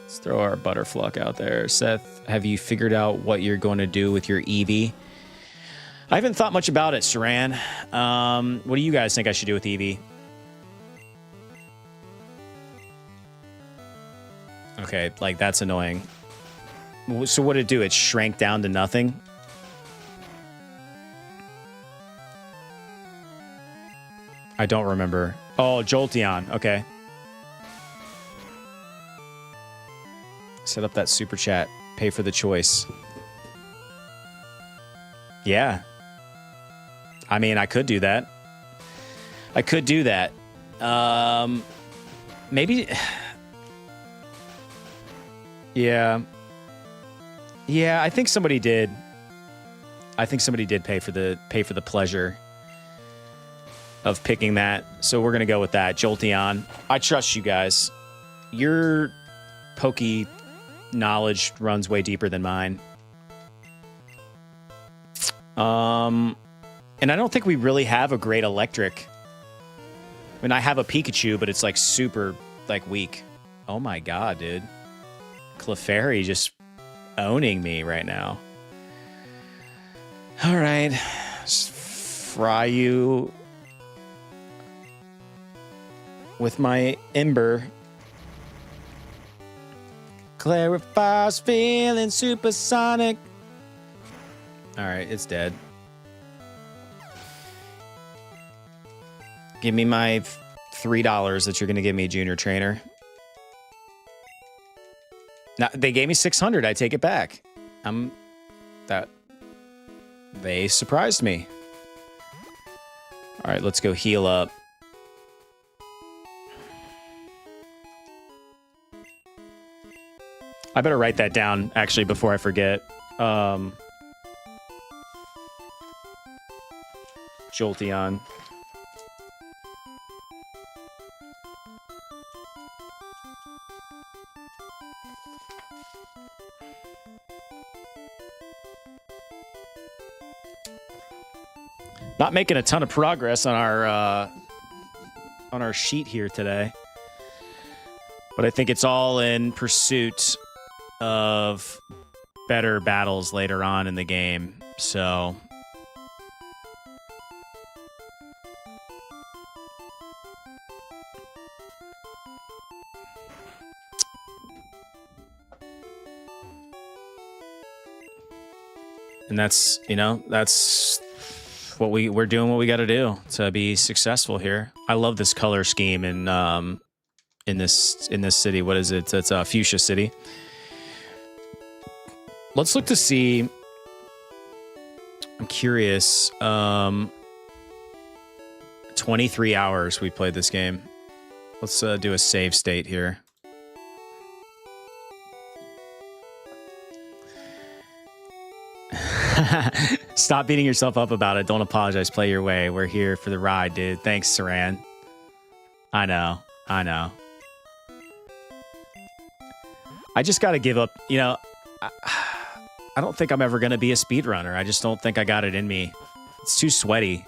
S1: Let's throw our Butterfluck out there. Seth, have you figured out what you're going to do with your Eevee? I haven't thought much about it, Saran. What do you guys think I should do with Eevee? Okay, like, that's annoying. So what did it do? It shrank down to nothing? I don't remember. Oh, Jolteon. Okay. Set up that super chat. Pay for the choice. Yeah. I mean, I could do that. I could do that. Maybe... Yeah. Yeah, I think somebody did. I think somebody did pay for the pleasure of picking that. So we're going to go with that. Jolteon. I trust you guys. Your Poke knowledge runs way deeper than mine. And I don't think we really have a great electric. I mean, I have a Pikachu, but it's like super like weak. Oh my god, dude. Clefairy just owning me right now. All right. Just fry you with my Ember. Clarifies feeling supersonic. All right, it's dead. Give me my $3 that you're going to give me, Junior Trainer. Now, they gave me 600. I take it back. They surprised me. All right, let's go heal up. I better write that down, actually, before I forget. Jolteon. Not making a ton of progress on our sheet here today, but I think it's all in pursuit of better battles later on in the game. So and that's, you know, that's what we're doing what we got to do to be successful here. I love this color scheme in this city. What is it? It's Fuchsia City. Let's look to see. I'm curious. 23 hours we played this game. Let's do a save state here. Stop beating yourself up about it. Don't apologize. Play your way. We're here for the ride, dude. Thanks, Saran. I know. I just got to give up. You know, I don't think I'm ever going to be a speedrunner. I just don't think I got it in me. It's too sweaty.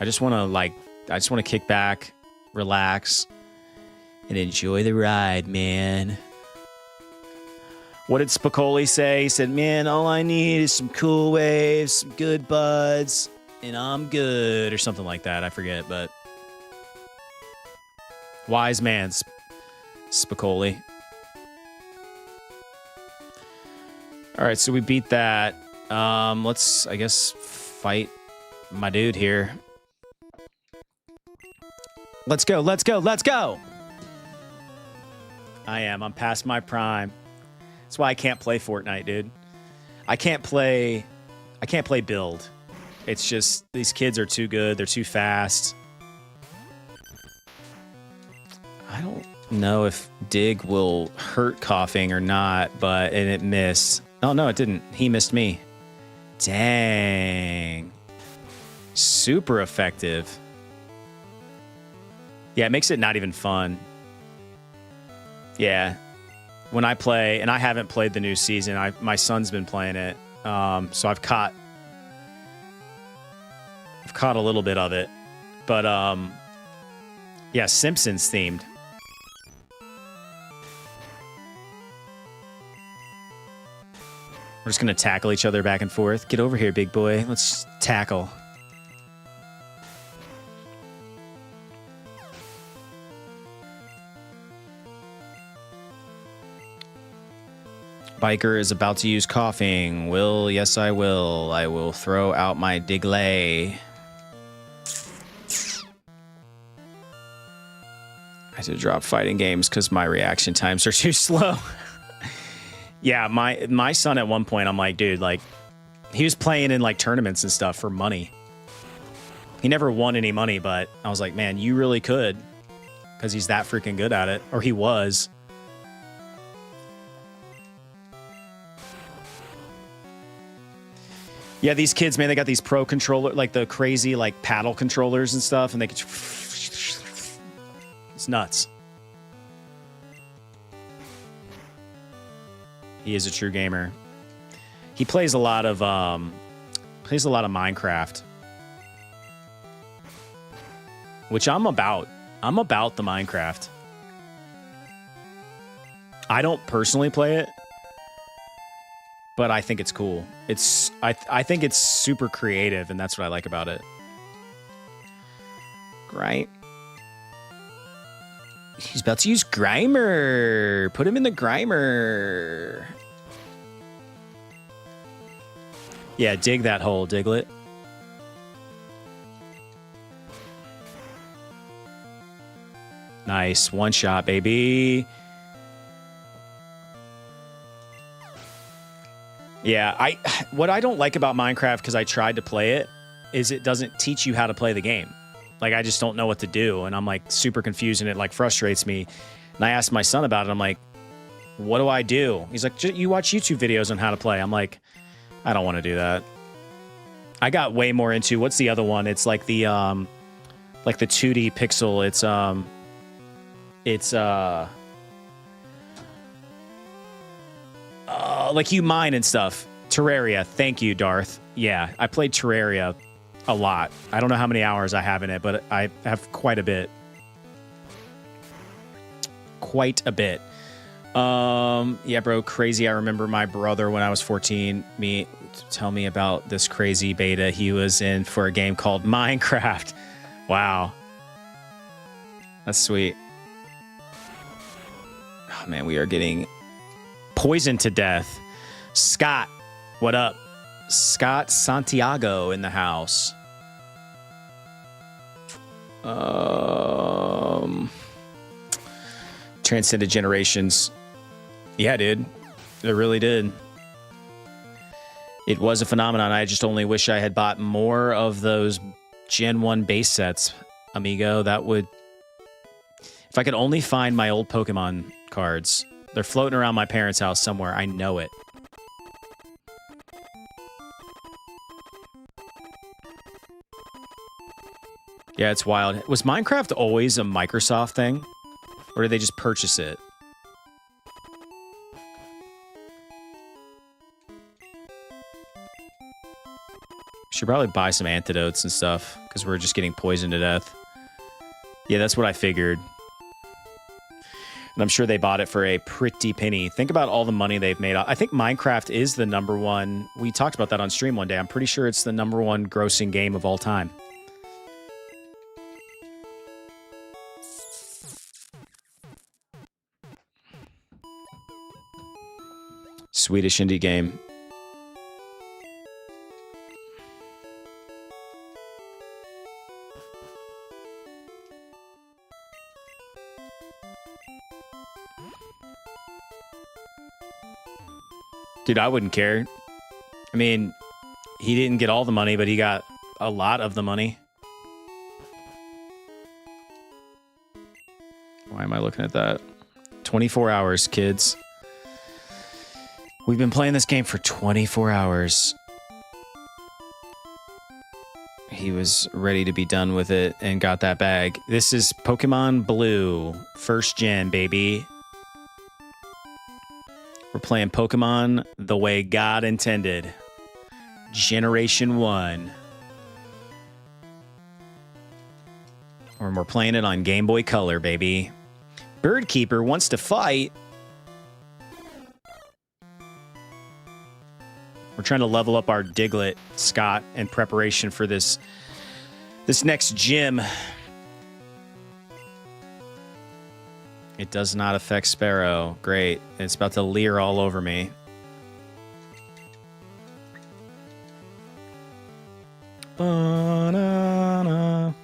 S1: I just want to kick back, relax, and enjoy the ride, man. What did Spicoli say? He said, man, all I need is some cool waves, some good buds, and I'm good, or something like that. I forget, but wise man, Spicoli. All right, so we beat that. Let's, I guess, fight my dude here. Let's go, let's go, let's go! I'm past my prime. That's why I can't play Fortnite, dude. I can't play build. It's just, these kids are too good. They're too fast. I don't know if Dig will hurt coughing or not, and it missed. Oh, no, it didn't. He missed me. Dang. Super effective. Yeah, it makes it not even fun. Yeah. When I play, and I haven't played the new season, my son's been playing it. So I've caught a little bit of it. But yeah, Simpsons themed. We're just gonna tackle each other back and forth. Get over here, big boy. Let's tackle. Biker is about to use coughing. Yes, I will. I will throw out my Diglett. I had to drop fighting games because my reaction times are too slow. Yeah, my son at one point, I'm like, dude, like, he was playing in like tournaments and stuff for money. He never won any money, but I was like, man, you really could, because he's that freaking good at it, or he was. Yeah, these kids, man, they got these pro controller, like the crazy like paddle controllers and stuff, and they could. It's nuts. He is a true gamer. He plays a lot of Minecraft, which I'm about. I'm about the Minecraft. I don't personally play it, but I think it's cool. I think it's super creative, and that's what I like about it. Right? He's about to use Grimer. Put him in the Grimer. Yeah, dig that hole, Diglett. Nice. One shot, baby. Yeah, what I don't like about Minecraft, because I tried to play it, is it doesn't teach you how to play the game. Like, I just don't know what to do, and I'm, like, super confused, and it, like, frustrates me. And I asked my son about it. I'm like, what do I do? He's like, you watch YouTube videos on how to play. I'm like, I don't want to do that. I got way more into, what's the other one? It's like the 2D pixel. It's like you mine and stuff. Terraria. Thank you, Darth. Yeah, I played Terraria a lot. I don't know how many hours I have in it, but I have quite a bit. Quite a bit. Yeah, bro, crazy. I remember my brother when I was 14, tell me about this crazy beta he was in for a game called Minecraft. Wow. That's sweet. Oh, man, we are getting poisoned to death. Scott, what up? Scott Santiago in the house. Transcended generations. Yeah, dude. It really did. It was a phenomenon. I just only wish I had bought more of those Gen 1 base sets, amigo. That would... If I could only find my old Pokemon cards. They're floating around my parents' house somewhere. I know it. Yeah, it's wild. Was Minecraft always a Microsoft thing? Or did they just purchase it? Should probably buy some antidotes and stuff, because we're just getting poisoned to death. Yeah, that's what I figured. And I'm sure they bought it for a pretty penny. Think about all the money they've made. I think Minecraft is the #1. We talked about that on stream one day. I'm pretty sure it's the #1 grossing game of all time. Swedish indie game. Dude, I wouldn't care. I mean, he didn't get all the money, but he got a lot of the money. Why am I looking at that? 24 hours, kids. We've been playing this game for 24 hours. He was ready to be done with it and got that bag. This is Pokemon Blue. First gen, baby. We're playing Pokemon the way God intended. Generation 1. Or we're playing it on Game Boy Color, baby. Birdkeeper wants to fight. We're trying to level up our Diglett, Scott, in preparation for this next gym. It does not affect Sparrow. Great. It's about to leer all over me. Banana.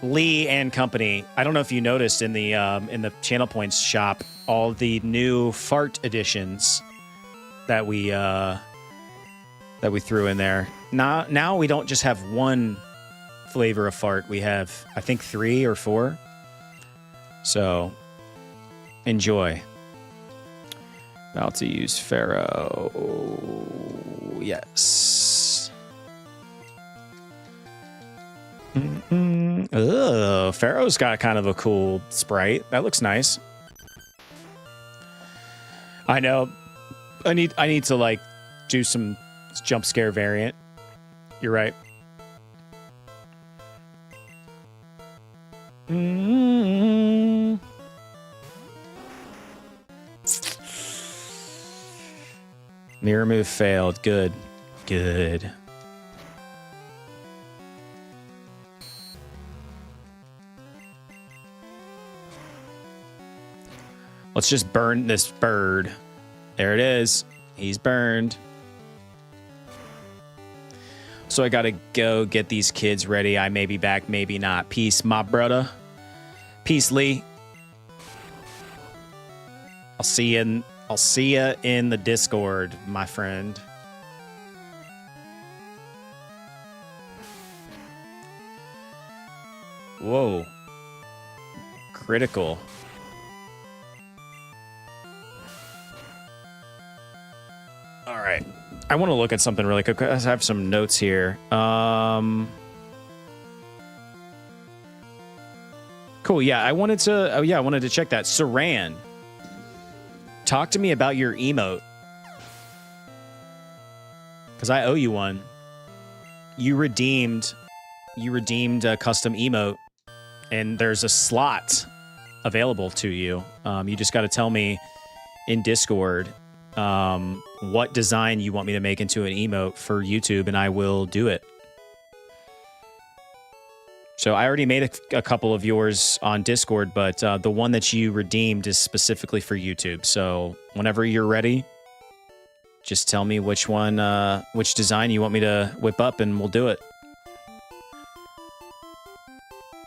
S1: Lee and Company. I don't know if you noticed in the Channel Points shop all the new fart editions that we threw in there. Now we don't just have one flavor of fart. We have, I think, 3 or 4. So enjoy. About to use Pharaoh. Yes. Ugh, Pharaoh's got kind of a cool sprite. That looks nice. I know. I need to like do some jump scare variant. You're right. Mirror move failed. Good. Good. Let's just burn this bird. There it is. He's burned. So I gotta go get these kids ready. I may be back, maybe not. Peace, my brother. Peace, Lee. I'll see you in the Discord, my friend. Whoa. Critical. All right. I want to look at something really quick. I have some notes here. Cool. Yeah, I wanted to check that. Saran, talk to me about your emote, because I owe you one. You redeemed a custom emote, and there's a slot available to you. You just got to tell me in Discord what design you want me to make into an emote for YouTube, and I will do it. So I already made a couple of yours on Discord, but the one that you redeemed is specifically for YouTube. So whenever you're ready, just tell me which design you want me to whip up, and we'll do it.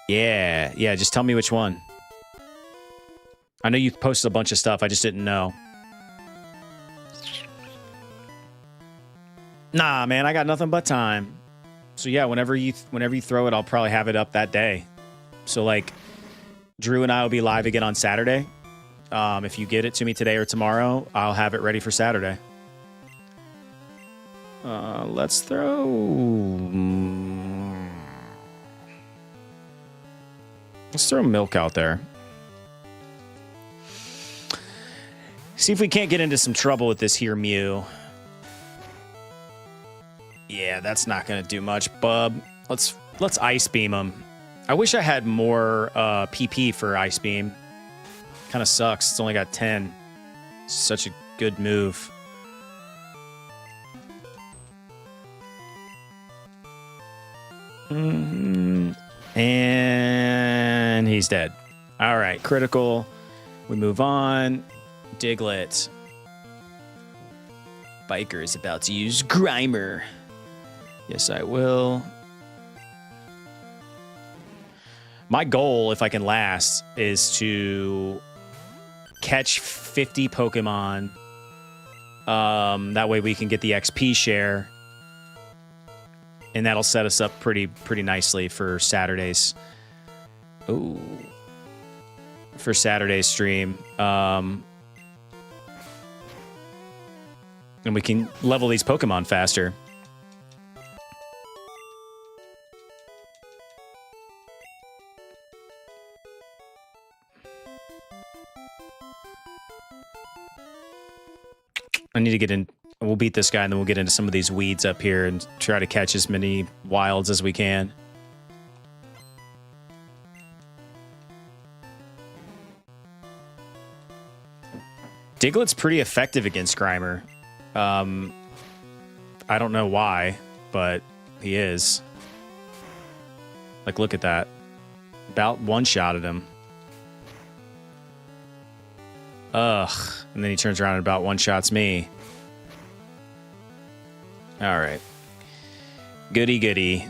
S1: Yeah, just tell me which one. I know you posted a bunch of stuff, I just didn't know. Nah, man, I got nothing but time. So yeah, whenever you throw it, I'll probably have it up that day. So like, Drew and I will be live again on Saturday. If you get it to me today or tomorrow, I'll have it ready for Saturday. Let's throw... Let's throw milk out there. See if we can't get into some trouble with this here Mew. Yeah, that's not gonna do much, bub. Let's Ice Beam him. I wish I had more PP for Ice Beam. Kind of sucks. It's only got 10. Such a good move. And he's dead. All right, critical. We move on. Diglett. Biker is about to use Grimer. Yes, I will. My goal, if I can last, is to catch 50 Pokemon. That way we can get the XP share. And that'll set us up pretty nicely for Saturday's. Ooh. For Saturday's stream. And we can level these Pokemon faster. I need to get in. We'll beat this guy, and then we'll get into some of these weeds up here and try to catch as many wilds as we can. Diglett's pretty effective against Grimer. I don't know why, but he is. Like, look at that. About one-shotted him. Ugh. And then he turns around and about one-shots me. All right. Goody, goody.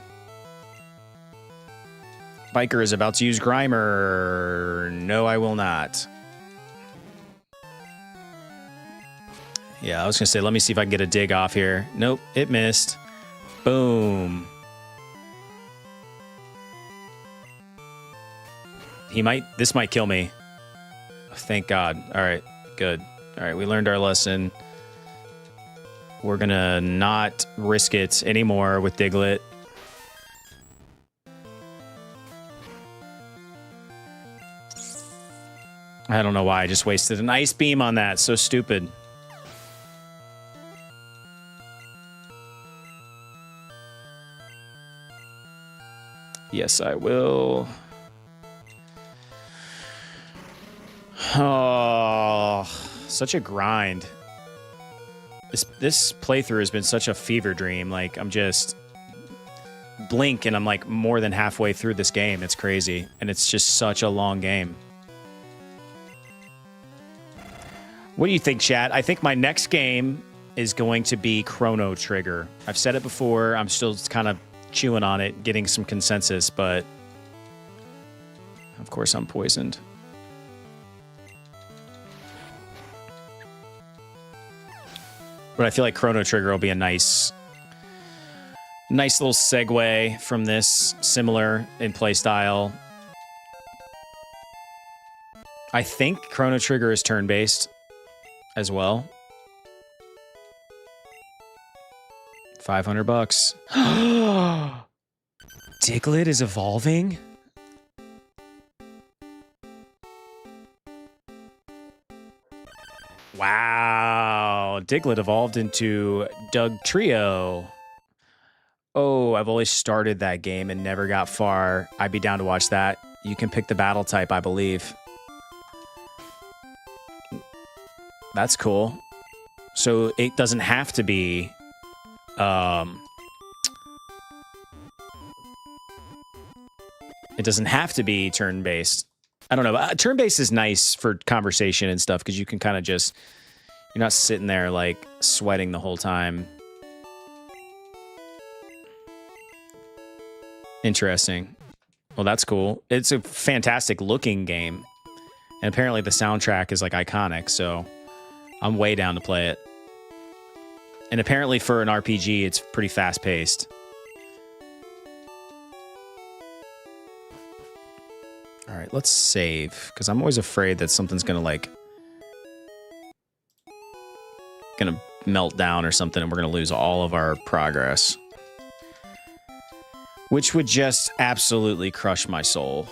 S1: Biker is about to use Grimer. No, I will not. Yeah, I was going to say, let me see if I can get a dig off here. Nope, it missed. Boom. This might kill me. Thank God. All right, good. All right, we learned our lesson. We're going to not risk it anymore with Diglett. I don't know why I just wasted an ice beam on that. So stupid. Yes, I will. Oh, such a grind. This playthrough has been such a fever dream. Like, I'm just blink and I'm like more than halfway through this game. It's crazy. And it's just such a long game. What do you think, chat? I think my next game is going to be Chrono Trigger. I've said it before. I'm still kind of chewing on it, getting some consensus, but of course I'm poisoned. But I feel like Chrono Trigger will be a nice little segue from this, similar in play style. I think Chrono Trigger is turn-based as well. $500. Diglett is evolving? Wow. Diglett evolved into Doug Trio. Oh, I've always started that game and never got far. I'd be down to watch that. You can pick the battle type, I believe. That's cool. So it doesn't have to be... it doesn't have to be turn-based. I don't know. Turn-based is nice for conversation and stuff because you can kind of just... You're not sitting there, like, sweating the whole time. Interesting. Well, that's cool. It's a fantastic-looking game. And apparently the soundtrack is, like, iconic, so I'm way down to play it. And apparently for an RPG, it's pretty fast-paced. All right, let's save, because I'm always afraid that something's going to, like, going to melt down or something, and we're going to lose all of our progress. Which would just absolutely crush my soul.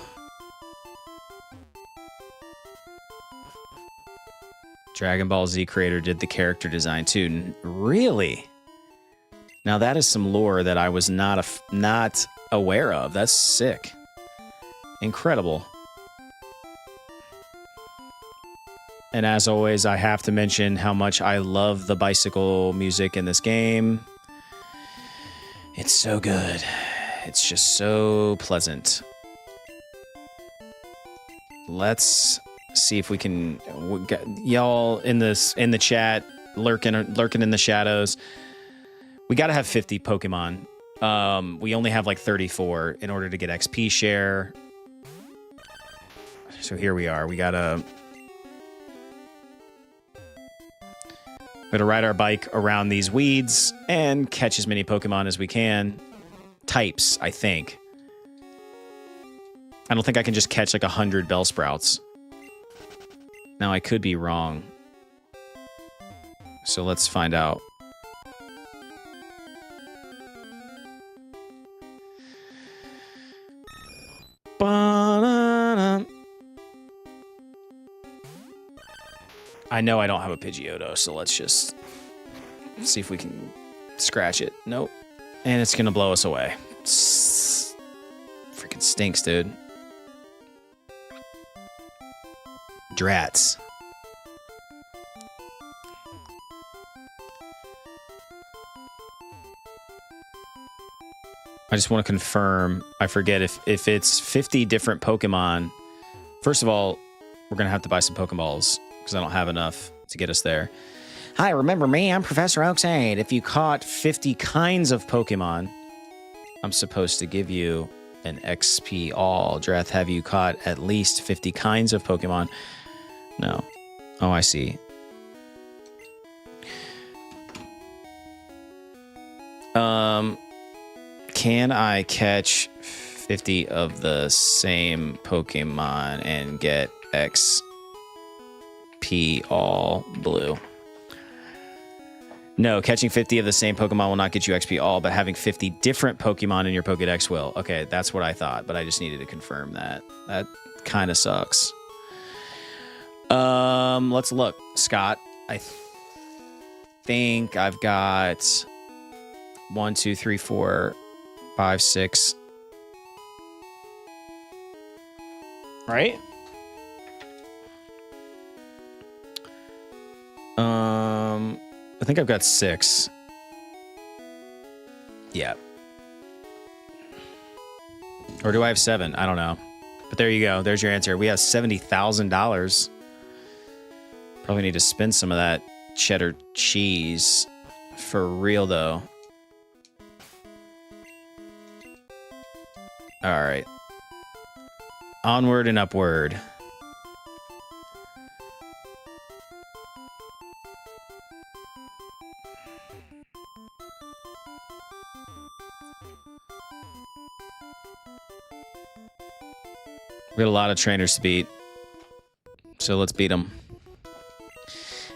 S1: Dragon Ball Z creator did the character design too. Really? Now that is some lore that I was not aware of. That's sick. Incredible. And as always, I have to mention how much I love the bicycle music in this game. It's so good. It's just so pleasant. Let's see if we can... Y'all in the chat, lurking in the shadows. We got to have 50 Pokemon. We only have like 34 in order to get XP share. So here we are. We gotta ride our bike around these weeds and catch as many Pokemon as we can. Types, I think. I don't think I can just catch like 100 Bellsprouts. Now, I could be wrong. So let's find out. Ba-da-da. I know I don't have a Pidgeotto, so let's just See if we can scratch it. Nope. And it's gonna blow us away. Freaking stinks, dude. Drats. I just want to confirm. I forget if it's 50 different Pokemon. First of all, we're going to have to buy some Pokeballs because I don't have enough to get us there. Hi, remember me? I'm Professor Oaks8. If you caught 50 kinds of Pokemon, I'm supposed to give you an XP all. Dreth, have you caught at least 50 kinds of Pokemon? No. Oh, I see. Can I catch 50 of the same Pokemon and get XP all blue? No, catching 50 of the same Pokemon will not get you XP all, but having 50 different Pokemon in your Pokedex will. Okay, that's what I thought, but I just needed to confirm that. That kind of sucks. Let's look. Scott, I think I've got 1, 2, 3, 4, 5, 6. Right? I think I've got 6. Yeah. Or do I have 7? I don't know. But there you go. There's your answer. We have $70,000. Probably need to spend some of that cheddar cheese. For real, though. All right. Onward and upward. We got a lot of trainers to beat. So let's beat them.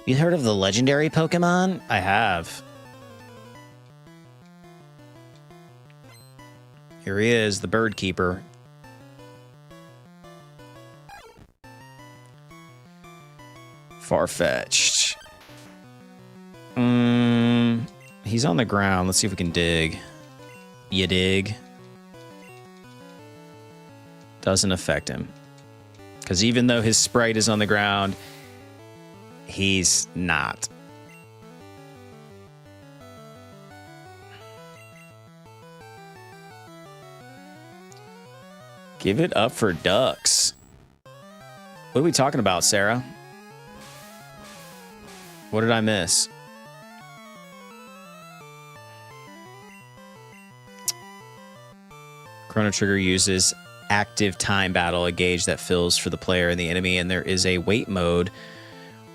S2: You heard of the legendary Pokemon?
S1: I have. Here he is, the bird keeper. Far-fetched. He's on the ground. Let's see if we can dig. You dig? Doesn't affect him. Because even though his sprite is on the ground, he's not. Give it up for ducks. What are we talking about, Sarah? What did I miss? Chrono Trigger uses active time battle, a gauge that fills for the player and the enemy, and there is a wait mode,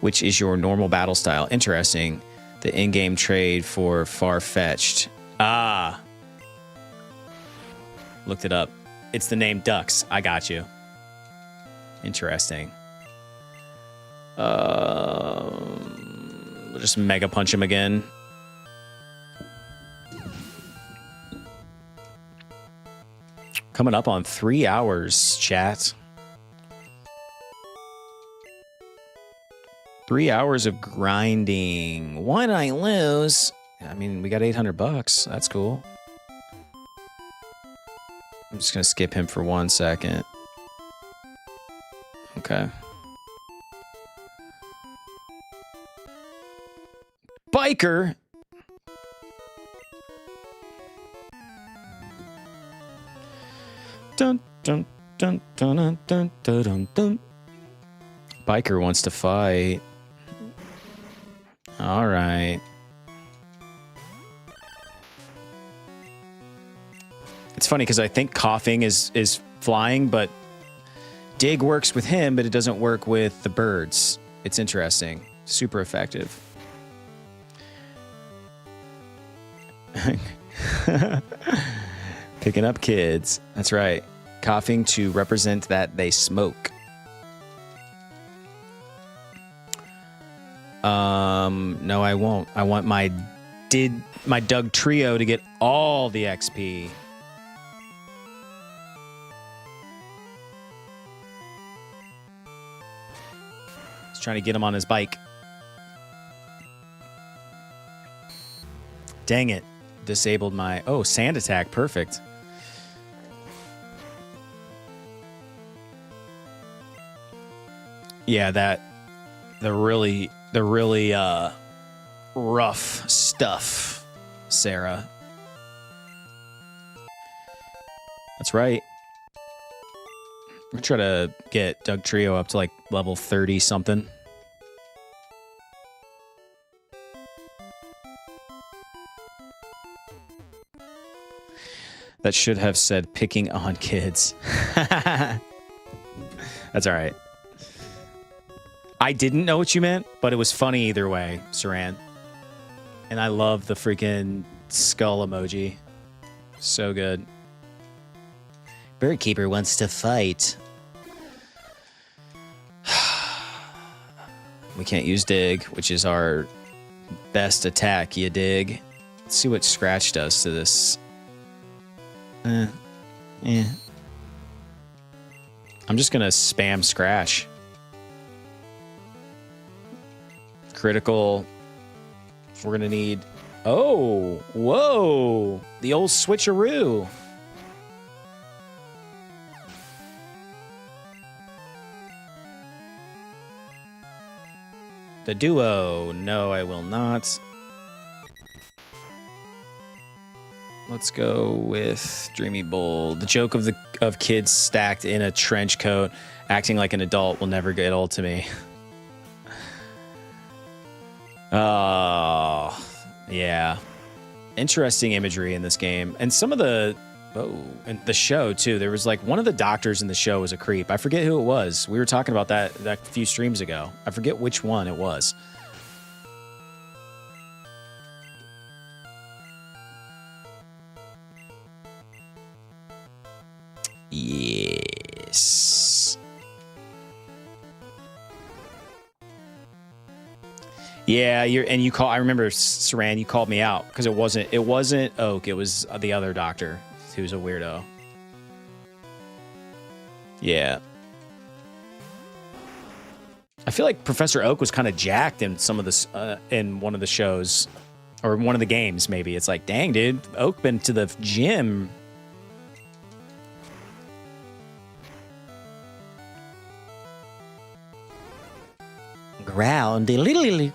S1: which is your normal battle style. Interesting. The in-game trade for far-fetched. Ah. Looked it up. It's the name Ducks. I got you. Interesting. We'll just Mega Punch him again. Coming up on 3 hours, chat. 3 hours of grinding. Why did I lose? I mean, we got $800. That's cool. I'm just going to skip him for 1 second. Okay. Biker. Dun, dun, dun, dun, dun, dun, dun, dun. Biker wants to fight. All right. It's funny because I think coughing is flying, but dig works with him, but it doesn't work with the birds. It's interesting. Super effective. Picking up kids. That's right. Coughing to represent that they smoke. No, I won't. I want my Doug Trio to get all the XP. He's trying to get him on his bike. Dang it. Disabled my... Oh, sand attack. Perfect. Yeah, the really rough stuff, Sarah. That's right. I'm gonna try to get Doug Trio up to like level 30 something. That should have said picking on kids. That's all right. I didn't know what you meant, but it was funny either way, Saran. And I love the freaking skull emoji. So good.
S2: Birdkeeper wants to fight.
S1: We can't use dig, which is our best attack, you dig? Let's see what Scratch does to this. I'm just gonna spam Scratch. Critical. We're gonna need... Oh, whoa! The old switcheroo. The duo. No, I will not. Let's go with Dreamy Bold. The joke of kids stacked in a trench coat, acting like an adult will never get old to me. Oh, yeah. Interesting imagery in this game. And some of the... Oh, and the show, too. There was like one of the doctors in the show was a creep. I forget who it was. We were talking about that a few streams ago. I forget which one it was. Yes. Yeah, you call. I remember Saran. You called me out because it wasn't Oak. It was the other doctor who's a weirdo. Yeah. I feel like Professor Oak was kind of jacked in some of this in one of the shows or one of the games. Maybe it's like, dang, dude, Oak been to the gym.
S2: Ground. Little.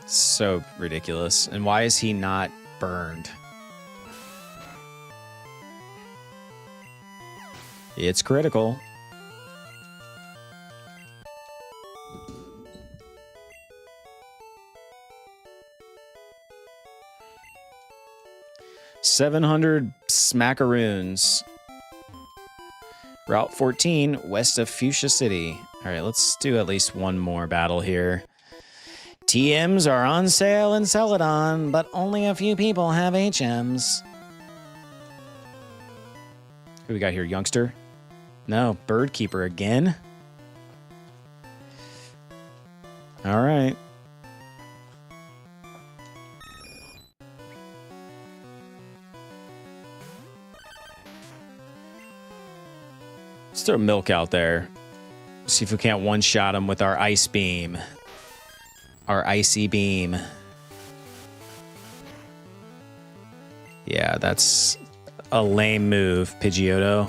S1: So ridiculous. And why is he not burned? It's critical. $700 smackaroons. Route 14, west of Fuchsia City. All right, let's do at least one more battle here. TMs are on sale in Celadon, but only a few people have HMs. Who we got here, youngster? No, Birdkeeper again? All right. Let's throw Milk out there. See if we can't one-shot him with our Ice Beam. Our Icy Beam. Yeah, that's a lame move, Pidgeotto.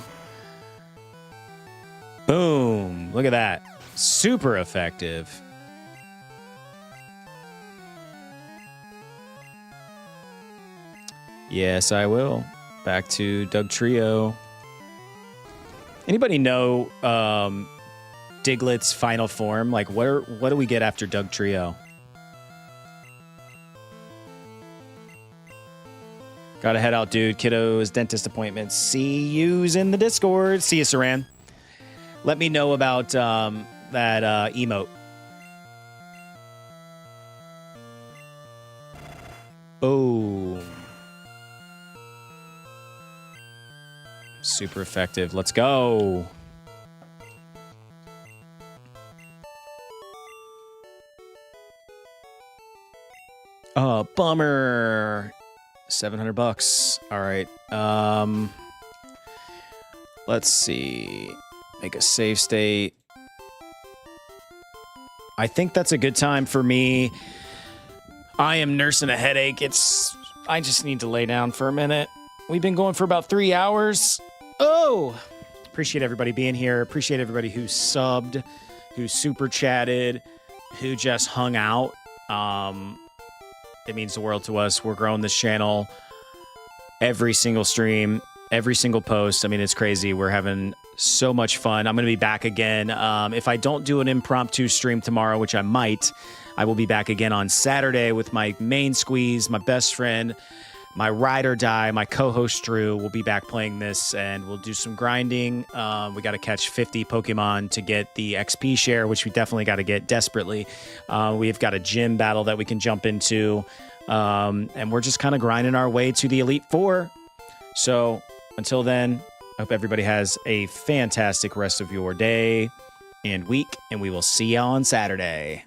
S1: Boom. Look at that. Super effective. Yes, I will. Back to Doug Trio. Anybody know Diglett's final form? Like, what do we get after Doug Trio? Gotta head out, dude. Kiddo's dentist appointment. See yous in the Discord. See you, Saran. Let me know about that emote. Boom. Super effective. Let's go. Oh, bummer. $700. All right. Let's see. Make a save state. I think that's a good time for me. I am nursing a headache. I just need to lay down for a minute. We've been going for about 3 hours. Oh, appreciate everybody being here. Appreciate everybody who subbed, who super chatted, who just hung out. It means the world to us. We're growing this channel every single stream, every single post. I mean, it's crazy. We're having so much fun. I'm going to be back again. If I don't do an impromptu stream tomorrow, which I might, I will be back again on Saturday with my main squeeze, my best friend, my ride or die, my co-host Drew. Will be back playing this, and we'll do some grinding. We got to catch 50 Pokemon to get the XP share, which we definitely got to get desperately. We've got a gym battle that we can jump into, and we're just kind of grinding our way to the Elite Four. So until then, I hope everybody has a fantastic rest of your day and week, and we will see you on Saturday.